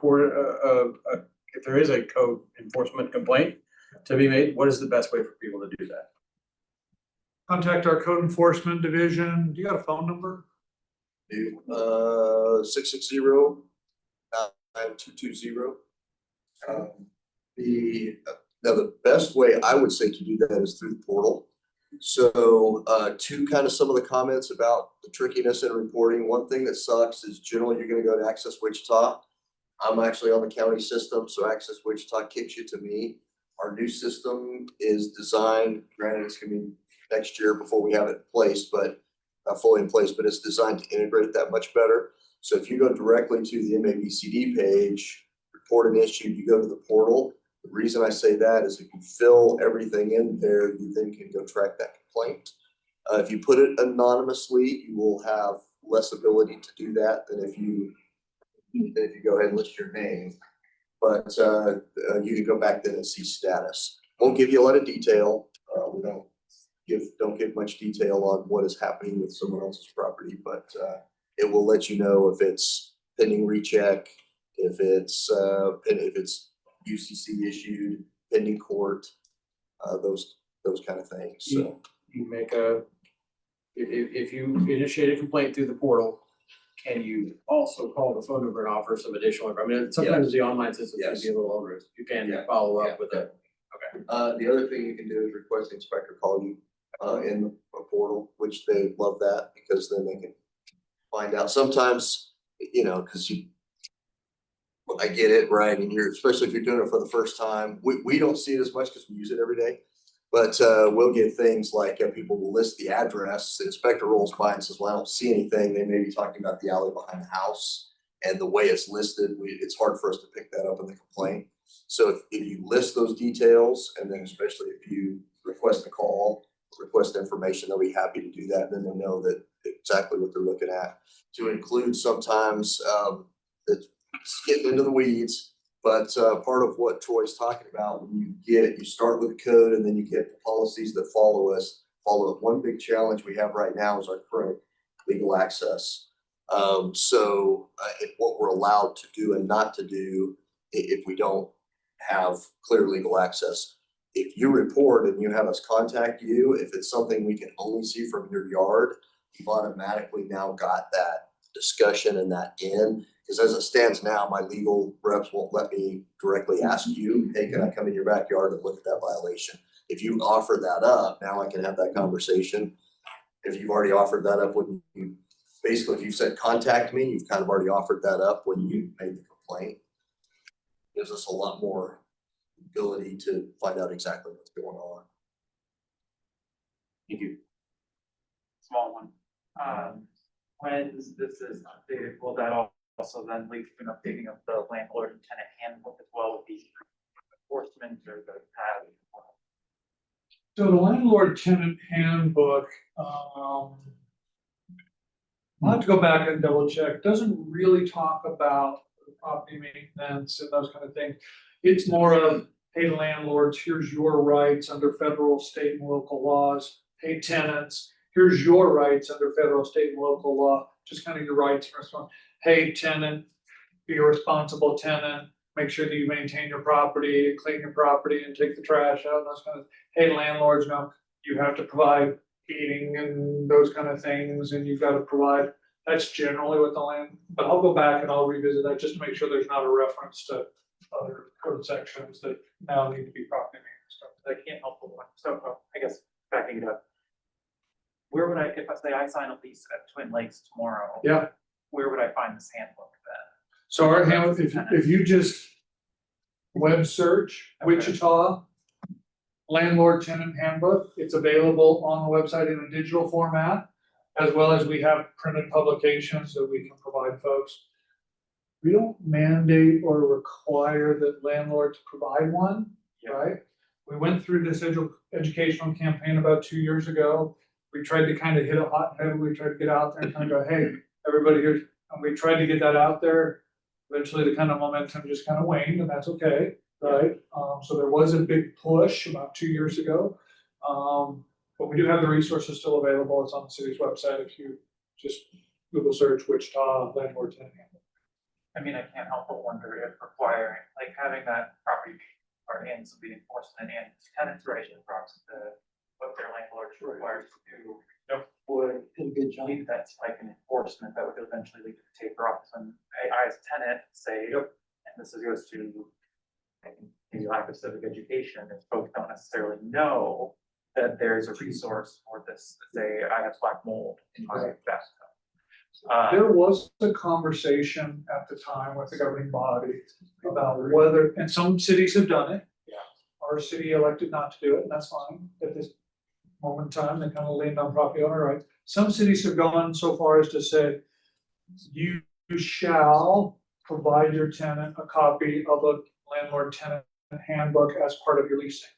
if there is a code enforcement complaint to be made, what is the best way for people to do that? Contact our code enforcement division. Do you got a phone number? 660-9220. The best way I would say to do that is through the portal. So to kind of some of the comments about the trickiness in reporting, one thing that sucks is generally you're gonna go to Access Wichita. I'm actually on the county system, so Access Wichita kicks you to me. Our new system is designed, granted it's gonna be next year before we have it in place, but not fully in place, but it's designed to integrate that much better. So if you go directly to the MABCD page, report an issue, you go to the portal. The reason I say that is if you fill everything in there, you then can go track that complaint. If you put it anonymously, you will have less ability to do that than if you go ahead and list your name. But you can go back then and see status. Won't give you a lot of detail. We don't give much detail on what is happening with someone else's property, but it will let you know if it's pending recheck, if it's UCC issued, pending court, those kind of things. So You make if you initiate a complaint through the portal, can you also call the phone number and offer some additional, I mean, sometimes the online system can be a little onerous. You can follow up with it. Okay. The other thing you can do is request the inspector call you in the portal, which they love that because then they can find out. Sometimes, because I get it, right? And especially if you're doing it for the first time, we don't see it as much because we use it every day. But we'll get things like people will list the address, the inspector rolls by and says, well, I don't see anything. They may be talking about the alley behind the house. And the way it's listed, it's hard for us to pick that up in the complaint. So if you list those details, and then especially if you request a call, request information, they'll be happy to do that. And then they'll know that exactly what they're looking at. To include sometimes it's getting into the weeds, but part of what Troy's talking about, when you start with the code and then you get the policies that follow it. One big challenge we have right now is our current legal access. So what we're allowed to do and not to do if we don't have clear legal access. If you report and you have us contact you, if it's something we can only see from your yard, you've automatically now got that discussion and that in. Because as it stands now, my legal reps won't let me directly ask you, hey, can I come in your backyard and look at that violation? If you offer that up, now I can have that conversation. If you've already offered that up, if you said contact me, you've kind of already offered that up when you made the complaint. Gives us a lot more ability to find out exactly what's going on. Thank you. Small one. When this is updated, will that also then lead to an updating of the landlord and tenant handbook as well with the enforcement or the path? So the landlord tenant handbook, I'll have to go back and double check. Doesn't really talk about property maintenance and those kind of things. It's more of, hey, landlords, here's your rights under federal, state, and local laws. Hey, tenants, here's your rights under federal, state, and local law. Just kind of your rights and responsibilities. Hey, tenant, be a responsible tenant. Make sure that you maintain your property, clean your property, and take the trash out. And those kind of. Hey, landlords, no, you have to provide heating and those kind of things, and you've got to provide. That's generally what the land. But I'll go back and I'll revisit that just to make sure there's not a reference to other code sections that now need to be properly I can't help but wonder, so I guess backing it up. Where would I, if I say I sign a lease at Twin Lakes tomorrow? Yeah. Where would I find this handbook then? So our handbook, if you just web search Wichita landlord tenant handbook, it's available on the website in a digital format, as well as we have printed publications that we can provide folks. We don't mandate or require that landlords provide one, right? We went through this educational campaign about 2 years ago. We tried to kind of hit it hot and heavy. We tried to get out there and kind of go, hey, everybody here, and we tried to get that out there. Eventually, the kind of momentum just kind of waned, and that's okay, right? So there was a big push about 2 years ago. But we do have the resources still available. It's on the city's website if you just Google search Wichita landlord tenant handbook. I mean, I can't help but wonder if requiring, like having that property or in some of the enforcement and tenants' rights across what their landlord requires to do. Would lead that to like an enforcement that would eventually lead to taper off when I as a tenant say, and this goes to maybe lack of civic education, if folks don't necessarily know that there's a resource for this, say I have black mold in my bathtub. There was a conversation at the time with the governing body about whether, and some cities have done it. Yeah. Our city elected not to do it, and that's fine. At this moment in time, they kind of leaned on property owner rights. Some cities have gone so far as to say, you shall provide your tenant a copy of a landlord tenant handbook as part of your leasing.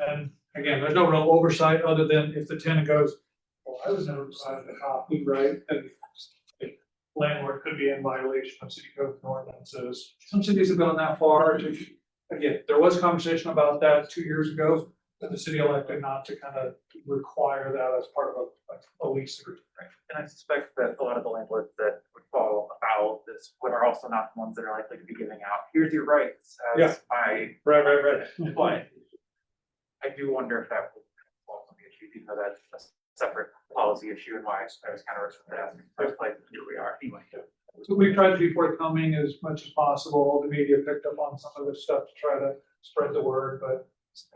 And again, there's no real oversight other than if the tenant goes, well, I was never provided a copy, right? And the landlord could be in violation of city code and ordinances. Some cities have gone that far. Again, there was conversation about that 2 years ago, but the city elected not to kind of require that as part of a lease agreement. Right. And I suspect that a lot of the landlords that would fall afoul of this would are also not the ones that are likely to be giving out, here's your rights as my. Right. But I do wonder if that would also be an issue, even though that's a separate policy issue and why I was kind of asking in the first place, here we are anyway. So we tried to be forthcoming as much as possible. The media picked up on some of this stuff to try to spread the word, but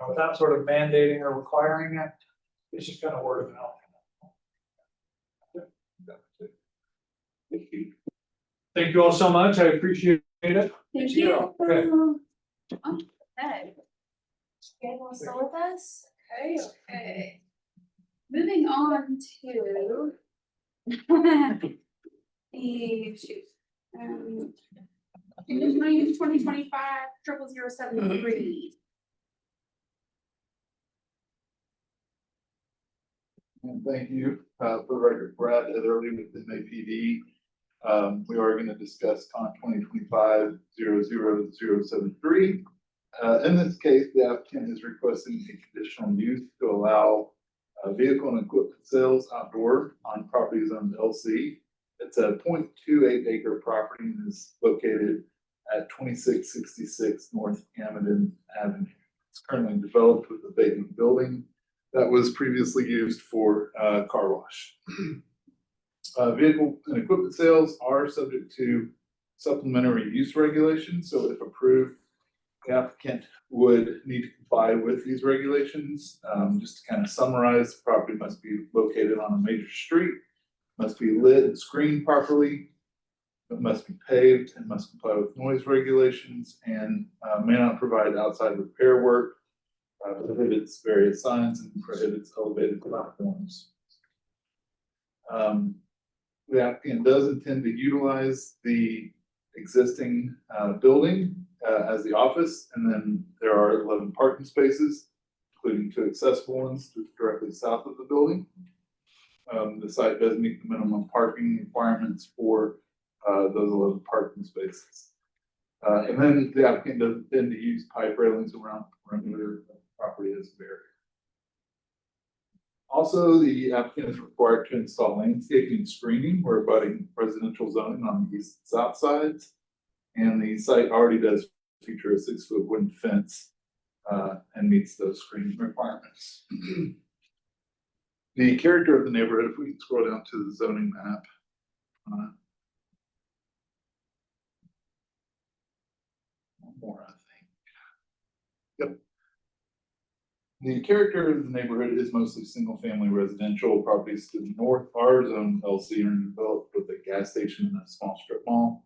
without sort of mandating or requiring it, it's just kind of word of mouth. Thank you all so much. I appreciate it. Thank you. Okay. Okay. You guys want to stay with us? Okay. Moving on to the shoot. Use 2025-0073. And thank you, for the record, Brad Etherly with MAPD. We are gonna discuss con 2025-00073. In this case, the applicant is requesting a conditional use to allow vehicle and equipment sales outdoor on property zoned LC. It's a 0.28 acre property and is located at 2666 North Camden Avenue. It's currently developed with a vacant building that was previously used for car wash. Vehicle and equipment sales are subject to supplementary use regulations, so if approved, the applicant would need to comply with these regulations. Just to kind of summarize, the property must be located on a major street, must be lit and screened properly, it must be paved and must comply with noise regulations, and may not provide outside repair work, prohibits various signs and prohibits elevated platforms. The applicant does intend to utilize the existing building as the office, and then there are 11 parking spaces, including 2 accessible ones directly south of the building. The site does meet the minimum parking requirements for those 11 parking spaces. And then the applicant does intend to use pipe railings around the perimeter of the property as a barrier. Also, the applicant is required to install landscaping screening where abutting residential zoning on the east and south sides. And the site already does feature a 6-foot wooden fence and meets those screening requirements. The character of the neighborhood, if we can scroll down to the zoning map. One more, I The character of the neighborhood is mostly single-family residential. Properties to the north are zoned LC and developed with a gas station and a small strip mall.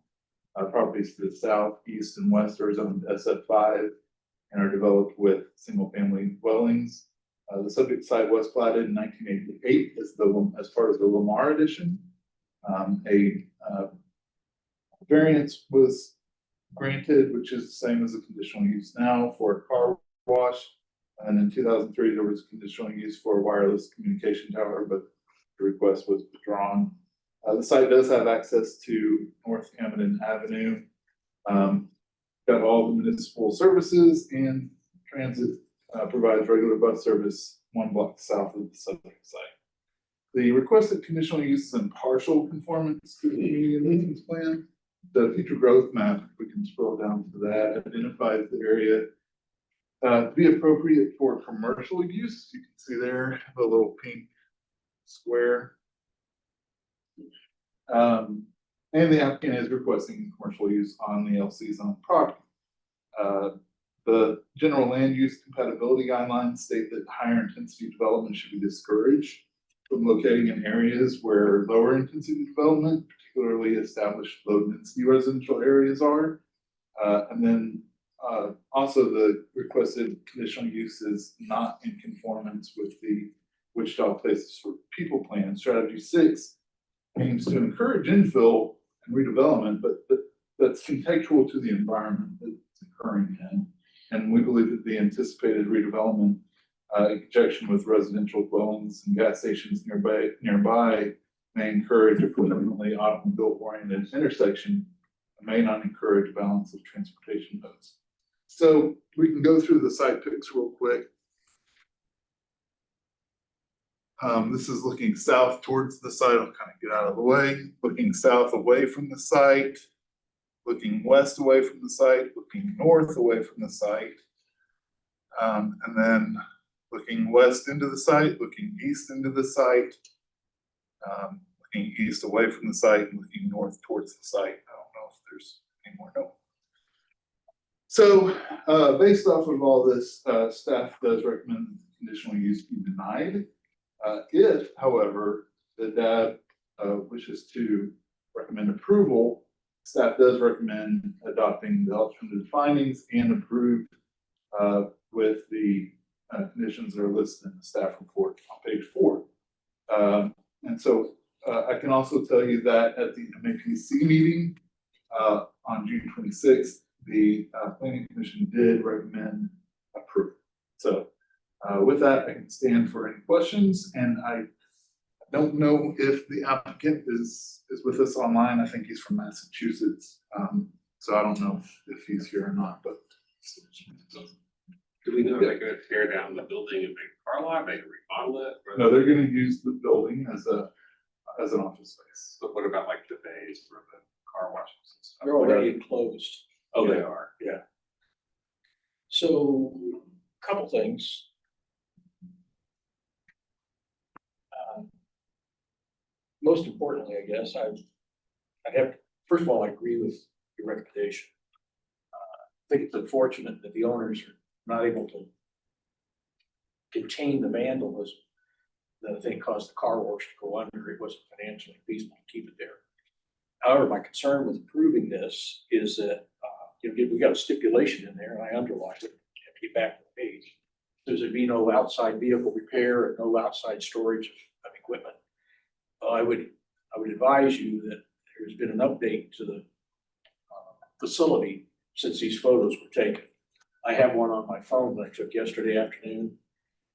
Properties to the south, east, and west are zoned SF5 and are developed with single-family dwellings. The subject site was platted in 1988 as part of the Lamar addition. Variance was granted, which is the same as a conditional use now for a car wash. And in 2003, there was conditional use for a wireless communication tower, but the request was withdrawn. The site does have access to North Hampton Avenue. Got all the municipal services, and transit provides regular bus service 1 block south of the subject site. The requested conditional use is in partial conformance to the community living plan. The future growth map, if we can scroll down to that, identifies the area to be appropriate for commercial use. You can see there the little pink square. And the applicant is requesting commercial use on the LC zone property. The general land use compatibility guidelines state that higher intensity development should be discouraged from locating in areas where lower intensity development, particularly established low density residential areas are. And then also the requested conditional use is not in conformance with the Wichita Places for People Plan. Strategy 6 aims to encourage infill and redevelopment, but that's contextual to the environment that it's occurring in. And we believe that the anticipated redevelopment in conjunction with residential dwellings and gas stations nearby may encourage a predominantly automobile-oriented intersection and may not encourage balance of transportation modes. So we can go through the site pics real quick. This is looking south towards the site. I'll kind of get out of the way. Looking south away from the site, looking west away from the site, looking north away from the site. And then looking west into the site, looking east into the site, looking east away from the site, and looking north towards the site. I don't know if there's any more note. So based off of all this, staff does recommend conditional use be denied. If, however, the DAB wishes to recommend approval, staff does recommend adopting the alternative findings and approved with the conditions that are listed in the staff report on page 4. And so I can also tell you that at the MAPC meeting on June 26th, the Planning Commission did recommend approval. So with that, I can stand for any questions, and I don't know if the applicant is with us online. I think he's from Massachusetts. So I don't know if he's here or not, but. Do we know if they're gonna tear down the building and make a car lot, make a remodel it? or- No, they're gonna use the building as an office space. But what about like the bays for the car washes and stuff? They're already enclosed. Oh, they are. Yeah. So, couple things. Most importantly, I guess, first of all, I agree with your recommendation. I think it's unfortunate that the owners are not able to contain the vandalism that I think caused the car wash to go under. It wasn't financially feasible to keep it there. However, my concern with approving this is that, we got a stipulation in there, and I underlined it, have to get back to the page. There's be no outside vehicle repair and no outside storage of equipment. I would advise you that there's been an update to the facility since these photos were taken. I have one on my phone that I took yesterday afternoon.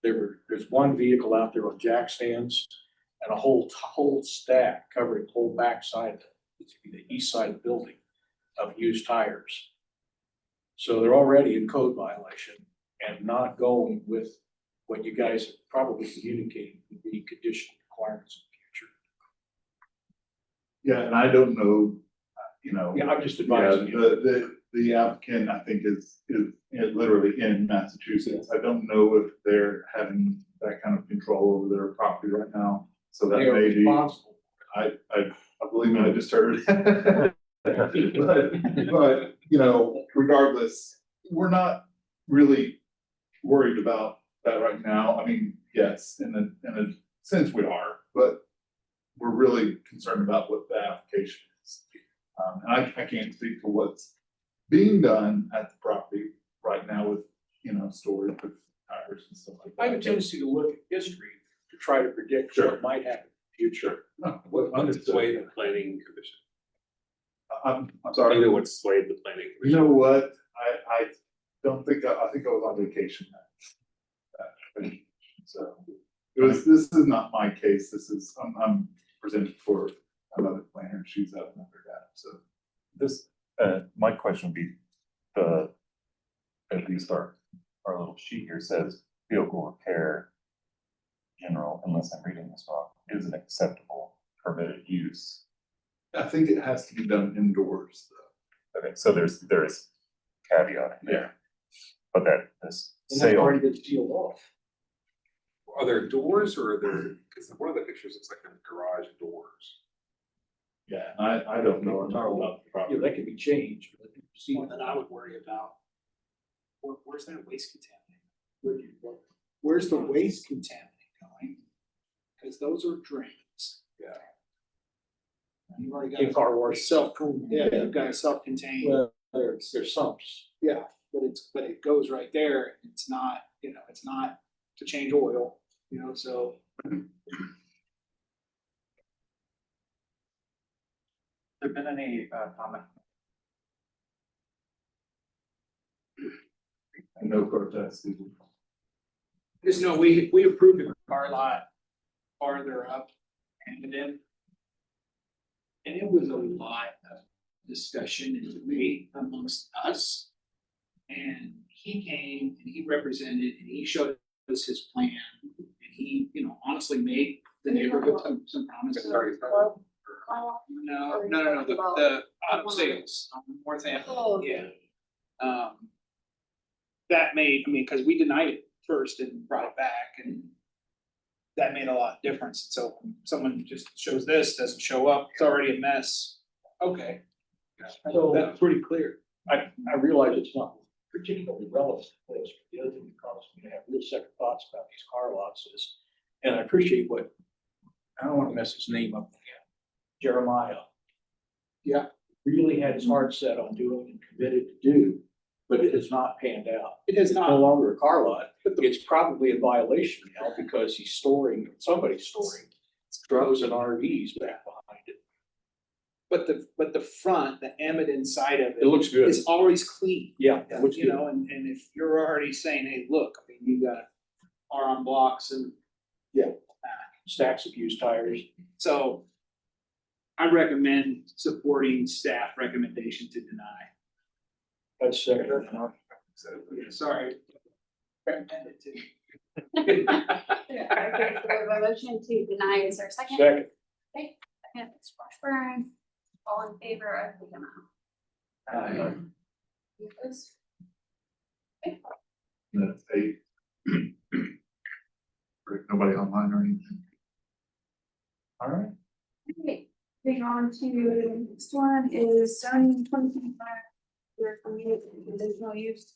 There's one vehicle out there on jack stands and a whole stack covering the whole backside, the east side of the building, of used tires. So they're already in code violation and not going with what you guys have probably communicated would be condition requirements in the future. Yeah, and I don't know, Yeah, I'm just advising you. The applicant, I think, is literally in Massachusetts. I don't know if they're having that kind of control over their property right now. So that They are may be, responsible. I believe me, I just heard. But regardless, we're not really worried about that right now. I mean, yes, in a sense we are, but we're really concerned about what the application is. And I can't speak to what's being done at the property right now with, storage of tires and stuff like that. I have a tendency to look at history to try to predict what might happen in the future. What What swayed the planning commission? I'm I sorry. know what swayed the planning You commission. know what? I don't think, I think I was on vacation that. So, this is not my case. This is, I'm presenting for another planner. She's out under that, so. This, my question would be, at least our little sheet here says vehicle repair general, unless I'm reading this wrong, is an acceptable permitted use. I think it has to be done indoors though. Okay, so there's caveat in there. But that this And that's sale, already been sealed off. Are there doors or are there, because one of the pictures looks like a garage doors. Yeah, I don't know entirely about the property. Yeah, that could be changed. But see, Well, then I would worry about, where's that waste contaminant? where do you look? Where's the waste contaminant going? Cause those are drains. Yeah. You've already In got car a wash. you've got a self-contained, Well, there's sumps. yeah, but it goes right there. It's not, it's not to change oil, so. There been any comment? No protest. Just know we approved the car lot farther up and then. And it was a lot of discussion and debate amongst us. And he came and he represented and he showed us his plan. And he, honestly made the neighborhood some promises. No, the sales, Northampton, Oh. yeah. That made, cause we denied it first and brought it back and that made a lot of difference. So someone just shows this, doesn't show up, it's already a mess. Okay. So that's pretty clear. I realize it's not particularly relevant to this, but the other thing that causes me to have really second thoughts about these car lots is, and I appreciate I don't wanna mess his name up again, Jeremiah. Yeah, really had his heart set on doing and committed to do, but it has not panned out. It has It's no not, longer a car lot, it's probably a violation now because somebody's storing trucks and RVs back behind it. but the front, the Emmett inside of It looks good. is always clean. Yeah, it looks good. And if you're already saying, hey, look, you got R on blocks and. Stacks of used tires. So I recommend supporting staff recommendation to deny. That's second. Sorry. Recommend it to. Okay, so we have a motion to deny, is there a second? Second. Okay, second, Ms. Washburn, all in favor of the denial? Any opposed? That's 8. Nobody online or anything. All right. Okay, moving on to the next one is zoning 2025. We're committed to conditional use.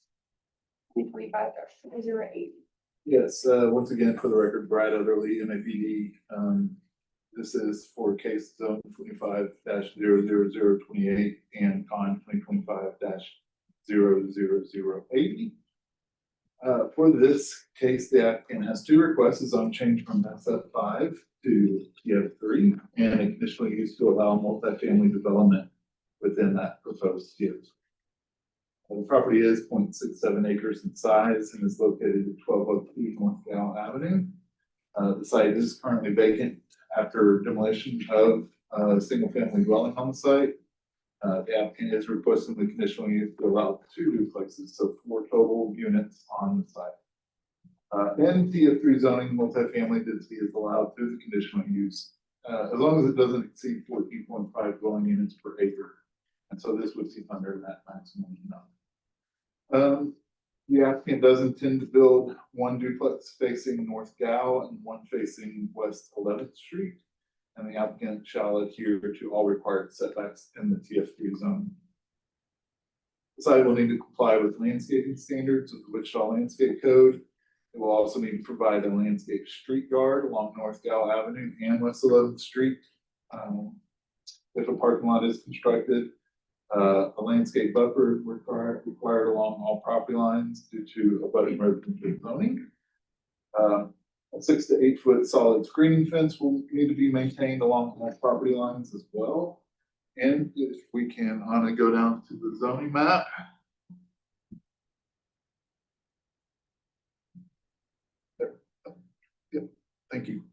2025-008. Yes, once again, for the record, Brad Otherly, MAPD. This is for case zone 25-00028 and con 2025-00080. For this case, the applicant has 2 requests, a zone change from SF5 to TF3 and a conditional use to allow multifamily development within that proposed use. The property is 0.67 acres in size and is located at 1202 North Gal Avenue. The site is currently vacant after demolition of a single-family dwelling on the site. The applicant is requesting the conditional use to allow 2 duplexes, so 4 total units on the site. And TF3 zoning multifamily density is allowed through the conditional use, as long as it doesn't exceed 14.5 dwelling units per acre. And so this would sit under that maximum amount. The applicant does intend to build 1 duplex facing North Gow and 1 facing West 11th Street. And the applicant shall adhere to all required setbacks in the TF3 zone. The site will need to comply with landscaping standards of the Wichita Landscape Code. It will also need to provide a landscape street guard along North Gal Avenue and West 11th Street. If a parking lot is constructed, a landscape buffer is required along all property lines due to abutting residential zoning. A 6 to 8 foot solid screening fence will need to be maintained along all property lines as well. And if we can, Anna, go down to the zoning map. There. Yep, thank you.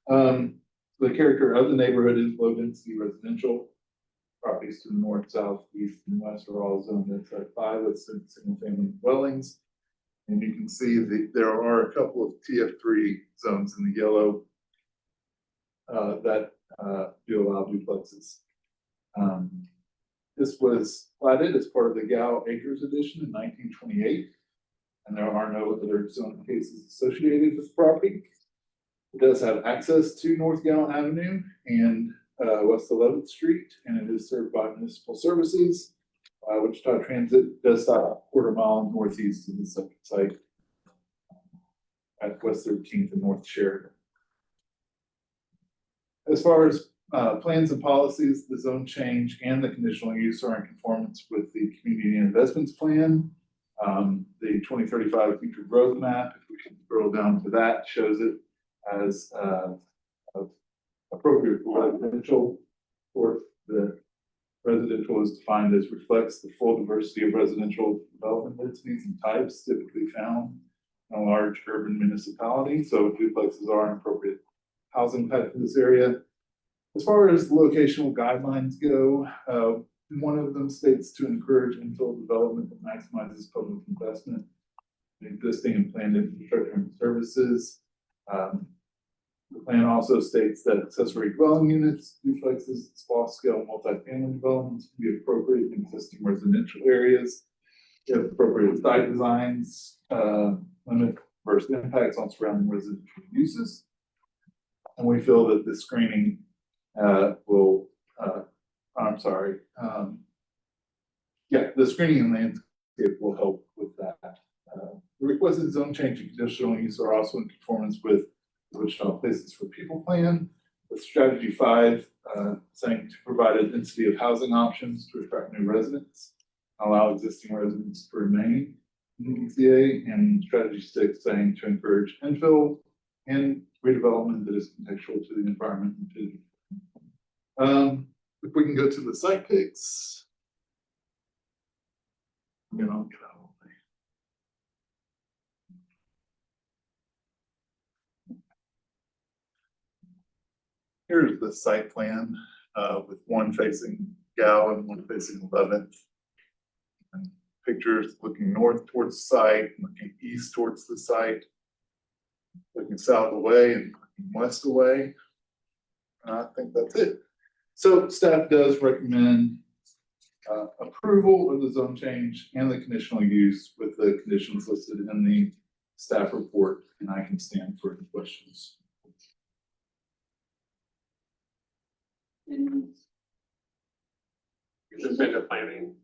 The character of the neighborhood is low density residential. Properties to the north, south, east, and west are all zoned SR5 with single family dwellings. And you can see that there are a couple of TF3 zones in the yellow that do allow duplexes. This was platted as part of the Gal Acres Edition in 1928, and there are no other zoning cases associated with the property. It does have access to North Gal Avenue and West 11th Street, and it is served by municipal services. Wichita Transit does stop a quarter-mile northeast of the site at West 13th and North Sheridan. As far as plans and policies, the zone change and the conditional use are in conformance with the community investments plan. The 2035 future growth map, if we can scroll down to that, shows it as appropriate for residential. Or the residential is defined as reflects the full diversity of residential development densities and types typically found in a large urban municipality. So duplexes are an appropriate housing type for this area. As far as locational guidelines go, one of them states to encourage infill development that maximizes public investment in existing and planned infrastructure and services. The plan also states that accessory dwelling units, duplexes, small scale multifamily developments can be appropriate in existing residential areas. If appropriate site designs limit adverse impacts on surrounding residential uses. And we feel that the screening will, the screening and landscape will help with that. The requested zone change and conditional use are also in conformance with the Wichita Places for People plan, with strategy 5 saying to provide a density of housing options to attract new residents, allow existing residents to remain in the DCA, and strategy 6 saying to encourage infill and redevelopment that is contextual to the environment and to if we can go to the site pics. I'll get out of the way. Here's the site plan with one facing Gal and one facing 11th. And pictures looking north towards the site, looking east towards the site, looking south away and looking west away. And I think that's it. So staff does recommend approval of the zone change and the conditional use with the conditions listed in the staff report, and I can stand for any questions. It's been a planning.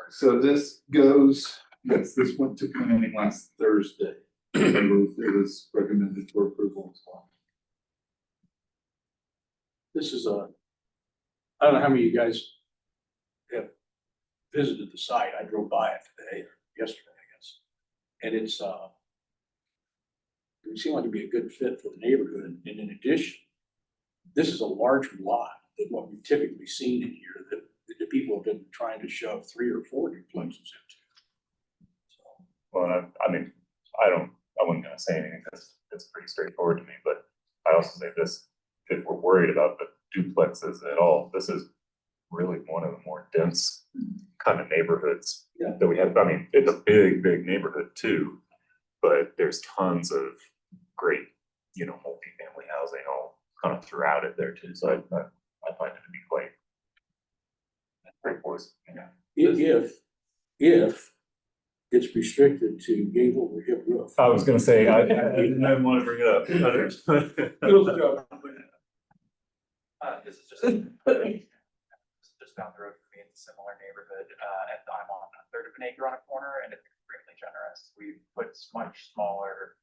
So this goes, yes, this went to planning last Thursday. It was recommended for approval as well. This is I don't know how many of you guys have visited the site. I drove by it today, or yesterday, I guess. And it's, it seemed like it'd be a good fit for the neighborhood. And in addition, this is a larger lot than what we've typically seen in here that the people have been trying to shove 3 or 4 duplexes into. Well, I mean, I wasn't gonna say anything, that's pretty straightforward to me, but I also say this, if we're worried about the duplexes at all, this is really one of the more dense kind of neighborhoods that we have. I mean, it's a big, big neighborhood too, but there's tons of great, multifamily housing all kind of throughout it there too. So I find it to be quite straightforward. If it's restricted to gable or hip roof. I was gonna say, I didn't want to bring it up. This is just down the road for me. similar neighborhood, and I'm on a third of an acre on a corner, and it's extremely generous. We've put much smaller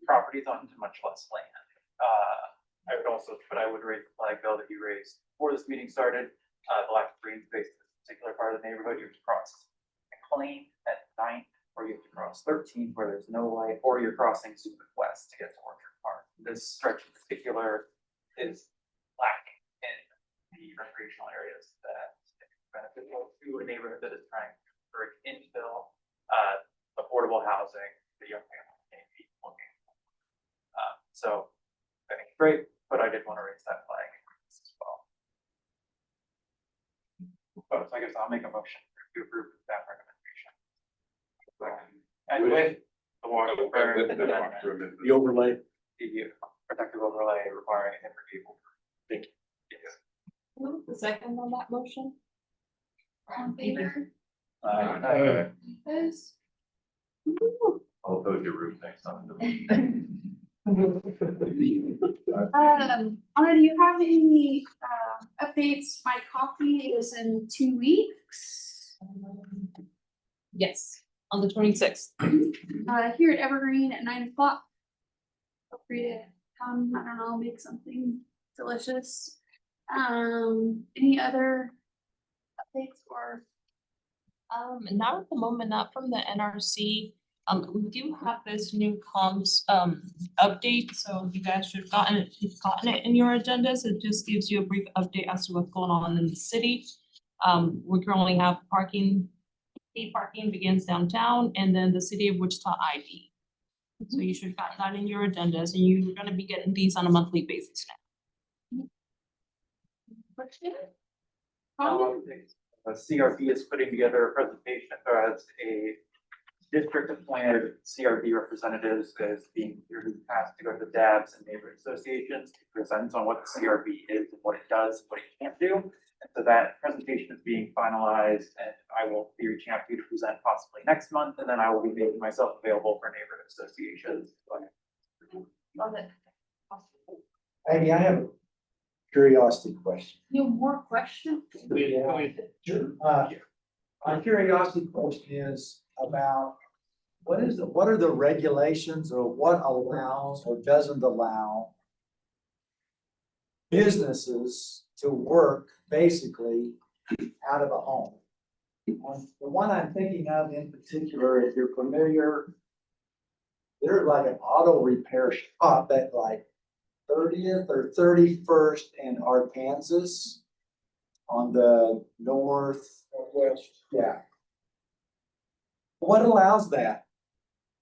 properties onto much less land. I would raise the flag, Bill, that you raised before this meeting started, the lack of green space in this particular part of the neighborhood. You have to cross McLean at 9th, or you have to cross 13th where there's no light, or you're crossing Summit West to get to Orchard Park. This stretch in particular is lacking in the recreational areas that benefit to a neighborhood that is trying to encourage infill, affordable housing, the young family may be looking for. So I think it's great, but I did want to raise that flag as well. So I guess I'll make a motion to approve that recommendation. And with the water. The overlay. The protective overlay requiring a timber cable. Thank you. Yes. The second on that motion? All in favor? Opposed? I'll build your roof next time. Anna, do you have any, updates? My coffee is in 2 weeks. Yes, on the 26th. Here at Evergreen at 9 o'clock. Feel free to come, I don't know, make something delicious. Any other updates or? Not at the moment, not from the NRC. We do have this new comms update, so you guys should have gotten it in your agendas. It just gives you a brief update as to what's going on in the city. We currently have parking, paid parking begins downtown, and then the city of Wichita ID. So you should have gotten that in your agendas, and you're gonna be getting these on a monthly basis now. CRB is putting together a presentation as a district appointed CRB representatives as being tasked to go to the DABs and neighborhood associations to present on what the CRB is and what it does, what it can't do. And so that presentation is being finalized, and I will be reaching out to you to present possibly next month, and then I will be making myself available for neighborhood associations. Love it. Amy, I have a curiosity question. You have more questions? My curiosity question is about what are the regulations or what allows or doesn't allow businesses to work basically out of a home? The one I'm thinking of in particular, if you're familiar, there's like an auto repair shop at like 30th or 31st and Arkansas on the northwest. Yeah. What allows that?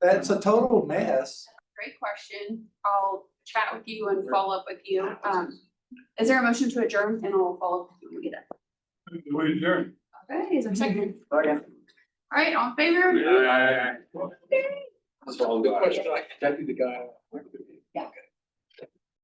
That's a total mess. Great question. I'll chat with you and follow up with you. Is there a motion to adjourn? And I'll follow up with you when we get it. We adjourn. Okay, is there a second? Second. All right, all in favor? That's all good question. I contacted the guy.